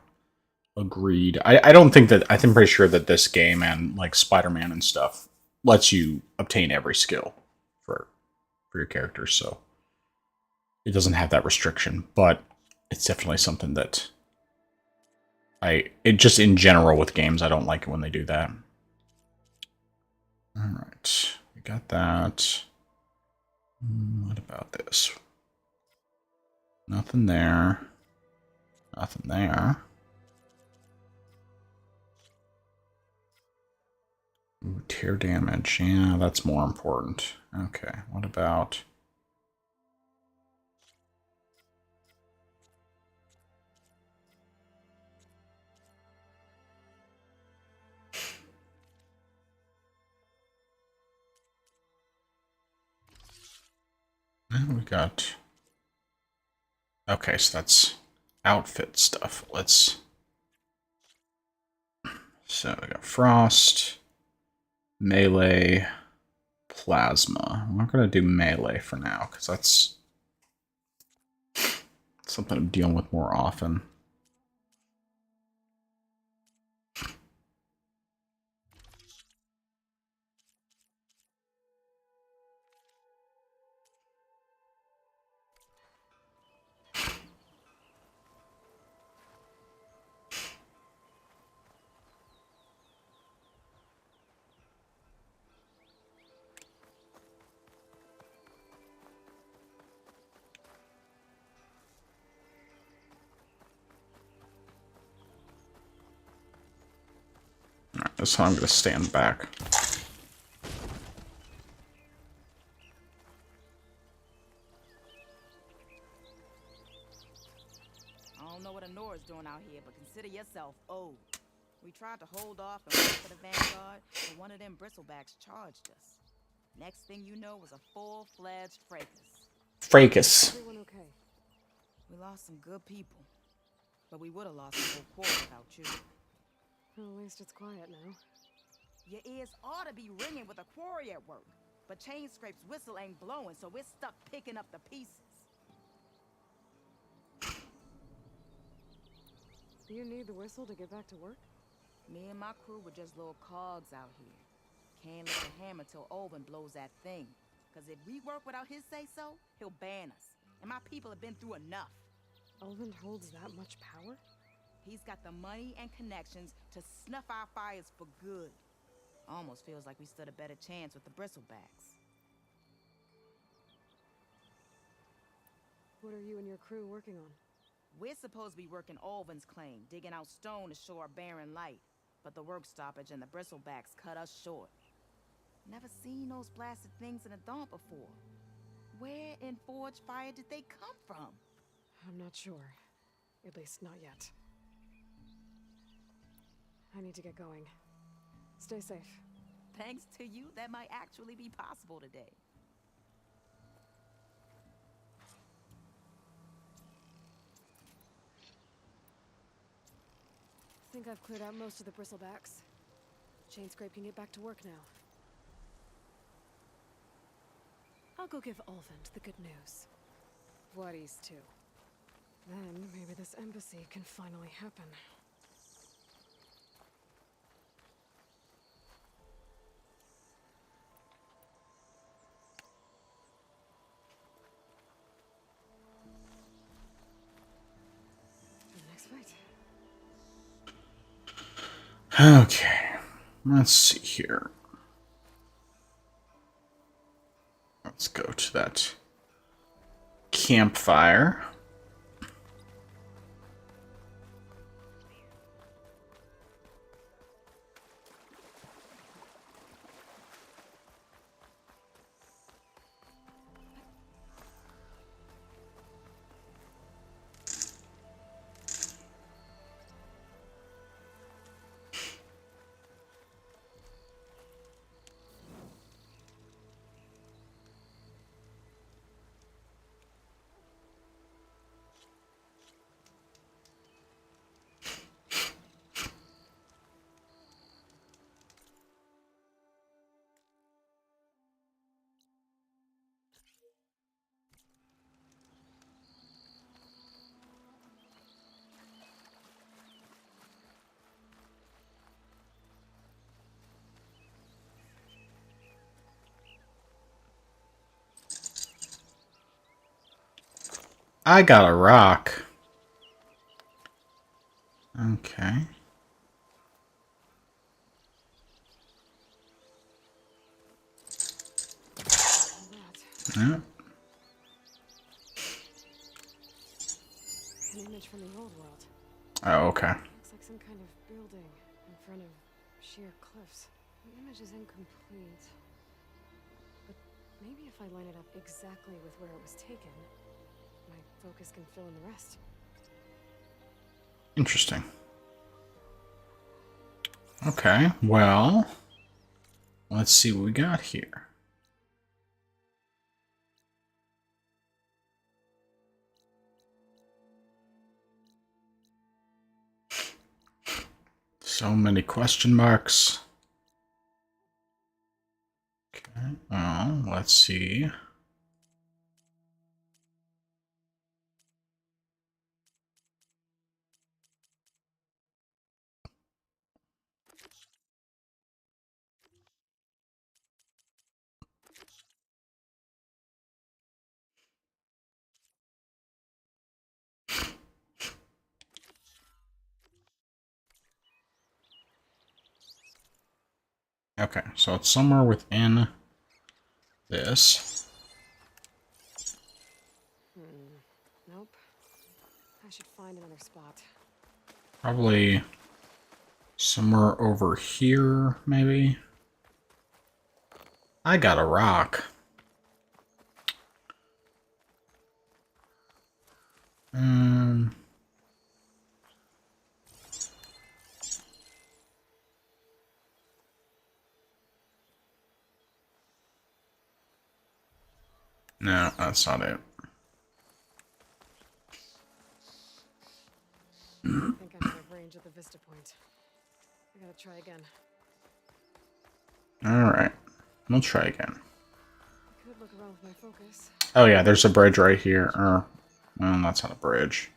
Agreed. I don't think that... I'm pretty sure that this game and, like, Spider-Man and stuff lets you obtain every skill for your characters, so... It doesn't have that restriction, but it's definitely something that... just in general with games, I don't like it when they do that. Alright. We got that. What about this? Nothing there. Nothing there. Ooh, tear damage. Yeah, that's more important. Okay, what about... we got... Okay, so that's outfit stuff. Let's... So we got Frost, Melee, Plasma. I'm not going to do Melee for now, because that's something I'm dealing with more often. Alright, this time I'm going to stand back. I don't know what Anora's doing out here, but consider yourself owed. We tried to hold off and wait for the Vanguard, but one of them bristlebacks charged us. Next thing you know was a full-fledged fracas. Fracas. Everyone okay? We lost some good people, but we would have lost the whole quarter without you. Well, at least it's quiet now. Your ears ought to be ringing with a quarry at work, but Chainscrape's whistle ain't blowing, so we're stuck picking up the pieces. Do you need the whistle to get back to work? Me and my crew were just little cogs out here. Can't lift a hammer till Olvin blows that thing. Cause if we work without his say-so, he'll ban us. And my people have been through enough. Olvin holds that much power? He's got the money and connections to snuff our fires for good. Almost feels like we stood a better chance with the bristlebacks. What are you and your crew working on? We're supposed to be working Olvin's claim, digging out stone to show our barren light. But the work stoppage and the bristlebacks cut us short. Never seen those blasted things in a Daunt before. Where in Forge Fire did they come from? I'm not sure. At least not yet. I need to get going. Stay safe. Thanks to you, that might actually be possible today. I think I've cleared out most of the bristlebacks. Chainscrape can get back to work now. I'll go give Olvin the good news. Vladis too. Then maybe this embassy can finally happen. The next fight. Okay, let's see here. Let's go to that campfire. I got a rock. Okay. Yeah. An image from the old world. Oh, okay. Looks like some kind of building in front of sheer cliffs. The image is incomplete. But maybe if I line it up exactly with where it was taken, my focus can fill in the rest. Interesting. Okay, well, let's see what we got here. So many question marks. Okay, well, let's see. Okay, so it's somewhere within this. Nope. I should find another spot. Probably somewhere over here, maybe. I got a rock. No, that's not it. I think I'm out of range at the Vista Point. I gotta try again. Alright, we'll try again. I could look around with my focus. Oh yeah, there's a bridge right here. Well, that's not a bridge.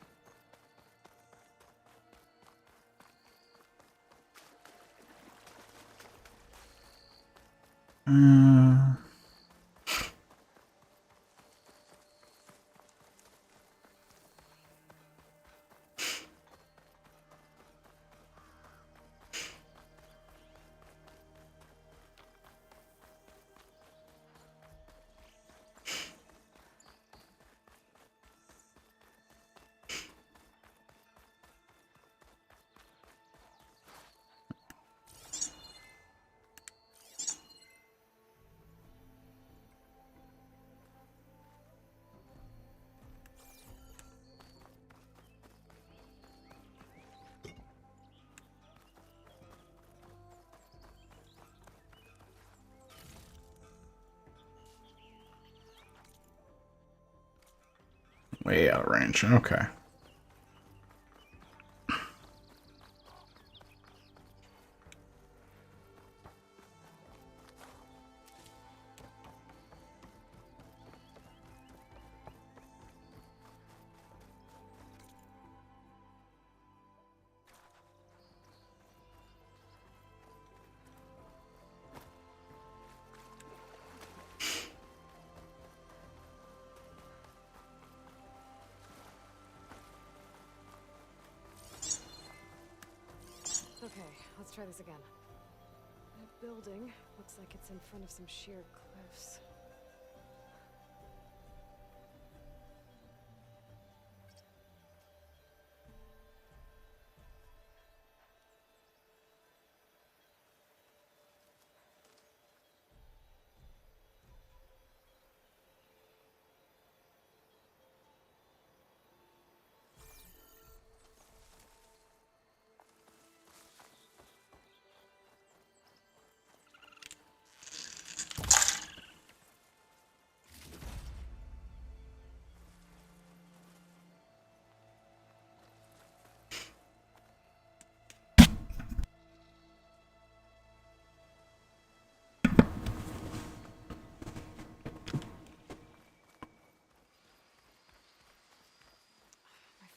Way out of range. Okay. Okay, let's try this again. That building looks like it's in front of some sheer cliffs.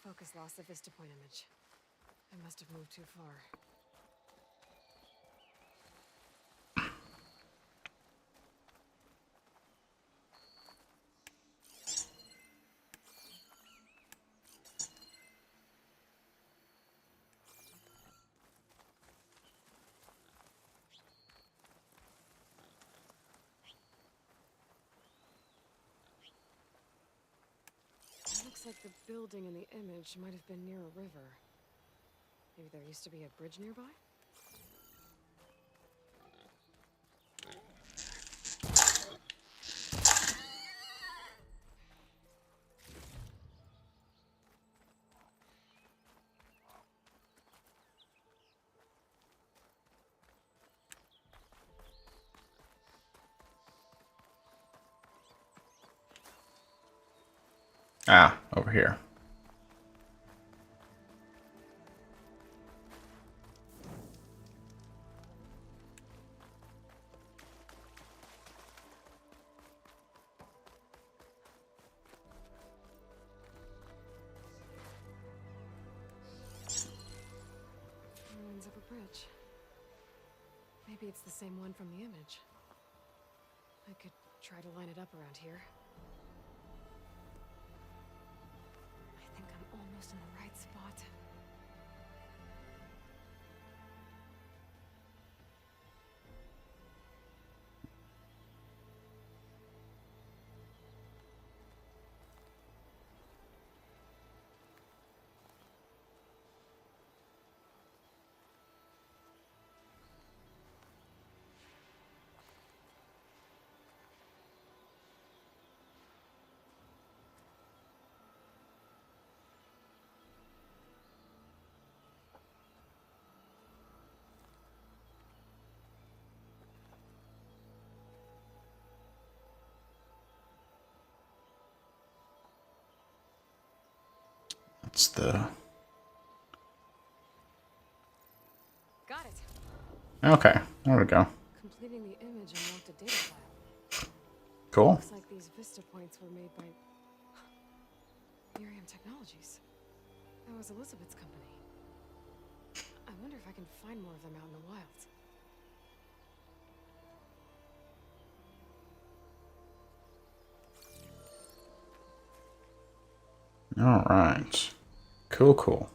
My focus lost the Vista Point image. I must have moved too far. It looks like the building in the image might have been near a river. Maybe there used to be a bridge nearby? Ah, over here. Ruins of a bridge. Maybe it's the same one from the image. I could try to line it up around here. I think I'm almost in the right spot. That's the... Got it. Okay, there we go. Completing the image unlocked a data file. Cool. Looks like these Vista points were made by Miriam Technologies. That was Elizabeth's company. I wonder if I can find more of them out in the wilds. All right. Cool, cool.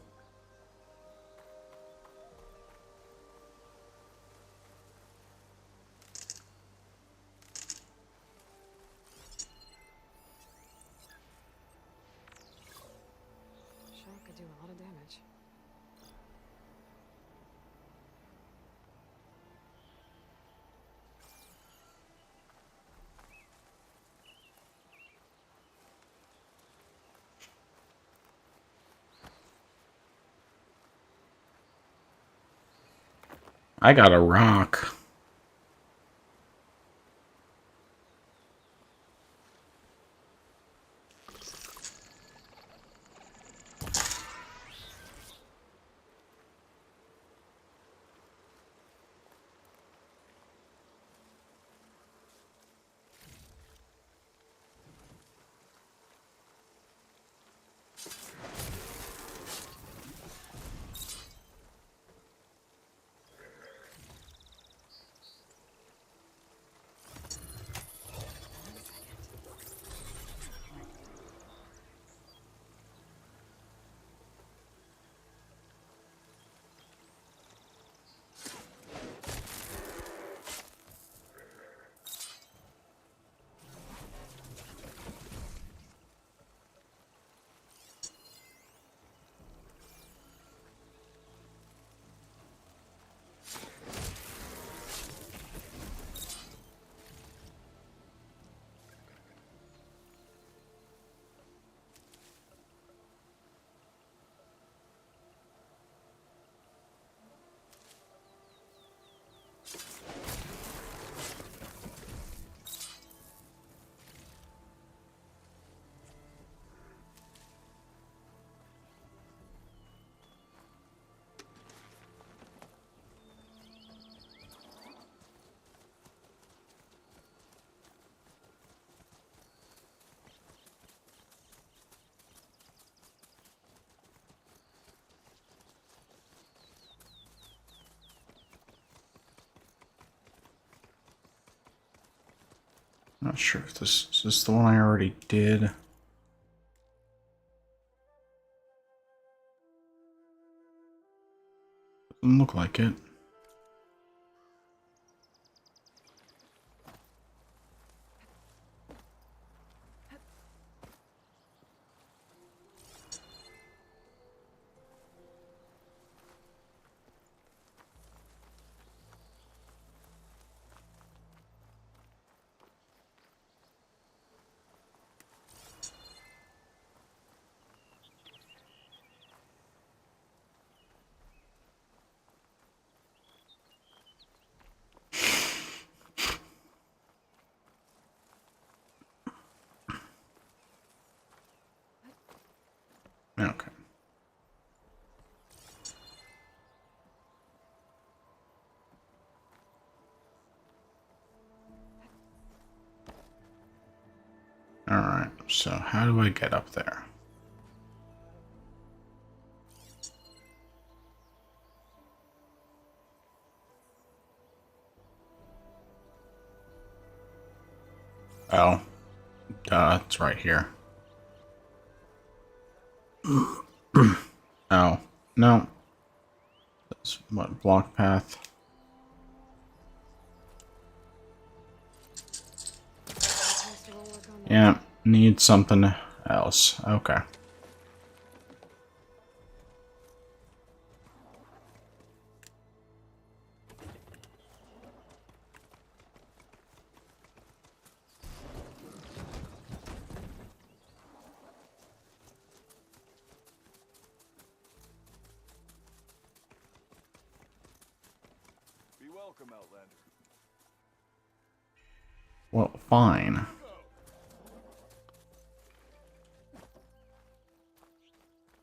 Shell could do a lot of damage. I got a rock. Not sure if this is this the one I already did. Doesn't look like it. Alright, so how do I get up there? Oh, it's right here. Oh, no. That's what, block path? Yeah, need something else. Okay. Be welcome, Outlander. Well, fine.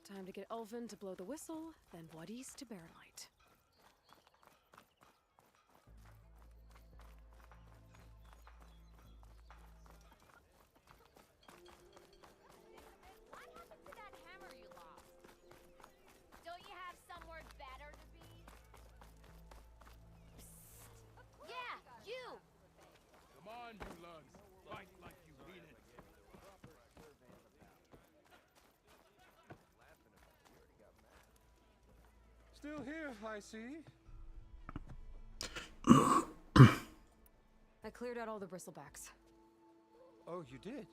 Time to get Ulvin to blow the whistle, then Wadis to Baronlight. Don't you have somewhere better to be? Yeah, you! Come on, you lugs. Fight like you mean it. Still here, I see. I cleared out all the bristlebacks. Oh, you did?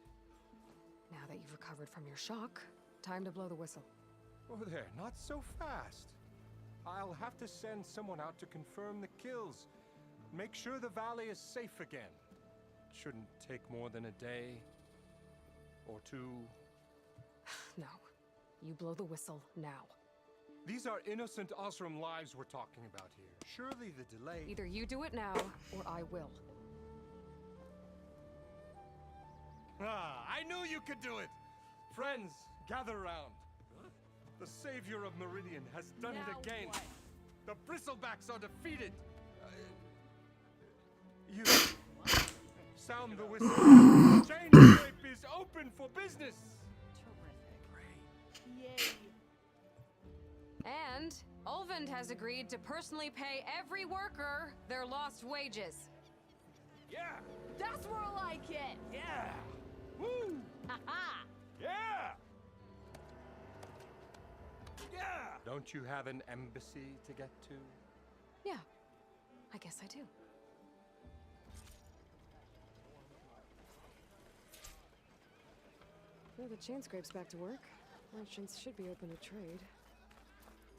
Now that you've recovered from your shock, time to blow the whistle. Oh, there, not so fast. I'll have to send someone out to confirm the kills. Make sure the valley is safe again. Shouldn't take more than a day or two. No. You blow the whistle now. These are innocent Osram lives we're talking about here. Surely the delay... Either you do it now, or I will. Ah, I knew you could do it! Friends, gather round. The savior of Meridian has done it again. The Bristlebacks are defeated. You sound the whistle. Chainscrape is open for business. And Ulvin has agreed to personally pay every worker their lost wages. Yeah. That's more like it! Yeah. Woo. Ha-ha! Yeah. Yeah. Don't you have an embassy to get to? Yeah, I guess I do. Well, the Chainscrape's back to work. Merchants should be open to trade.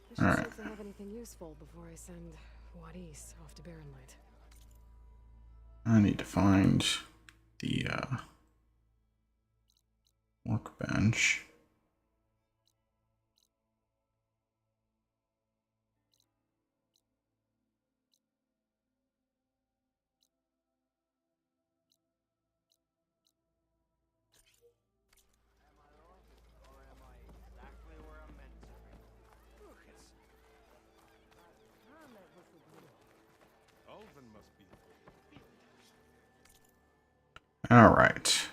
I should see if they have anything useful before I send Wadis off to Baronlight. I need to find the workbench. Ulvin must be. All right.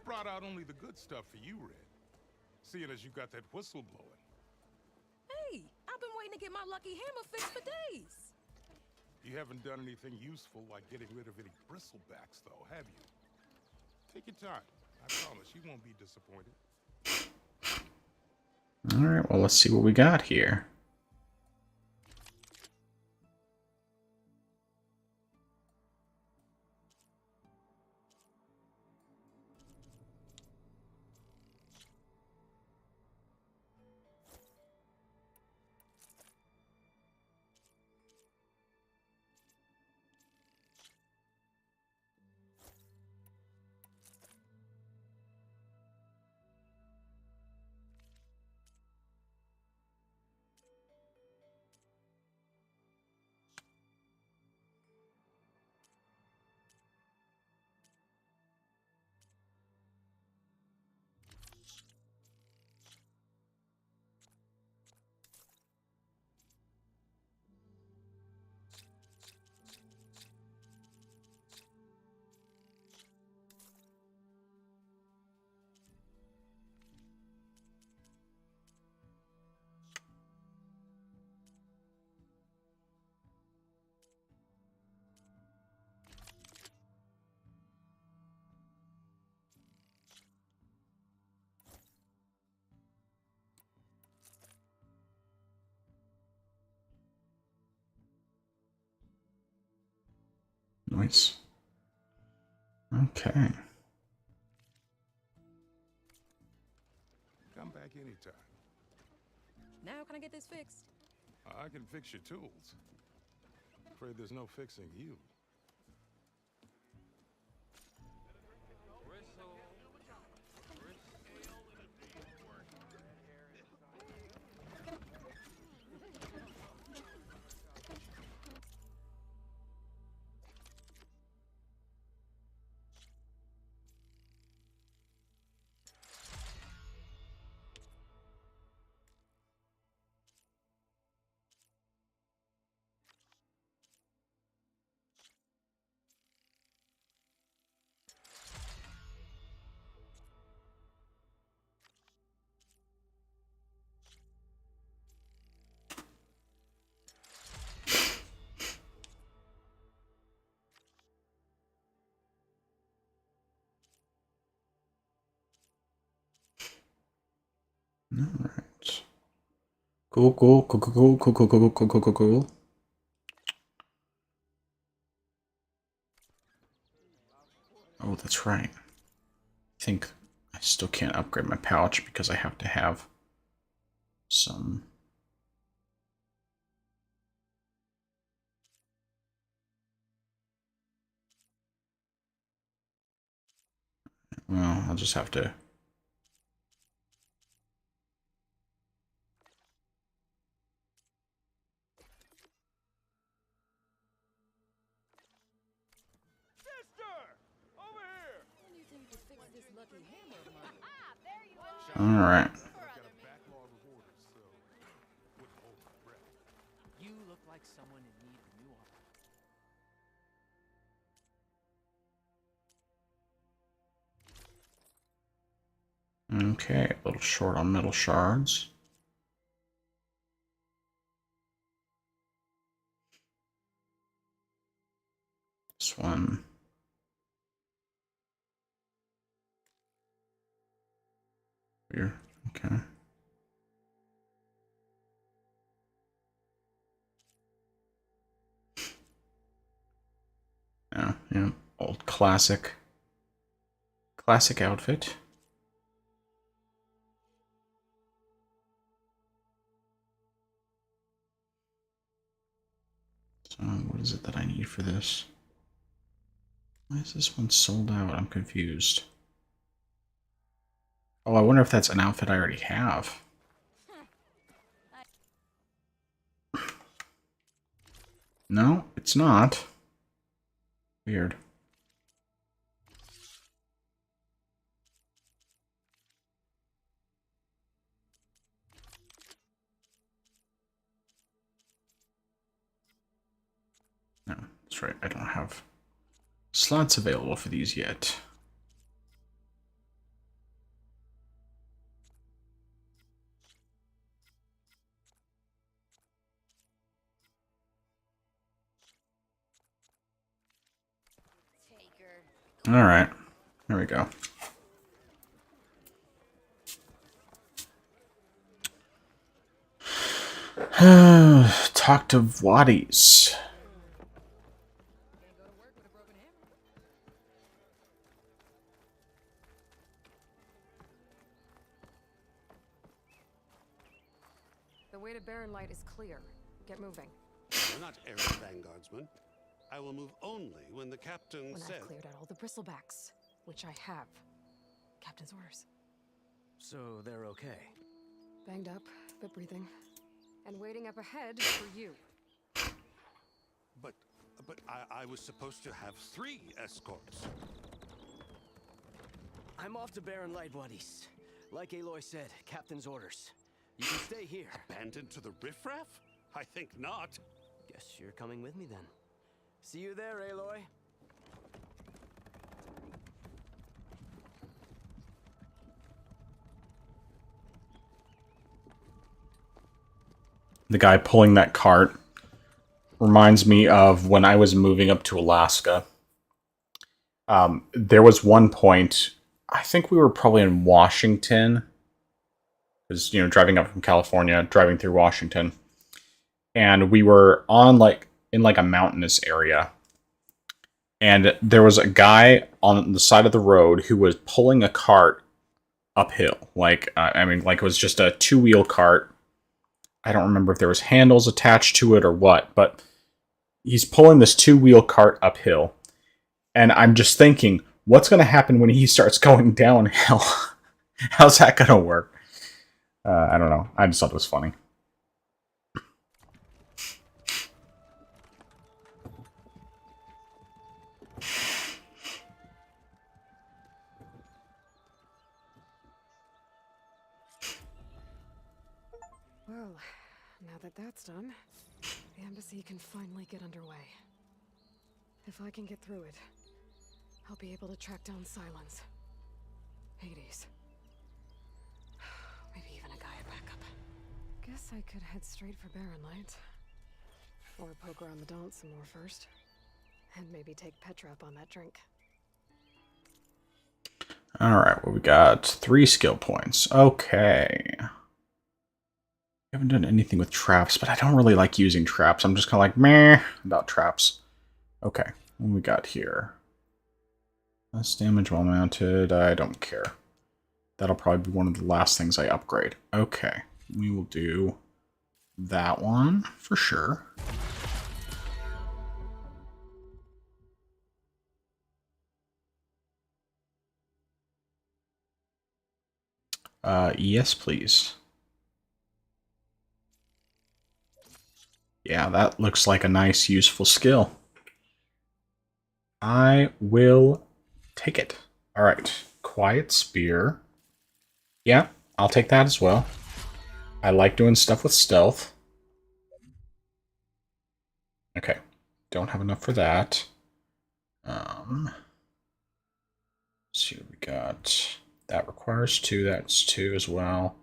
Brought out only the good stuff for you, Red. Seeing as you got that whistle blowing. Hey, I've been waiting to get my lucky hammer fixed for days. You haven't done anything useful like getting rid of any bristlebacks, though, have you? Take your time. I promise you won't be disappointed. All right, well, let's see what we got here. noise. Okay. Come back anytime. Now can I get this fixed? I can fix your tools. Afraid there's no fixing you. Alright. Cool. Oh, that's right. I think I still can't upgrade my pouch because I have to have some... Well, I'll just have to... Alright. You look like someone in need of new armor. Okay, a little short on metal shards. This one. Here, okay. Yeah, old classic outfit. So what is it that I need for this? Why is this one sold out? I'm confused. Oh, I wonder if that's an outfit I already have. No, it's not. Weird. No, that's right. I don't have slots available for these yet. All right, there we go. Talk to Waddies. The way to Barren Light is clear. Get moving. We're not errant vanguardsmen. I will move only when the captain When says. I've cleared out all the bristlebacks, which I have. Captain's orders. So they're okay. Banged up, but breathing. And waiting up ahead for you. But I was supposed to have 3 escorts. I'm off to Barren Light, buddies. Like Aloy said, captain's orders. You can stay here. Abandoned to the riffraff? I think not. Guess you're coming with me then. See you there, Aloy. The guy pulling that cart reminds me of when I was moving up to Alaska. There was one point, I think we were probably in Washington, because, driving up from California, driving through Washington, and we were on in a mountainous area, And there was a guy on the side of the road who was pulling a cart uphill. Like, I mean, like it was just a 2-wheel cart. I don't remember if there was handles attached to it or what, but he's pulling this 2-wheel cart uphill. And I'm just thinking, what's going to happen when he starts going downhill? How's that going to work? I don't know. I just thought it was funny. Well, now that that's done, the embassy can finally get underway. If I can get through it, I'll be able to track down Silence, Hades, maybe even a Gaia backup. Guess I could head straight for Barren Light, or poke around the Daunt some more first, and maybe take Petra up on that drink. Alright, well, we got 3 skill points. Okay. Haven't done anything with traps, but I don't really like using traps. I'm just kind of like, meh, about traps. Okay, what we got here? Less damage while mounted. I don't care. That'll probably be one of the last things I upgrade. Okay, we will do that one for sure. Yes, please. Yeah, that looks like a nice, useful skill. I will take it. All right, Quiet Spear. Yeah, I'll take that as well. I like doing stuff with stealth. Okay, don't have enough for that. Let's see what we got. That requires 2. That's 2 as well.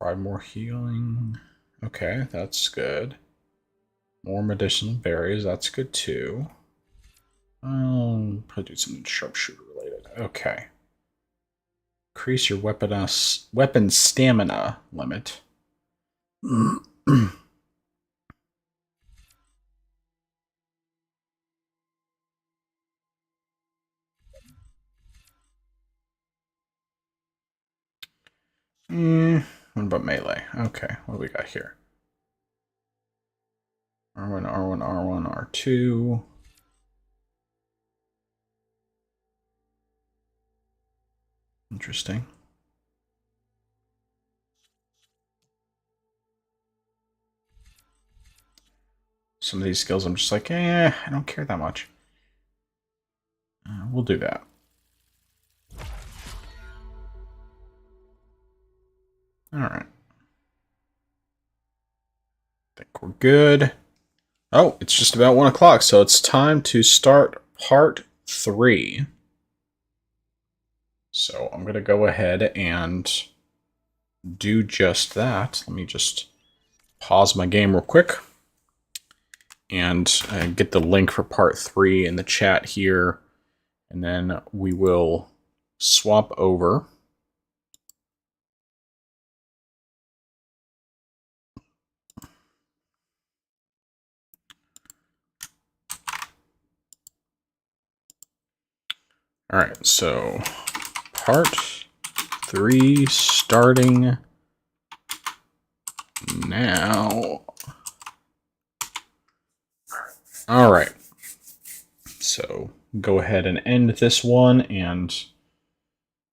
5 more healing. Okay, that's good. More medicinal berries. That's good too. I'll probably do something sharpshooter related. Okay. Increase your weapon stamina limit. What about melee? Okay, what do we got here? R1, R1, R1, R2. Interesting. Some of these skills I'm just like, I don't care that much. We'll do that. Alright. Think we're good. Oh, it's just about 1 o'clock, so it's time to start part 3. So I'm going to go ahead and do just that. Let me just pause my game real quick and get the link for part 3 in the chat here. And then we will swap over. All right, so part 3 starting now. All right, so go ahead and end this one, and